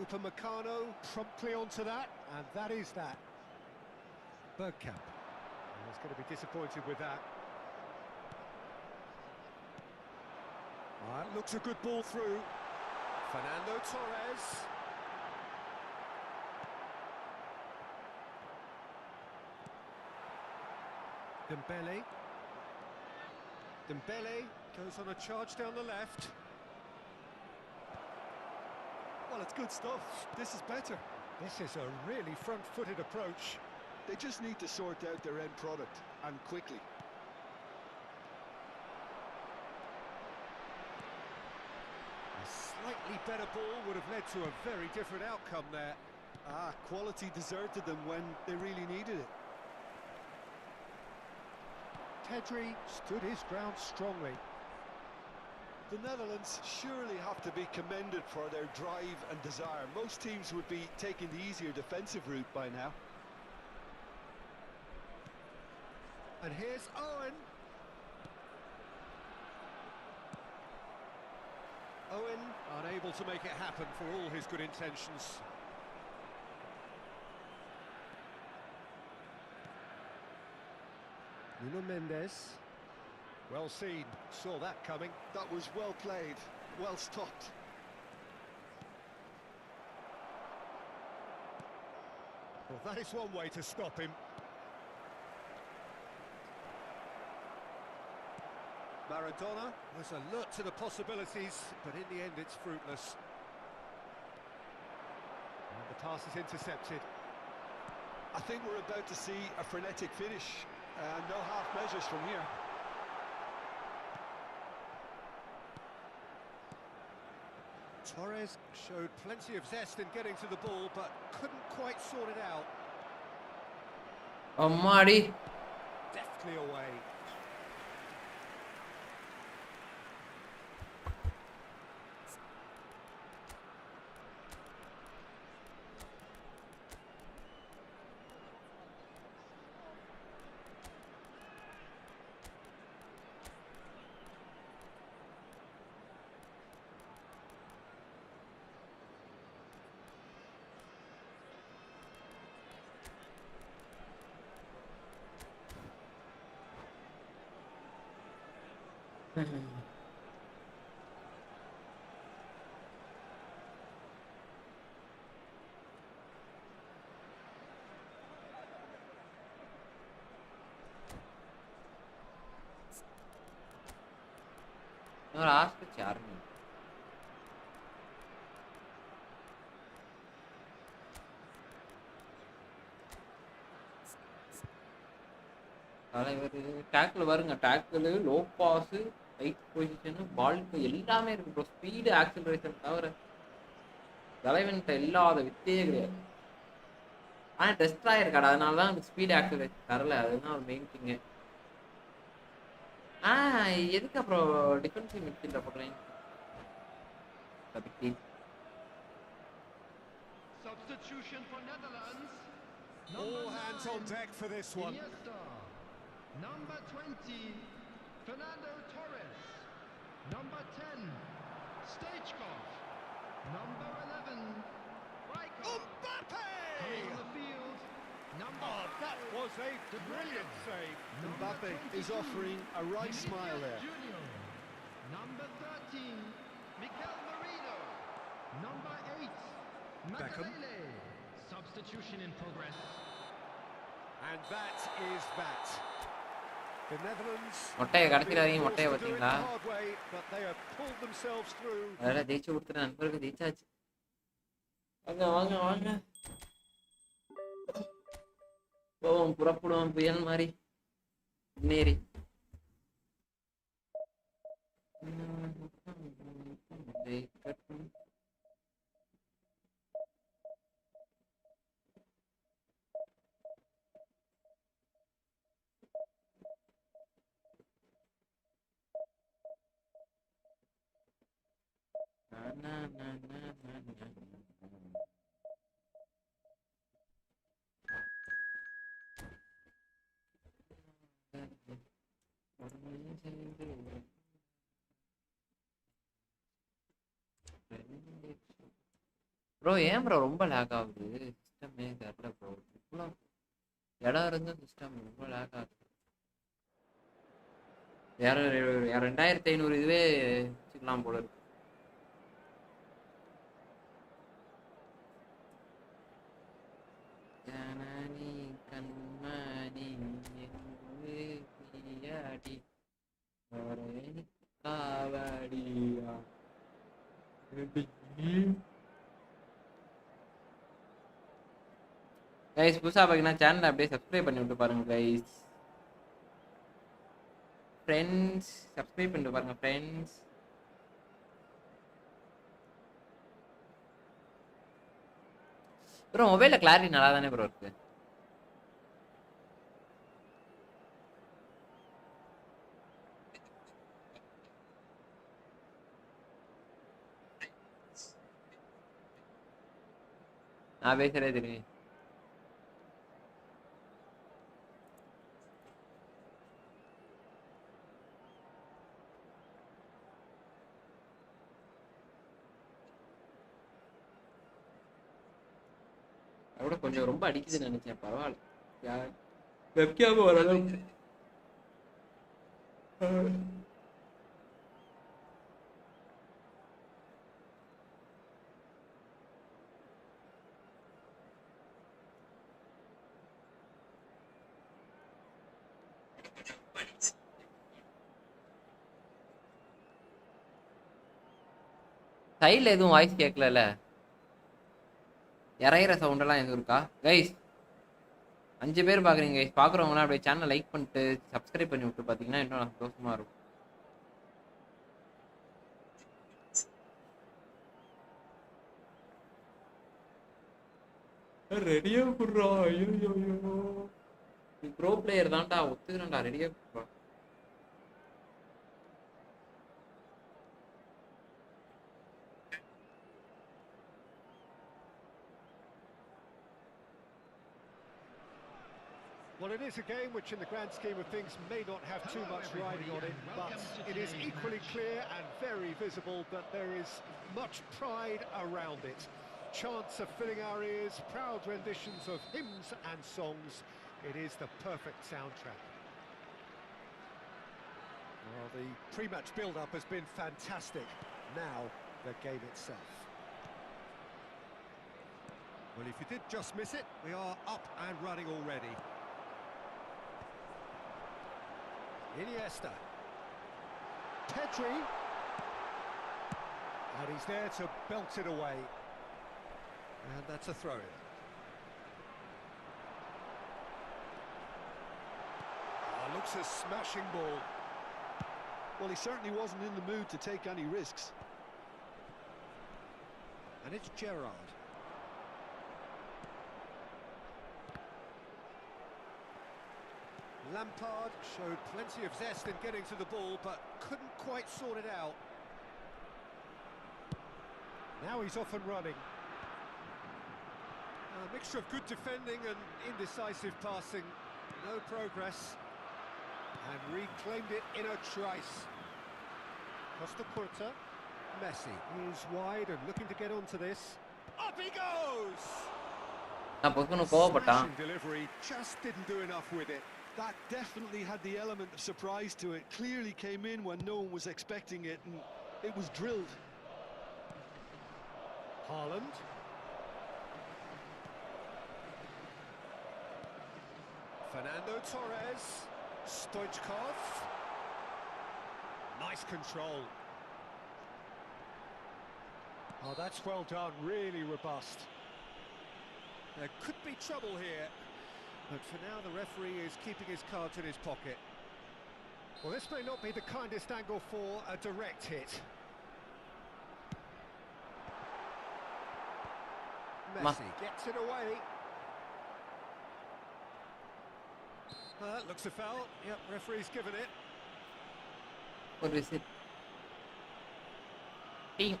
Upamecano promptly onto that, and that is that. Bergkamp. And he's going to be disappointed with that. Looks a good ball through. Fernando Torres. Dembele. Dembele goes on a charge down the left. Well, it's good stuff. This is better. This is a really front-footed approach. They just need to sort out their end product, and quickly. A slightly better ball would have led to a very different outcome there. Quality deserted them when they really needed it. Pedri stood his ground strongly. The Netherlands surely have to be commended for their drive and desire. Most teams would be taking the easier defensive route by now. And here's Owen. Owen unable to make it happen for all his good intentions. Nuno Mendes. Well seen, saw that coming. That was well played, well stopped. Well, that is one way to stop him. Maradona was alert to the possibilities, but in the end it's fruitless. And the pass is intercepted. I think we're about to see a frenetic finish. No half measures from here. Torres showed plenty of zest in getting to the ball, but couldn't quite sort it out. அம்மாடி Deftly away. ஒரு ஆஸ்பத்திரி யாருமே தலைவர் tackle வருங்க, tackle low pass, right position, பால்க்கு எல்லாமே இருக்கு bro. Speed acceleration தவிர தலைவன்கிட்ட இல்லாத வித்தையே கிடையாது. ஆனால் டெஸ்ட்ராக இருக்காடா, அதனால தான் ஸ்பீடு ஆக்சிலரேஷன் தரல. அதுதான் ஒரு மெயின் திங்கு. எதுக்கு அப்புறம் டிஃபென்சிவ் மிட்ஃபீல்டர் போடுறேன்? Substitution for Netherlands. All hands on deck for this one. Iniesta. Number 20, Fernando Torres. Number 10, Stoichkov. Number 11, Rijkaard. Mbappe! Coming on the field, number That was a brilliant save. Mbappe is offering a right smile there. Junior. Number 13, Mikel Merino. Number 8, Beckham. Makelele. Substitution in progress. And that is that. The Netherlands மொட்டையை கடத்திடாதீங்க, being மொட்டையை forced to do it பார்த்தீங்களா? the hard way, but they have pulled themselves through. அதெல்லாம் ஜெயிச்சு கொடுத்துட்டு நண்பருக்கு ஜெயிச்சாச்சு. வாங்க வாங்க வாங்க போவோம், புறப்படுவோம் புயல் மாதிரி முன்னேறி. ப்ரோ ஏன் ப்ரோ ரொம்ப லேக் ஆகுது? சிஸ்டமே தெரியல ப்ரோ. இவ்வளோ இடம் இருந்தும் சிஸ்டம் ரொம்ப லேக் ஆகுது. 2500 இதுவே வச்சுக்கலாம் போல இருக்கு. ஜனனி கண்மணி பியாடி காவடியா. கைஸ் புதுசாக பார்த்தீங்கன்னா சேனலை அப்படியே சப்ஸ்கிரைப் பண்ணி விட்டு பாருங்க கைஸ். ஃப்ரெண்ட்ஸ் சப்ஸ்கிரைப் பண்ணிட்டு பாருங்க ஃப்ரெண்ட்ஸ். ப்ரோ மொபைலில் கிளாரிட்டி நல்லா தானே ப்ரோ இருக்கு? நான் பேசுறதே தெரியும். அதோட கொஞ்சம் ரொம்ப அடிக்குதுன்னு நினைச்சேன். பரவாயில்ல, வெப்கேம் ஓரளவுக்கு. சைடில் எதுவும் வாய்ஸ் கேட்கல. இறையிற சவுண்டெல்லாம் எதுவும் இருக்கா கைஸ்? 5 பேர் பார்க்குறீங்க கைஸ். பார்க்குறவங்களாம் அப்படியே சேனலை லைக் பண்ணிட்டு சப்ஸ்கிரைப் பண்ணி விட்டு பார்த்தீங்கன்னா இன்னும் சந்தோஷமாக இருக்கும். ரெடியா குடுறா. ஐயோ நீ ப்ரோ பிளேயர் தான்டா, ஒத்துக்கிறேன்டா. ரெடியா குடுறா. Well, it is a game which in the grand scheme of things may not have too much riding on it, but it is equally clear and very visible that there is much pride around it. Chants are filling our ears, proud renditions of hymns and songs. It is the perfect soundtrack. Well, the pre-match build-up has been fantastic. Now, the game itself. Well, if you did just miss it, we are up and running already. Iniesta. Pedri. And he's there to belt it away. And that's a throw-in. Looks a smashing ball. Well, he certainly wasn't in the mood to take any risks. And it's Gerrard. Lampard showed plenty of zest in getting to the ball, but couldn't quite sort it out. Now he's off and running. A mixture of good defending and indecisive passing. No progress. And reclaimed it in a trice. Costa Curta. Messi is wide and looking to get onto this. Up he goes! Smashing delivery, just didn't do enough with it. That definitely had the element of surprise to it. Clearly came in when no one was expecting it, and it was drilled. Haaland. Fernando Torres. Stoichkov. Nice control. Oh, that's well done, really robust. There could be trouble here, but for now the referee is keeping his cards in his pocket. Well, this may not be the kindest angle for a direct hit. Messi gets it away. Looks a foul. Yep, referee's given it. What is it? Team.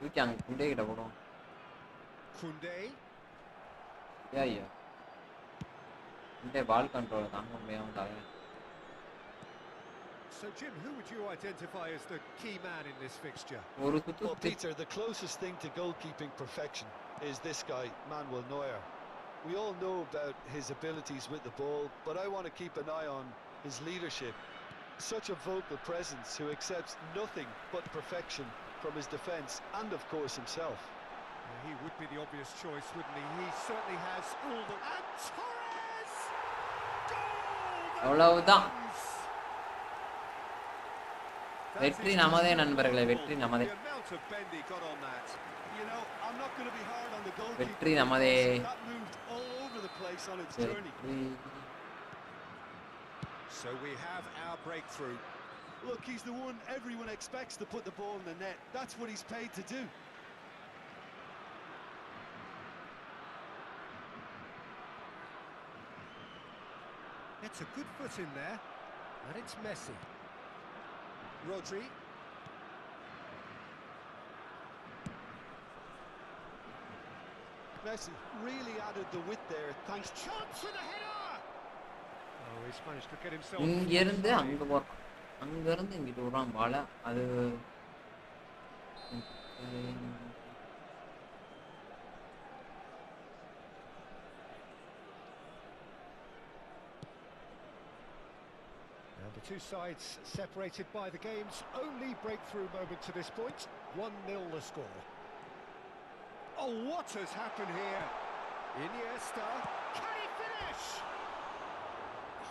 You can Kunde kita bodoh. Kunde. Ya ya. Kunde ball control தாங்க முடியாம தாங்க. So Jim, who would you identify as the key man in this fixture? Well, Peter, the closest thing to goalkeeping perfection is this guy, Manuel Neuer. We all know about his abilities with the ball, but I want to keep an eye on his leadership. Such a vocal presence who accepts nothing but perfection from his defence and, of course, himself. He would be the obvious choice, wouldn't he? He certainly has all the... And Torres! அவ்வளவுதான். வெற்றி நமதே நண்பர்களே, வெற்றி நமதே. வெற்றி நமதே. So we have our breakthrough. Look, he's the one everyone expects to put the ball in the net. That's what he's paid to do. It's a good foot in there, and it's Messi. Rodri. Messi really added the width there. Thanks. Chance for the header. Oh, he's managed to get himself. இங்க இருந்து அங்க போறோம். அங்க இருந்து இங்க போறோம் பால. அது The two sides separated by the game's only breakthrough moment to this point. 1-0 the score. Oh, what has happened here? Iniesta. Can he finish?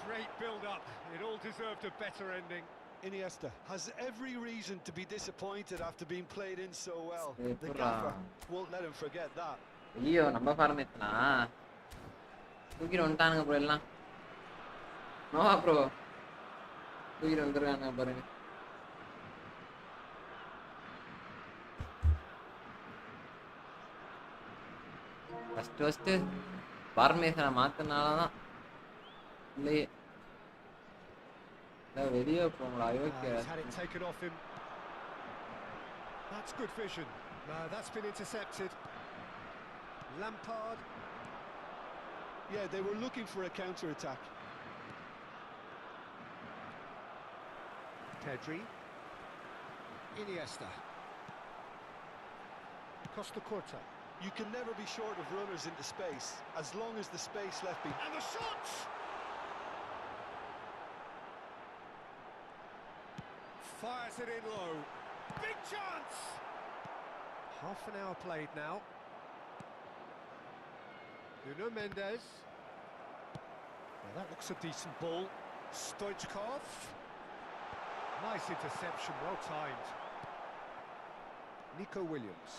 Great build-up. It all deserved a better ending. Iniesta has every reason to be disappointed after being played in so well. The Epura. gaffer won't let him forget that. ஐயோ நம்ம ஃபார்மேஷனா தூக்கிட்டு வந்துட்டானுங்க bro எல்லாம். Noah bro தூக்கிட்டு வந்துருக்காங்க பாருங்க. First ஃபார்மேஷனை மாத்தினாலதான் இல்லையே வெளியே போங்களா? He's had it taken off him. That's good vision. No, that's been intercepted. Lampard. Yeah, they were looking for a counter-attack. Pedri. Iniesta. Costa Curta. You can never be short of runners into space, as long as the space left behind. And the shot! Fires it in low. Big chance! Half an hour played now. Nuno Mendes. Well, that looks a decent ball. Stoichkov. Nice interception, well timed. Nico Williams.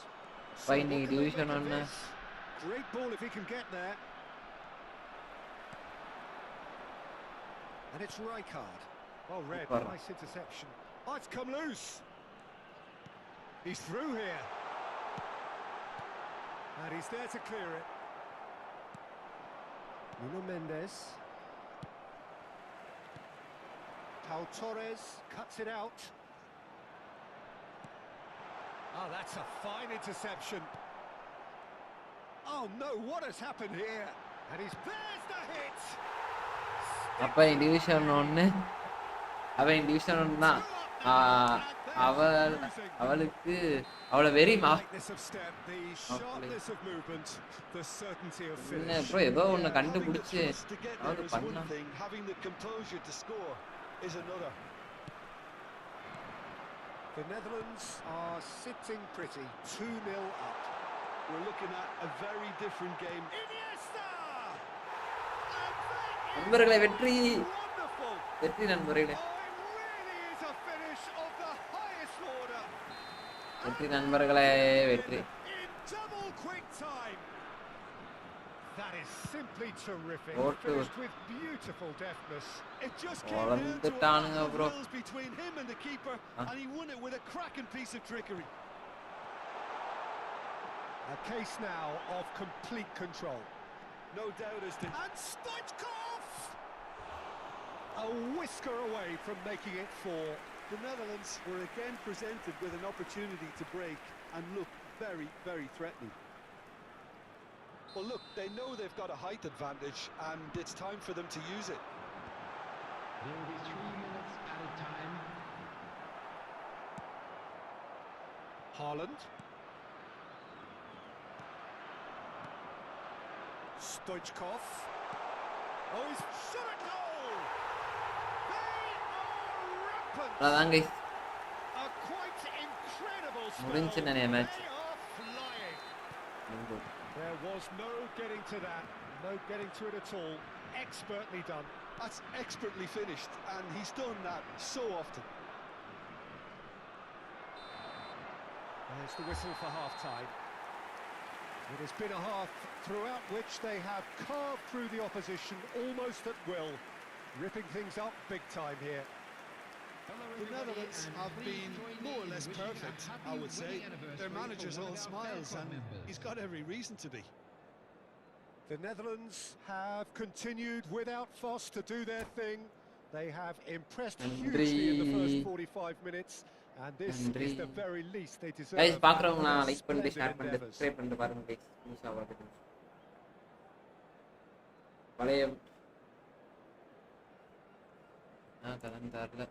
Finding what can they division make of on this? Great ball if he can get there. And it's Rijkaard. Well read, Super. nice interception. Oh, it's come loose. He's through here. And he's there to clear it. Nuno Mendes. Pau Torres cuts it out. Oh, that's a fine interception. Oh no, what has happened here? And there's the hit. அப்ப division 1 அவன் division 1 தான். அவளுக்கு அவள very மா என்ன bro ஏதோ ஒன்னு கண்டுபிடிச்சு அது பண்ணா. The Netherlands are sitting pretty, 2-0 up. We're looking at a very different game. Iniesta! நண்பர்களே வெற்றி Wonderful! வெற்றி நண்பர்களே Oh, it really is a finish of the highest order. வெற்றி நண்பர்களே வெற்றி. In double quick time. That is simply terrific. What to- Finished with beautiful deftness. It just came down to a வளர்ந்துட்டானுங்க battle of bro. wills between him and the keeper, and he won it with a cracking piece of trickery. A case now of complete control. No doubt as to... And Stoichkov! A whisker away from making it 4. The Netherlands were again presented with an opportunity to break and look very, very threatening. Well, look, they know they've got a height advantage, and it's time for them to use it. There will be 3 minutes added time. Haaland. Stoichkov. Oh, he's shot at goal! They are rampant! அதாங்க A quite incredible முடிஞ்சு spell. நிறைய match. They are flying. There was no getting to that, no getting to it at all. Expertly done. That's expertly finished, and he's done that so often. There's the whistle for half-time. It has been a half throughout which they have carved through the opposition almost at will, ripping things up big time here. Hello, The everybody, Netherlands and have please been join more or me in less wishing a perfect, happy I would say. wedding anniversary Their for manager's one all of our smiles, fan and club members. he's got every reason to be. The Netherlands have continued without fuss to do their thing. They have impressed hugely in the first 45 minutes, and this is the very least they deserve. Guys பாக்குறவங்க for their like பண்ணிட்டு splendid share பண்ணிட்டு endeavours. Subscribe பண்ணிட்டு பாருங்க guys. ஈஸியா வருது. பழைய கலந்தார்ல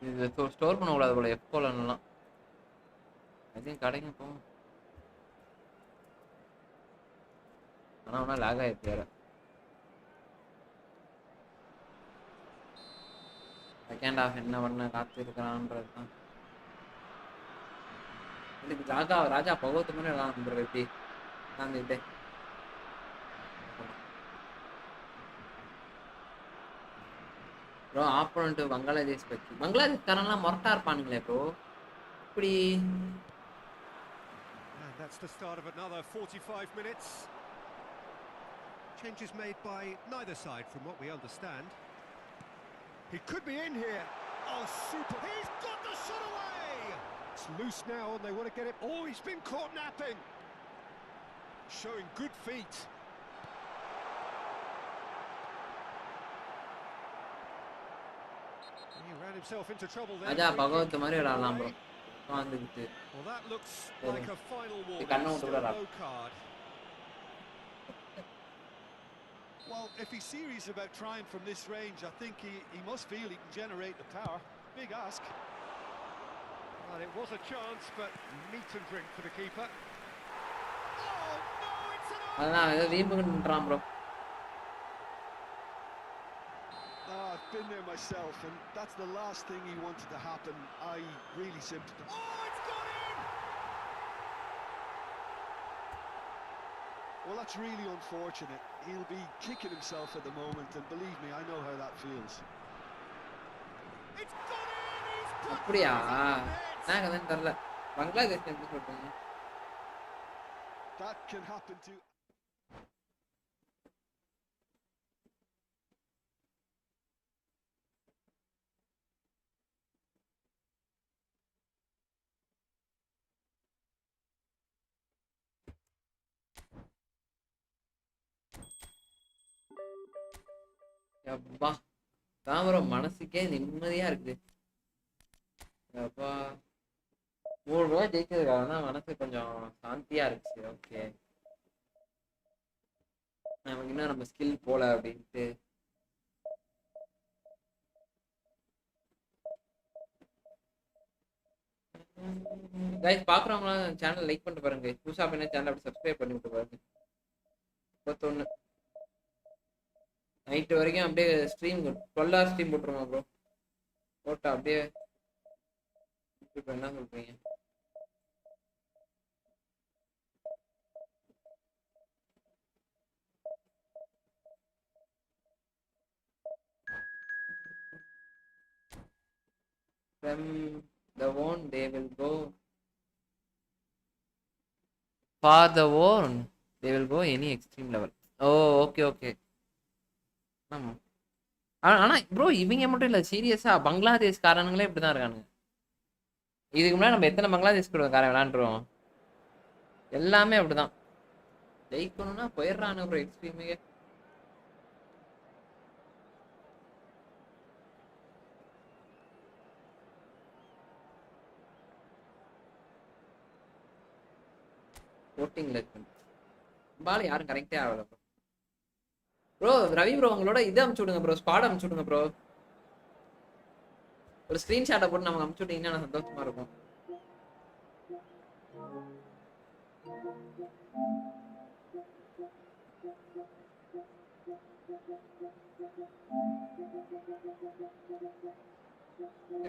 இது store பண்ண கூடாது போல எஃப்ஓலலாம். அதையும் கடைக்கு போகும். ஆனா ஒன்னா லாக் ஆயிடுச்சு வேற. செகண்ட் ஹாஃப் என்ன பண்ண காத்து இருக்கிறான்றது தான். இதுக்கு ராஜா பகவத்து மாதிரி எல்லாம் நம்புறது எப்படி தாண்டிட்டு ப்ரோ ஆப்போனன்ட் பங்களாதேஷ் பத்தி பங்களாதேஷ்காரன்லாம் மொரட்டா இருப்பானுங்களே ப்ரோ இப்படி And that's the start of another 45 minutes. Changes made by neither side from what we understand. He could be in here. Oh, super. He's got the shot away! It's loose now and they want to get it. Oh, he's been caught napping. Showing good feet. He ran himself into trouble there. ராஜா பகவத் மாதிரி விளையாடலாம் bro வந்துக்கிட்டு Well, that looks like a final கண்ணை warning. விட்டு Still விடறா no card. Well, if he's serious about trying from this range, I think he must feel he can generate the power. Big ask. Well, it was a chance, but meat and drink for the keeper. Oh, no, it's an அதான் ஏதோ வீம்புக்குன்றான் bro I've been there myself, and that's the last thing he wanted to happen. I really sympathise. Oh, it's gone in! Well, that's really unfortunate. He'll be kicking himself at the moment, and believe me, I know how that feels. It's gone in! He's put அப்படியா it in the net! நான் கதைன்னு தெரில பங்களாதேஷ் எப்படி சொல்றீங்க That can happen to... அப்பா தான் bro மனசுக்கே நிம்மதியா இருக்கு அப்பா 3 ரூபாய் ஜெயிச்சதுக்காக தான் மனசு கொஞ்சம் சாந்தியா இருந்துச்சு ஓகே நமக்கு இன்னும் நம்ம ஸ்கில் போல அப்படின்ட்டு கைஸ் பாக்குறவங்களாம் சேனல் லைக் பண்ணிட்டு பாருங்க புதுசா பண்ண சேனல் அப்படி சப்ஸ்கிரைப் பண்ணி விட்டு பாருங்க 31 நைட்டு வரைக்கும் அப்படியே ஸ்ட்ரீம் 12 hours ஸ்ட்ரீம் போட்டுருமா ப்ரோ போட்டா அப்படியே இப்போ என்ன சொல்றீங்க from the one they will go for the one they will go any extreme level oh okay ஆமா ஆனா ப்ரோ இவங்க மட்டும் இல்ல சீரியஸா பங்களாதேஷ் காரனுங்களே இப்படிதான் இருக்கானுங்க இதுக்கு முன்னாடி நம்ம எத்தனை பங்களாதேஷ் கூட காரன் விளையாண்டுருவோம் எல்லாமே அப்படிதான் ஜெயிக்கணும்னா போயிடுறானு ப்ரோ எக்ஸ்ட்ரீமே ஓட்டிங்ல இருக்கு பால் யாரும் கரெக்டே ஆகல ப்ரோ ரவி ப்ரோ உங்களோட இது அமுச்சு விடுங்க ப்ரோ ஸ்குவாட் அமுச்சு விடுங்க ப்ரோ ஒரு ஸ்கிரீன்ஷாட்டை போட்டு நமக்கு அமுச்சு விட்டீங்கன்னா சந்தோஷமா இருக்கும்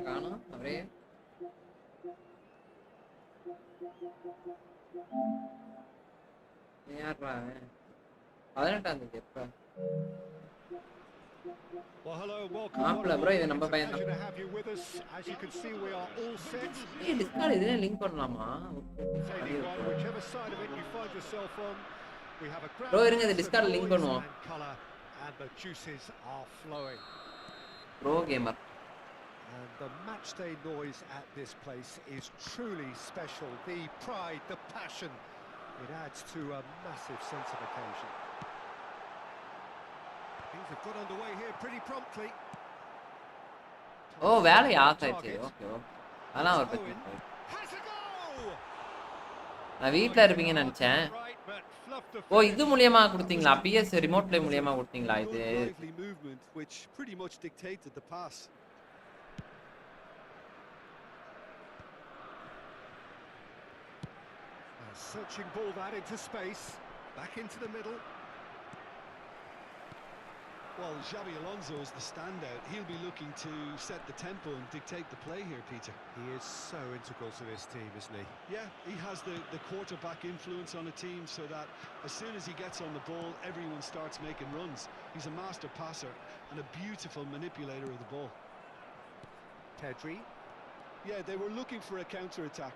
காணும் அவரே யாரா 18ஆம் தேதி எப்ப Well, hello, welcome. மாப்ள ப்ரோ இது நம்ம பையன் Pleasure தான் to have you with us. As you can see, we are all set. ஏய் டிஸ்கார்ட் இதுல லிங்க் பண்ணலாமா Anyone, whichever side of it you find yourself on, we have a bro இருங்க இது grandmaster டிஸ்கார்ட் லிங்க் noise பண்ணுவோம் and colour, and the juices are flowing. Bro gamer And the matchday noise at this place is truly special. The pride, the passion, it adds to a massive sense of occasion. Things have got underway here pretty promptly. ஓ வேலை of ஆயிடுச்சு okay அதெல்லாம் ஒரு பிரச்சனை Has a goal! நான் வீட்ல இருப்பீங்கன்னு நினைச்சேன் ஓ இது மூலியமா கொடுத்தீங்களா பிஎஸ் ரிமோட் ப்ளே மூலியமா கொடுத்தீங்களா இது Good lively movement, which pretty much dictated the pass. A searching ball that into space, back into the middle. Well, Xabi Alonso is the standout. He'll be looking to set the tempo and dictate the play here, Peter. He is so integral to this team, isn't he? Yeah, he has the quarterback influence on a team so that as soon as he gets on the ball, everyone starts making runs. He's a master passer and a beautiful manipulator of the ball. Pedri. Yeah, they were looking for a counter-attack.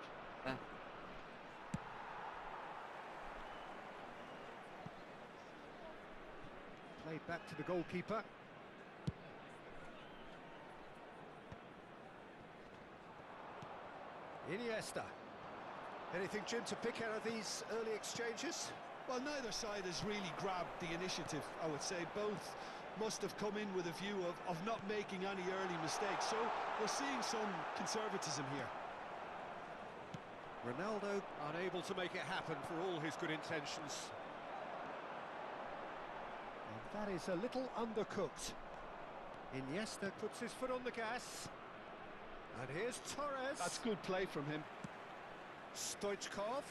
Played back to the goalkeeper. Iniesta. Anything, Jim, to pick out of these early exchanges? Well, neither side has really grabbed the initiative, I would say. Both must have come in with a view of not making any early mistakes. So we're seeing some conservatism here. Ronaldo unable to make it happen for all his good intentions. And that is a little undercooked. Iniesta puts his foot on the gas. And here's Torres. That's good play from him. Stoichkov.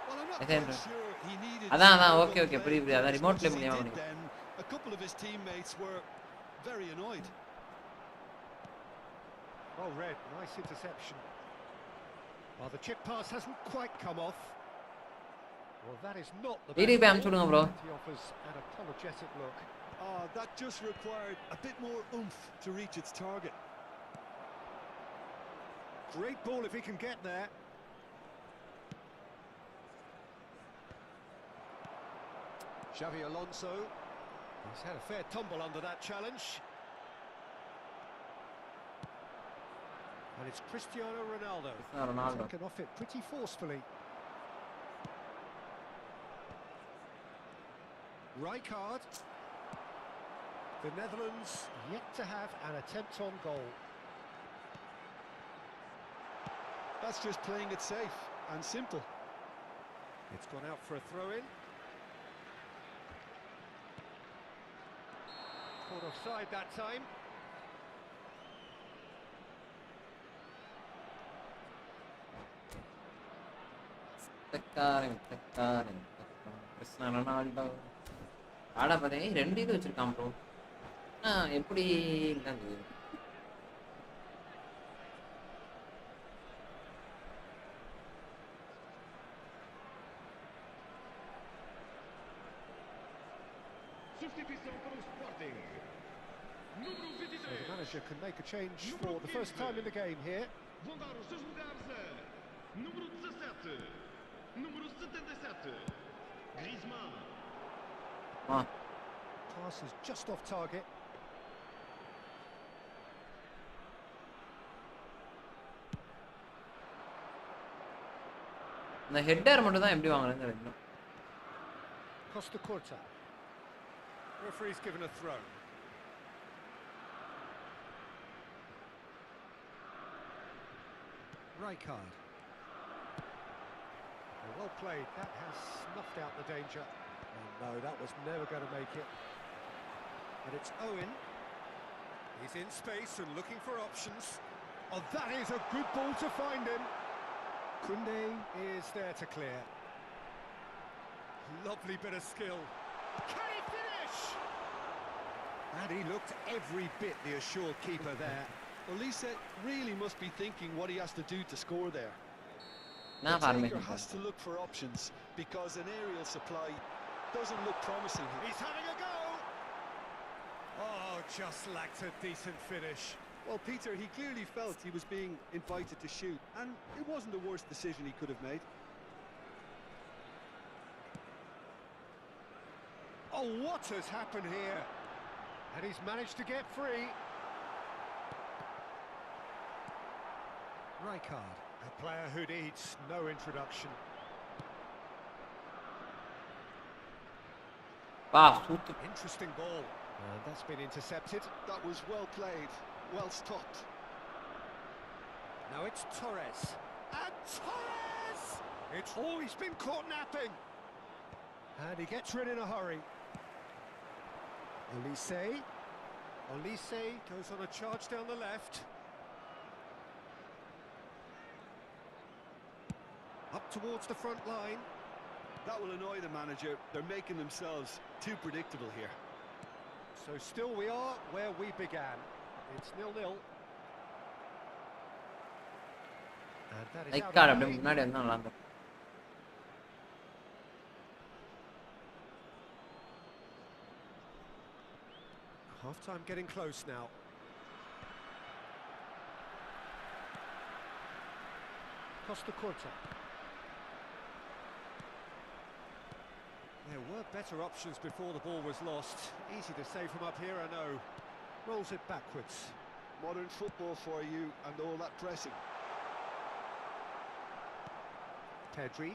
Well, I'm not Then- quite sure he needed அதான் to okay, play புரியுது. அதான் as remote much play as he மூலியமா did முடியும். then. A couple of his teammates were very annoyed. Well read, nice interception. Well, the chip pass hasn't quite come off. Well, that is not the Really best bam ball. சொல்லுங்க bro. He offers an apologetic look. That just required a bit more oomph to reach its target. Great ball if he can get there. Xavi Alonso. He's had a fair tumble under that challenge. And it's Cristiano Ronaldo. Cristiano Ronaldo. Taken off it pretty forcefully. Rijkaard. The Netherlands yet to have an attempt on goal. That's just playing it safe and simple. It's gone out for a throw-in. Caught offside that time. Cristiano Ronaldo ஆட பார்த்தீங்க 2 இது வச்சிருக்கான் bro. எப்படி என்னது Substituição para o Sporting. Número So 23. the manager can make a change for the first time in the game here. Vão dar os seus lugares a número 17, número 77, Griezmann. Pass is just off target. இந்த header மட்டும் தான் எப்படி வாங்குறதுன்னு தெரியல. Costa Curta. Referee's given a throw. Rijkaard. Well played. That has snuffed out the danger. Oh no, that was never going to make it. And it's Owen. He's in space and looking for options. Oh, that is a good ball to find him. Koundé is there to clear. Lovely bit of skill. Can he finish? And he looked every bit the assured keeper there. Well, Lisa really must be thinking what he has to do to score there. நான் The formation taker has to look for options because an aerial supply doesn't look promising here. He's having a go. Oh, just lacked a decent finish. Well, Peter, he clearly felt he was being invited to shoot, and it wasn't the worst decision he could have made. Oh, what has happened here? And he's managed to get free. Rijkaard, a player who needs no introduction. சூத்து. Interesting ball. And that's been intercepted. That was well played, well stopped. Now it's Torres. And Torres! It's always been caught napping. And he gets rid in a hurry. Olise. Olise goes on a charge down the left. Up towards the front line. That will annoy the manager. They're making themselves too predictable here. So still we are where we began. It's 0-0. And that is out லைக்கார்டு of அப்படியே play. முன்னாடி வந்தா நல்லா இருக்கும். Half-time getting close now. Costa Curta. There were better options before the ball was lost. Easy to say from up here, I know. Rolls it backwards. Modern football for you and all that pressing. Pedri.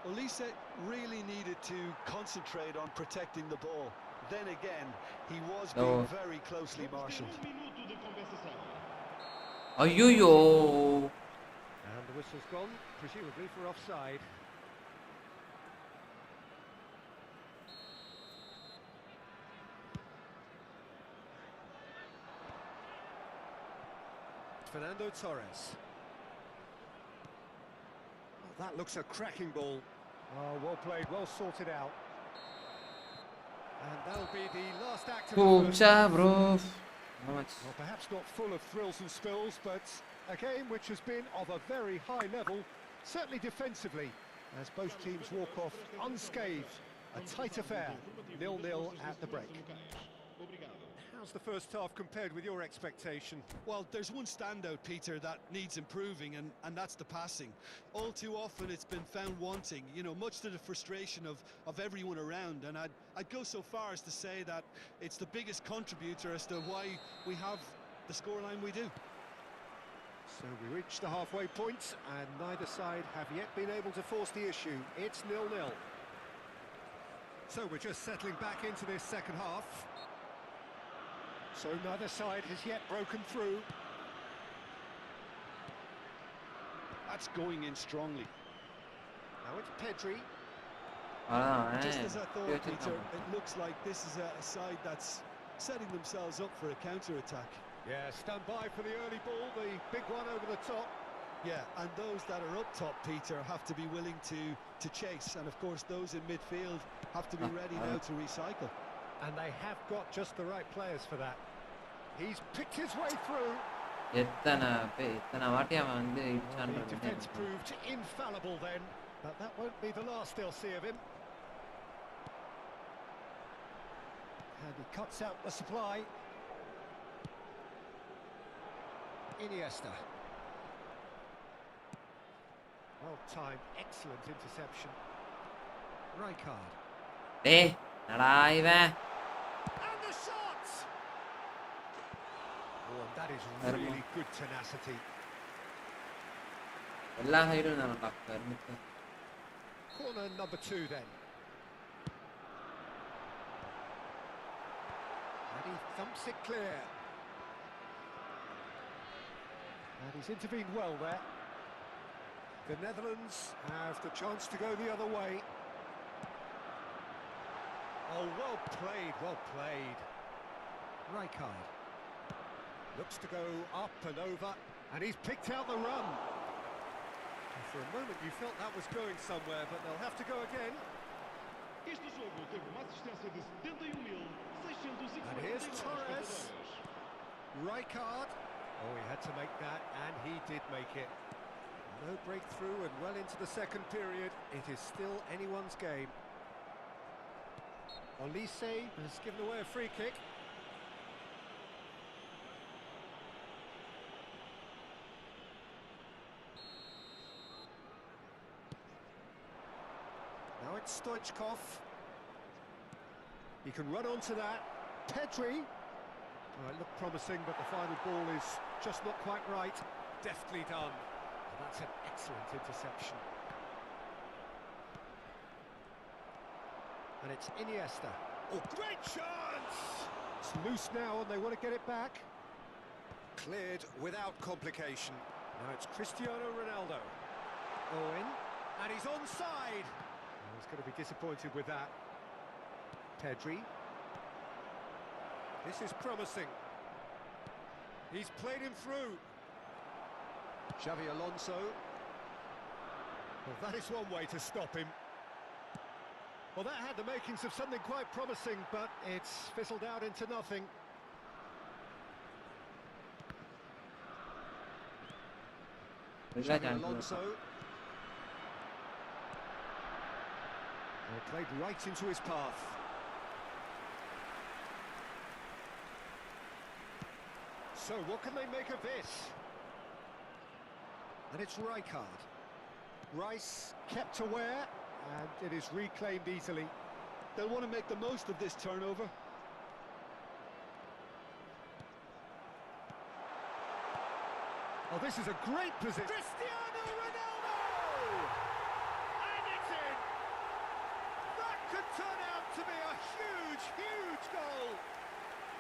Olise really needed to concentrate on protecting the ball. Then again, he was being very closely marshalled. Minuto de compensação. ஐயோ And the whistle's gone, presumably for offside. Fernando Torres. Oh, that looks a cracking ball. Oh, well played, well sorted out. And that'll be the last act of the first பூச்சா half. Bro Well, perhaps not full of thrills and spills, but a game which has been of a very high level, certainly defensively, as both teams walk off unscathed. A tight affair, 0-0 at the break. Obrigado. How's the first half compared with your expectation? Well, there's one standout, Peter, that needs improving, and that's the passing. All too often it's been found wanting, you know, much to the frustration of everyone around, and I'd go so far as to say that it's the biggest contributor as to why we have the scoreline we do. So we reach the halfway point, and neither side have yet been able to force the issue. It's 0-0. So we're just settling back into this second half. So neither side has yet broken through. That's going in strongly. Now it's Pedri. அதான் Just as I thought, Peter, it looks like this is a side that's setting themselves up for a counter-attack. Yeah, stand by for the early ball, the big one over the top. Yeah, and those that are up top, Peter, have to be willing to chase, and of course those in midfield have to be ready now to recycle. And they have got just the right players for that. He's picked his way through. எத்தனை வாட்டி அவன் வந்து The இடிச்சான்றது defence proved infallible then, but that won't be the last they'll see of him. And he cuts out the supply. Iniesta. Well timed, excellent interception. Rijkaard. டேய் நடா இவன் And the shot! Oh, and that is really good tenacity. எல்லா சைடும் நல்லா கருமிச்சு Corner number 2 then. And he thumps it clear. And he's intervened well there. The Netherlands have the chance to go the other way. Oh, well played, well played. Rijkaard looks to go up and over, and he's picked out the run. And for a moment you felt that was going somewhere, but they'll have to go again. Este jogo teve uma assistência de 71.649 And here's Torres. espectadores. Rijkaard. Oh, he had to make that, and he did make it. No breakthrough, and well into the second period, it is still anyone's game. Olise has given away a free kick. Now it's Stoichkov. He can run onto that. Pedri. Oh, it looked promising, but the final ball is just not quite right. Deftly done. And that's an excellent interception. And it's Iniesta. Oh, great chance! It's loose now, and they want to get it back. Cleared without complication. Now it's Cristiano Ronaldo. Owen, and he's onside. Oh, he's going to be disappointed with that. Pedri. This is promising. He's played him through. Xavi Alonso. Well, that is one way to stop him. Well, that had the makings of something quite promising, but it's fizzled out into nothing. Xabi Alonso. Well, played right into his path. So, what can they make of this? And it's Rijkaard. Rice kept aware, and it is reclaimed easily. They'll want to make the most of this turnover. Oh, this is a great position. Cristiano Ronaldo! And it's in! That could turn out to be a huge, huge goal!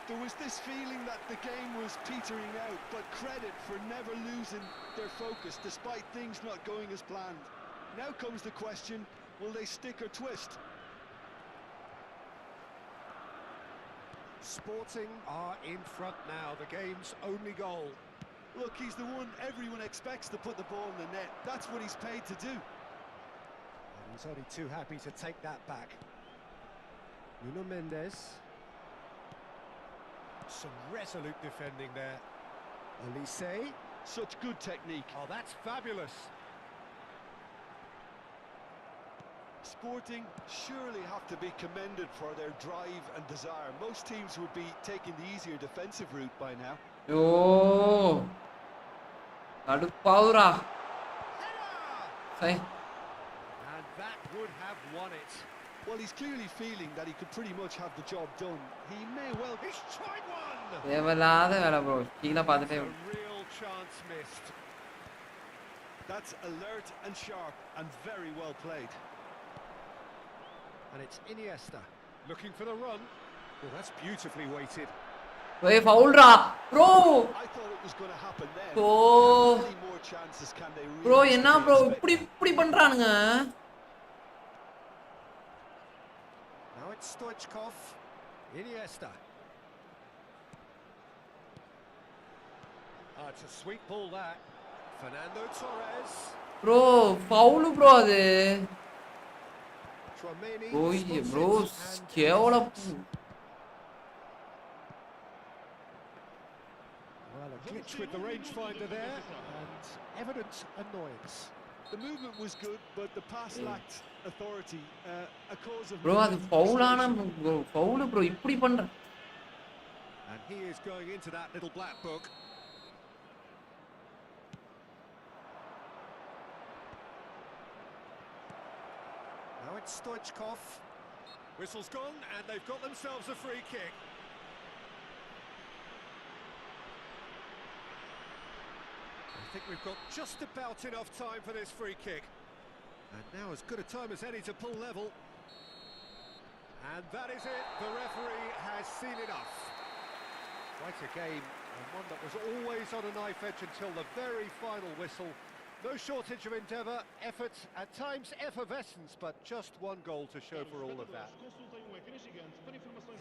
There was this feeling that the game was petering out, but credit for never losing their focus despite things not going as planned. Now comes the question, will they stick or twist? Sporting are in front now, the game's only goal. Look, he's the one everyone expects to put the ball in the net. That's what he's paid to do. And he's only too happy to take that back. Nuno Mendes. Some resolute defending there. Elise. Such good technique. Oh, that's fabulous. Sporting surely have to be commended for their drive and desire. Most teams would be taking the easier defensive route by now. Oh, Paura. Say. And that would have won it. Well, he's clearly feeling that he could pretty much have the job done. He may well... He's tried one! தேவையில்லாத வேலை bro. கீழ பார்த்துட்டே. A real chance missed. That's alert and sharp and very well played. And it's Iniesta looking for the run. Well, that's beautifully weighted. Hey, foul ra. Bro. I thought it was going to happen then. Oh. How many more chances can they really Bro, என்ன bro இப்படி பண்றானுங்க? Now it's Stoichkov. Iniesta. It's a sweet ball that. Fernando Torres. Bro, foul bro அது. Tchouameni. Oh, bro, கேவல. Well, a glitch with the rangefinder there, and evident annoyance. The movement was good, but the pass lacked authority. A cause of... Bro, அது foul ஆன bro, foul bro இப்படி பண்ற. And he is going into that little black book. Now it's Stoichkov. Whistle's gone, and they've got themselves a free kick. I think we've got just about enough time for this free kick. And now as good a time as any to pull level. And that is it. The referee has seen enough. Quite a game, and one that was always on a knife edge until the very final whistle. No shortage of endeavour, effort, at times effervescence, but just one goal to show for all of that.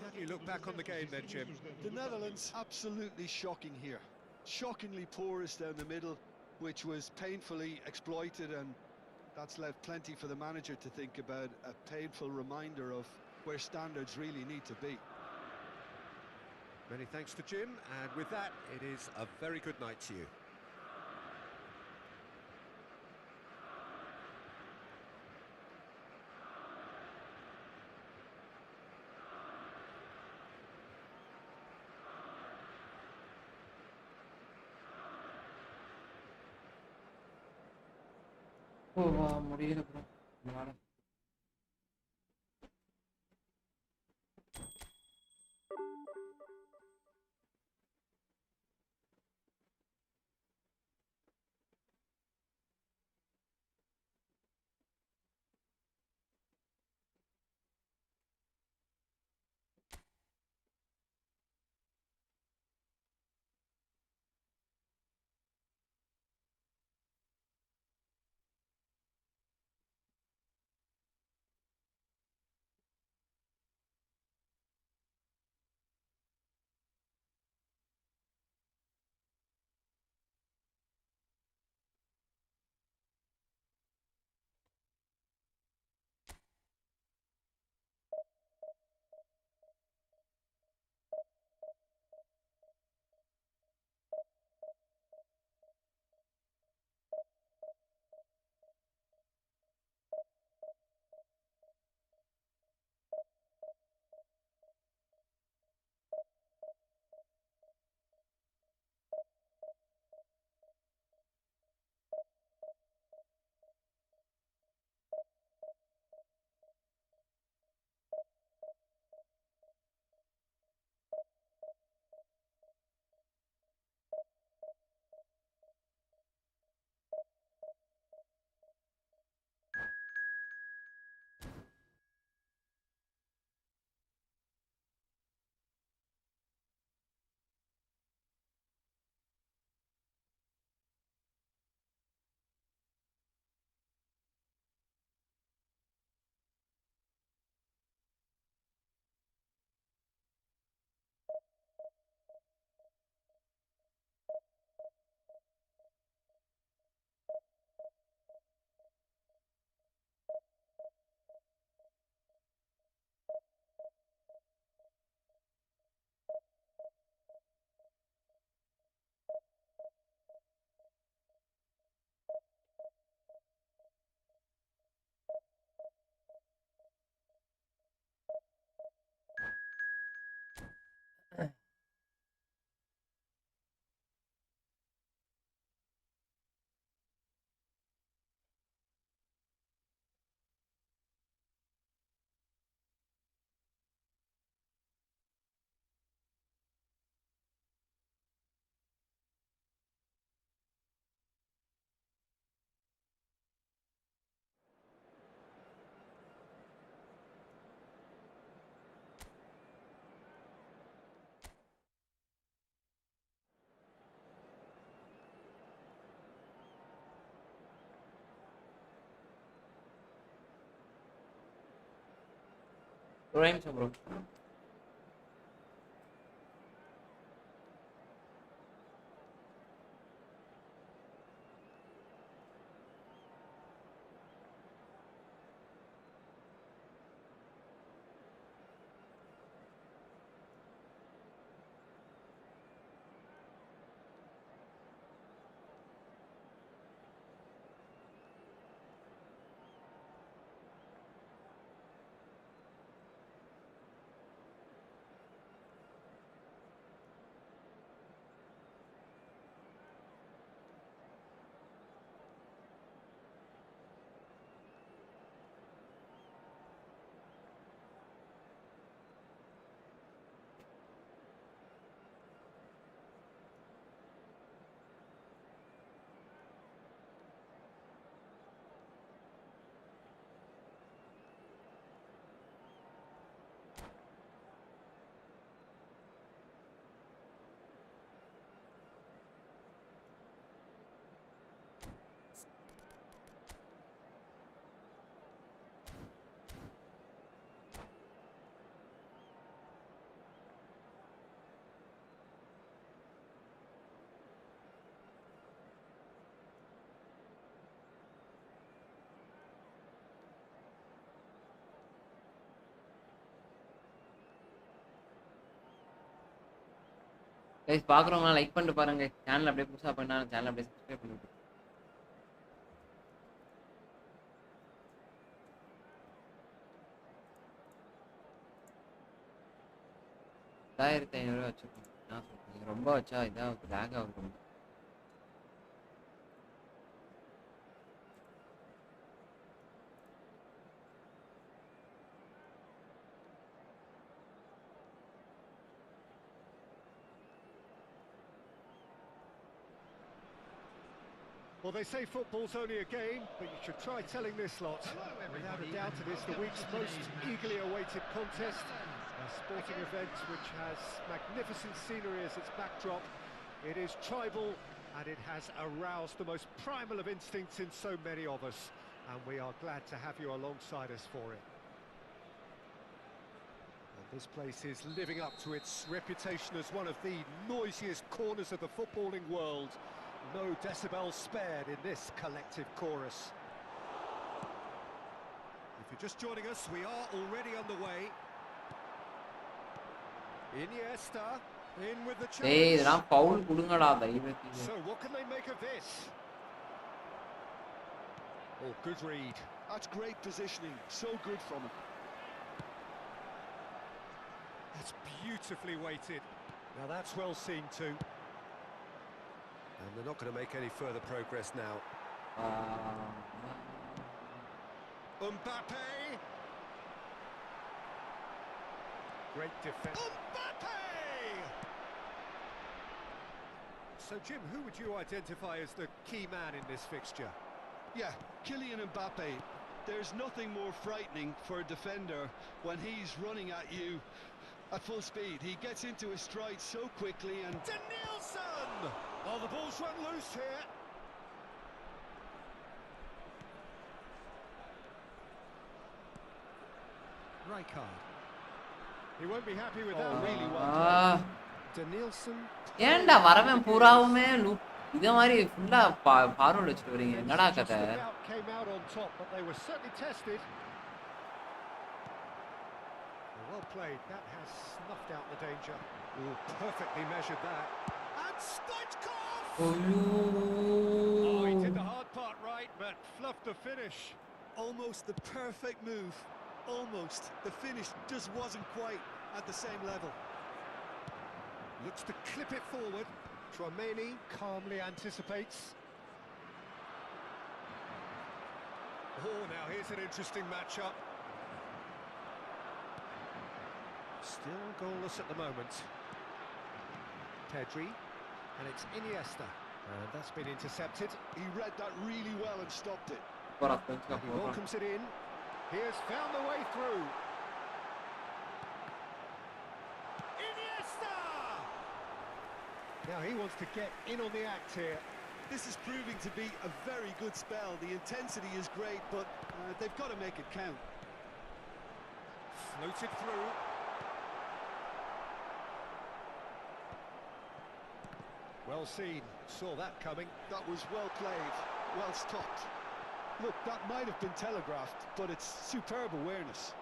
How do you look back on the game then, Jim? The Netherlands, absolutely shocking here. Shockingly porous down the middle, which was painfully exploited, and that's left plenty for the manager to think about, a painful reminder of where standards really need to be. Many thanks to Jim, and with that, it is a very good night to you. முடியல bro. ஒரு நிமிஷம் bro. Guys பாக்குறவங்க like பண்ணிட்டு பாருங்க. Channel அப்படியே புதுசா பண்ணா channel அப்படியே சப்ஸ்கிரைப் பண்ணிட்டு. ₹1500 வச்சிருக்கோம். என்ன சொல்றீங்க? ரொம்ப வச்சா இதாக லேக் ஆகும். Well, they say football's only a game, but you should try telling this lot. Without a doubt, it is the week's most eagerly awaited contest. A sporting event which has magnificent scenery as its backdrop. It is tribal, and it has aroused the most primal of instincts in so many of us. And we are glad to have you alongside us for it. And this place is living up to its reputation as one of the noisiest corners of the footballing world. No decibels spared in this collective chorus. If you're just joining us, we are already underway. Iniesta in with the challenge. டேய் இதெல்லாம் foul குடுங்கடா தயவு செய்து. So what can they make of this? Oh, good read. That's great positioning. So good from him. That's beautifully weighted. Now that's well seen too. And they're not going to make any further progress now. Mbappe! Great defense. Mbappe! So, Jim, who would you identify as the key man in this fixture? Yeah, Kylian Mbappe. There's nothing more frightening for a defender when he's running at you at full speed. He gets into his stride so quickly and... Danielson! Oh, the ball's run loose here. Rijkaard. He won't be happy with that. Really well played. Danielson. ஏன்டா வரவன் பூராவுமே இத மாதிரி ஃபுல்லா forward வச்சிட்டு வரீங்க. என்னடா கதை? Came out on top, but they were certainly tested. Well played. That has snuffed out the danger. Oh, perfectly measured that. And Stoichkov! Oh, he did the hard part right, but fluffed the finish. Almost the perfect move. Almost. The finish just wasn't quite at the same level. Looks to clip it forward. Tchouaméni calmly anticipates. Oh, now here's an interesting matchup. Still goalless at the moment. Pedri, and it's Iniesta. And that's been intercepted. He read that really well and stopped it. He welcomes it in. He has found the way through. Iniesta! Now he wants to get in on the act here. This is proving to be a very good spell. The intensity is great, but they've got to make it count. Floated through. Well seen, saw that coming. That was well played, well stopped. Look, that might have been telegraphed, but it's superb awareness.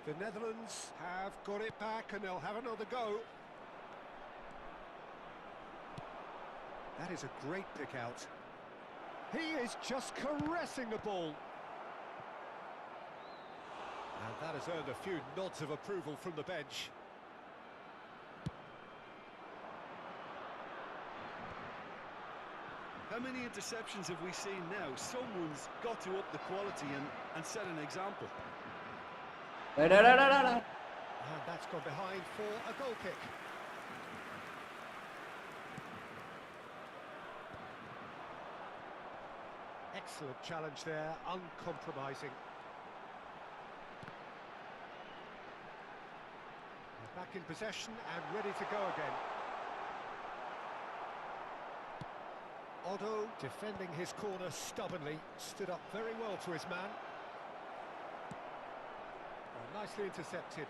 The Netherlands have got it back and they'll have another go. That is a great pick out. He is just caressing the ball. And that has earned a few nods of approval from the bench. How many interceptions have we seen now? Someone's got to up the quality and set an example. And that's gone behind for a goal kick. Excellent challenge there, uncompromising. Back in possession and ready to go again. Otto defending his corner stubbornly, stood up very well to his man. Well, nicely intercepted.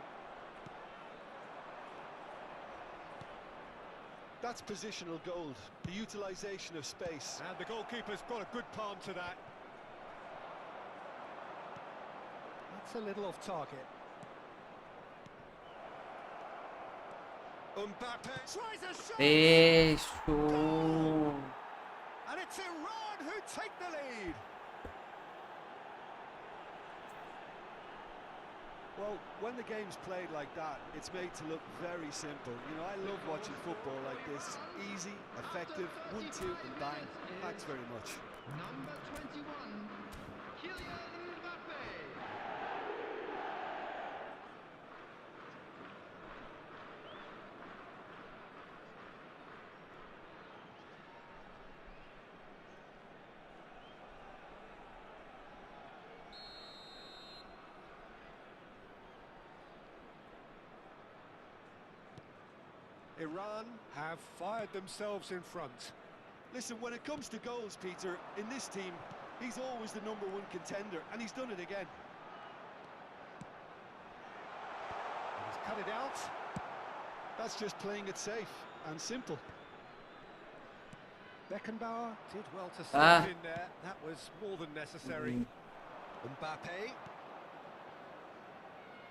That's positional gold, the utilisation of space. And the goalkeeper's got a good palm to that. That's a little off target. Mbappe tries a shot! And it's Iran who take the lead. Well, when the game's played like that, it's made to look very simple. You know, I love watching football like this. Easy, effective, 1-2 and bang. Thanks very much. Number 21, Kylian Mbappe. Iran have fired themselves in front. Listen, when it comes to goals, Peter, in this team, he's always the #1 contender, and he's done it again. He's cut it out. That's just playing it safe and simple. Beckenbauer did well to slip in there. That was more than necessary. Mbappe.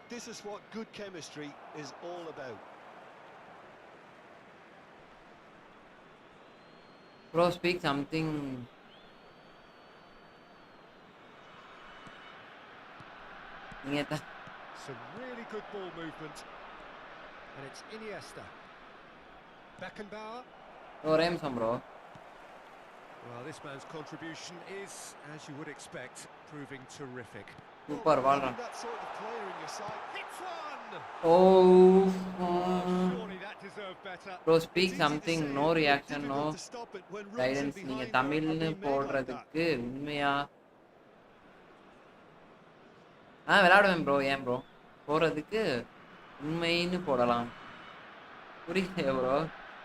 This is what good chemistry is all about. Bro, speak something. Some really good ball movement. And it's Iniesta. Beckenbauer. Oh, Ramson, bro. Well, this man's contribution is, as you would expect, proving terrific. Super, well Having done. that sort of player in your side. Hits one! Oh, Surely that deserved better. bro, speak It's easy to something. say, No but reaction, difficult no to stop it when runs guidance. in நீங்க behind are தமிழ்னு being made like that. போடுறதுக்கு உண்மையா விளையாடுவேன் bro. ஏன் bro போடுறதுக்கு உண்மைன்னு போடலாம். புரியல ப்ரோ.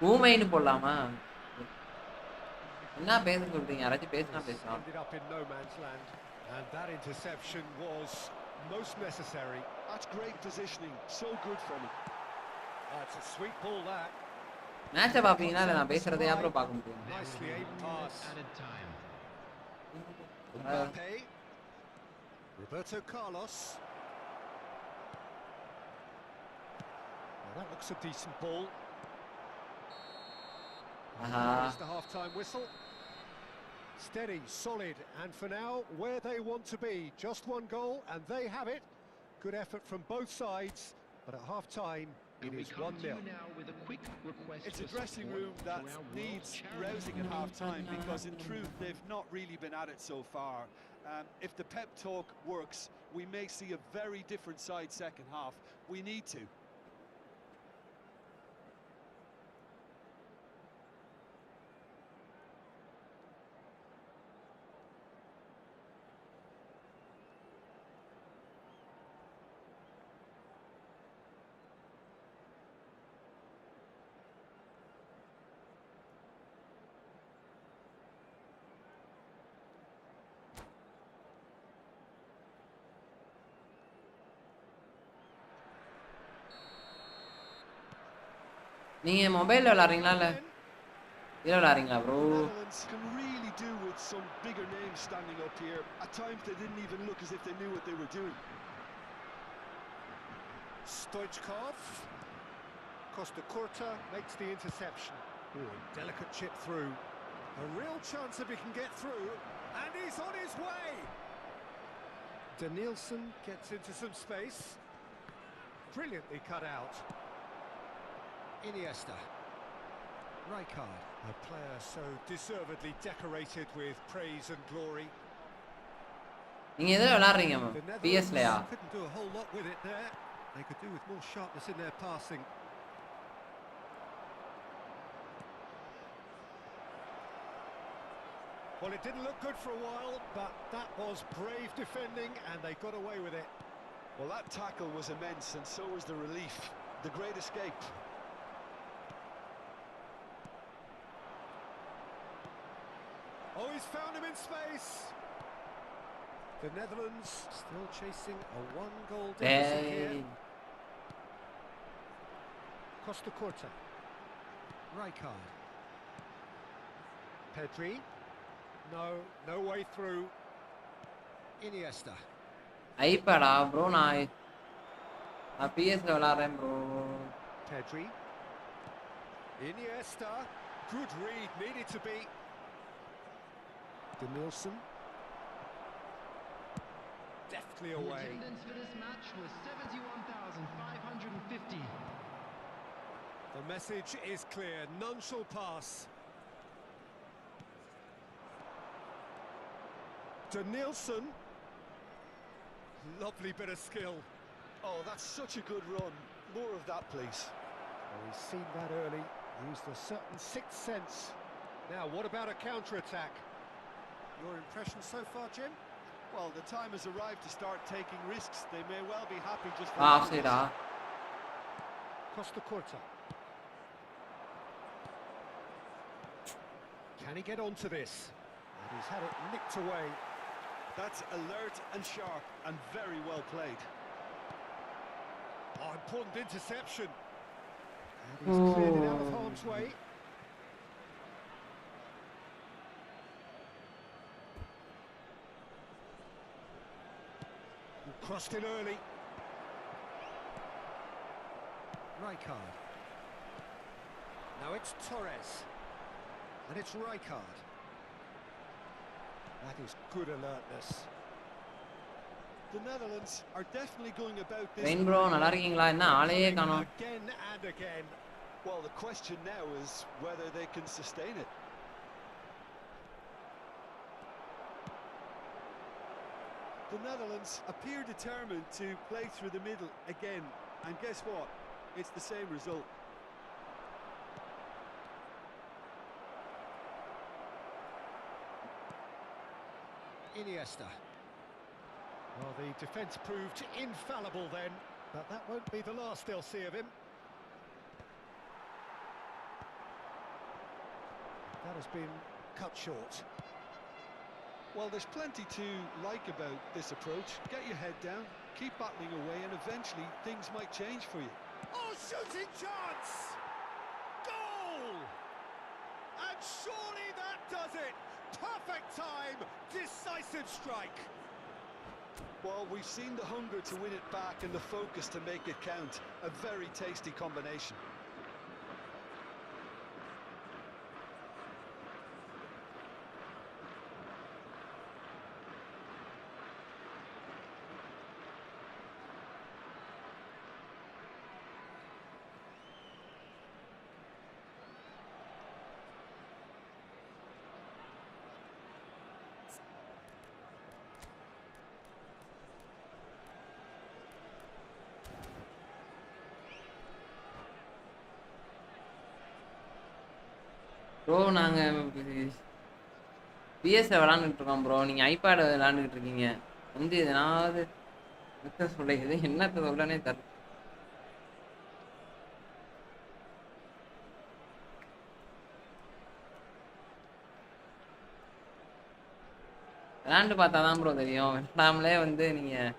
ஊமைன்னு போடலாமா? என்ன பேச சொல்றீங்க? யாராச்சும் பேசினா பேசலாம். Ended up in no man's land, and that interception was most necessary. That's great positioning. So good from him. That's a sweet ball that. மேட்சை பார்ப்பீங்களா இல்லை நான் பேசுறதை அப்புறம் பார்க்க முடியும்? Nicely aimed pass. Added time. Mbappe. Roberto Carlos. Well, that looks a decent ball. There's the half-time whistle. Steady, solid, and for now, where they want to be. Just one goal, and they have it. Good effort from both sides, but at half-time, it is 1-0. It's a dressing room that needs rousing at half-time because, in truth, they've not really been at it so far. If the pep talk works, we may see a very different side second half. We need to. நீங்க மொபைல்ல விளையாடுறீங்களா இல்ல இதுல விளையாடுறீங்களா bro? The Netherlands can really do with some bigger names standing up here. At times they didn't even look as if they knew what they were doing. Stoichkov. Costa Curta makes the interception. Ooh, delicate chip through. A real chance if he can get through. And he's on his way. Danielson gets into some space. Brilliantly cut out. Iniesta. Rijkaard, a player so deservedly decorated with praise and glory. நீங்க எதுல விளையாடுறீங்க The பிஎஸ்லயா? Netherlands couldn't do a whole lot with it there. They could do with more sharpness in their passing. Well, it didn't look good for a while, but that was brave defending and they got away with it. Well, that tackle was immense, and so was the relief. The great escape. Oh, he's found him in space. The Netherlands still chasing a one-goal deficit here. Costa Curta. Rijkaard. Pedri. No way through. Iniesta. ஐபேடா bro? நான் பிஎஸ்ல விளையாடுறேன் bro. Pedri. Iniesta. Good read, needed to be. Danielson. Deftly The away. attendance for this match was 71,550. The message is clear, none shall pass. Danielson. Lovely bit of skill. Oh, that's such a good run. More of that, please. Well, he's seen that early, used a certain sixth sense. Now, what about a counter-attack? Your impression so far, Jim? Well, the time has arrived to start taking risks. They may well be happy just for ஆஃப்சைடா? Costa Curta. Can he get onto this? And he's had it nicked away. That's alert and sharp and very well played. Oh, important interception. And he's cleared it out of harm's way. Crossed in early. Rijkaard. Now it's Torres. And it's Rijkaard. That is good alertness. The Netherlands are definitely going about this. Wayne bro நல்லா இருக்கீங்களா? என்ன ஆளையே காணோம். Again and again. Well, the question now is whether they can sustain it. The Netherlands appear determined to play through the middle again, and guess what? It's the same result. Iniesta. Well, the defence proved infallible then, but that won't be the last they'll see of him. That has been cut short. Well, there's plenty to like about this approach. Get your head down, keep battling away, and eventually things might change for you. Oh, shooting chance! Goal! And surely that does it! Perfect time, decisive strike. Well, we've seen the hunger to win it back and the focus to make it count. A very tasty combination. Bro நாங்கள் பிஎஸ்ல விளாண்டுட்டு இருக்கோம் bro. நீங்கள் iPad விளாண்டுக்கிட்டு இருக்கீங்க. வந்து எதனாவது என்னத்த சொல்ல, இது என்னத்த சொல்லனே தர. விளாண்டு பார்த்தா தான் ப்ரோ தெரியும். விளாடாமலே வந்து நீங்கள்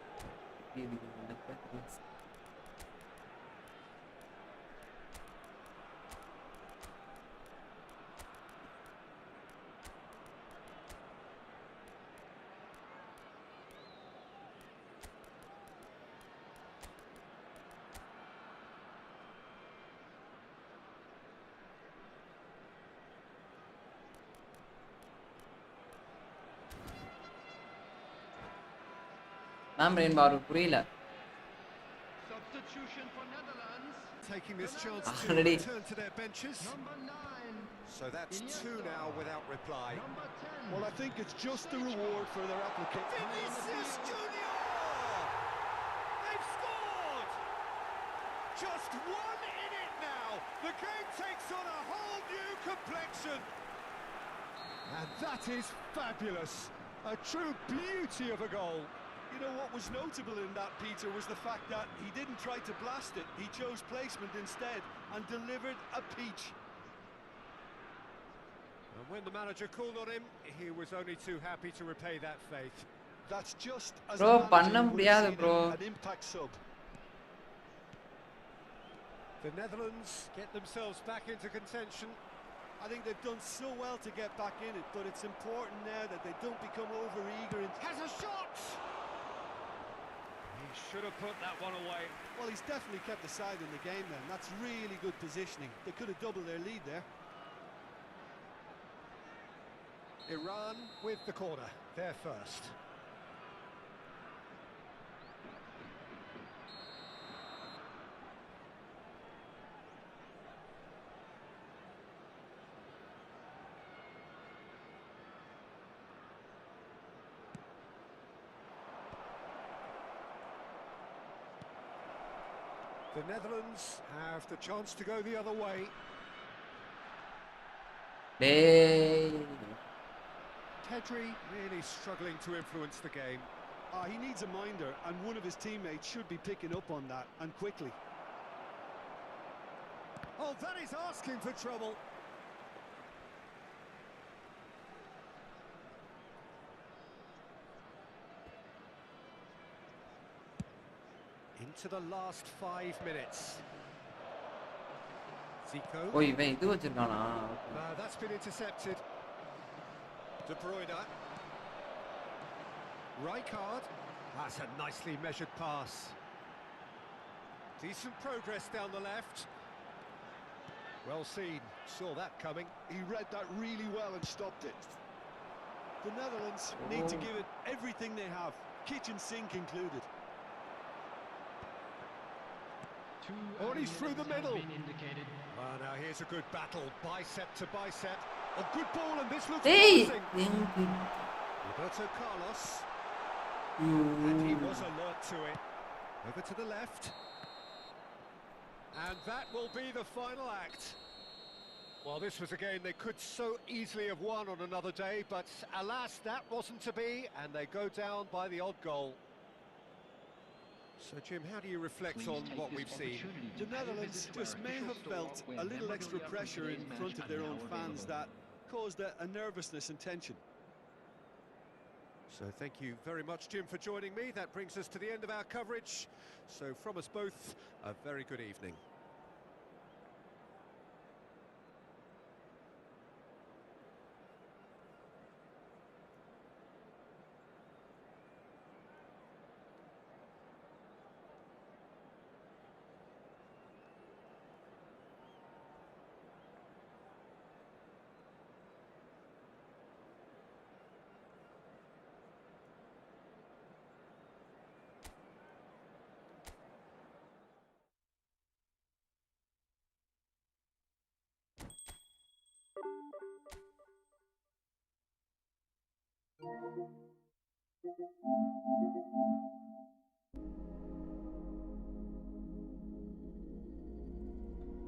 நான் பிரெயின் பாரு புரியல. Substitution for Netherlands. Taking this chance to Already. return to their benches. Number 9. So that's 2 now without reply. Number 10. Well, I think it's just the reward for their application. Vinicius Junior! They've scored! Just 1 in it now. The game takes on a whole new complexion. And that is fabulous. A true beauty of a goal. You know what was notable in that, Peter, was the fact that he didn't try to blast it. He chose placement instead and delivered a peach. And when the manager called on him, he was only too happy to repay that faith. That's just as Bro, a பண்ண manager would முடியாது have seen bro. an impact sub. The Netherlands get themselves back into contention. I think they've done so well to get back in it, but it's important now that they don't become over-eager. Has a shot! He should have put that one away. Well, he's definitely kept the side in the game then. That's really good positioning. They could have doubled their lead there. Iran with the corner, they're first. The Netherlands have the chance to go the other way. டேய் Pedri really struggling to influence the game. He needs a minder, and one of his teammates should be picking up on that, and quickly. Oh, that is asking for trouble. Into the last 5 minutes. Zico. ஓ இவன் இது வச்சிருக்கானா? That's been intercepted. De Bruyne. Rijkaard. That's a nicely measured pass. Decent progress down the left. Well seen. Saw that coming. He read that really well and stopped it. The Netherlands need to give it everything they have, kitchen sink included. Oh, he's through the middle. Oh, now here's a good battle, bicep to bicep. A good ball, and this looks டேய் promising. Roberto Carlos, and he was alert to it. Over to the left. And that will be the final act. Well, this was a game they could so easily have won on another day, but alas, that wasn't to be, and they go down by the odd goal. So, Jim, how do you reflect on what we've seen? The Netherlands just may have felt a little extra pressure in front of their own fans that caused a nervousness and tension. So thank you very much, Jim, for joining me. That brings us to the end of our coverage. So from us both, a very good evening.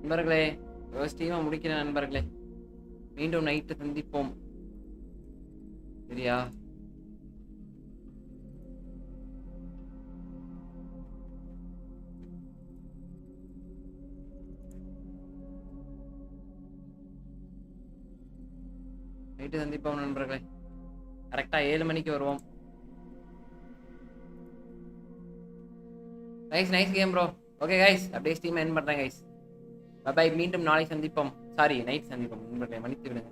நண்பர்களே யோசிச்சீங்க முடிக்கிற நண்பர்களே மீண்டும் night சந்திப்போம் சரியா night சந்திப்போம் நண்பர்களே கரெக்டா 7 மணிக்கு வருவோம் nice game bro okay guys அப்படியே ஸ்ட்ரீம் எண்ட் பண்றேன் கைஸ் பை மீண்டும் நாளை சந்திப்போம் சாரி நைட் சந்திப்போம் நண்பர்களே மன்னித்து விடுங்க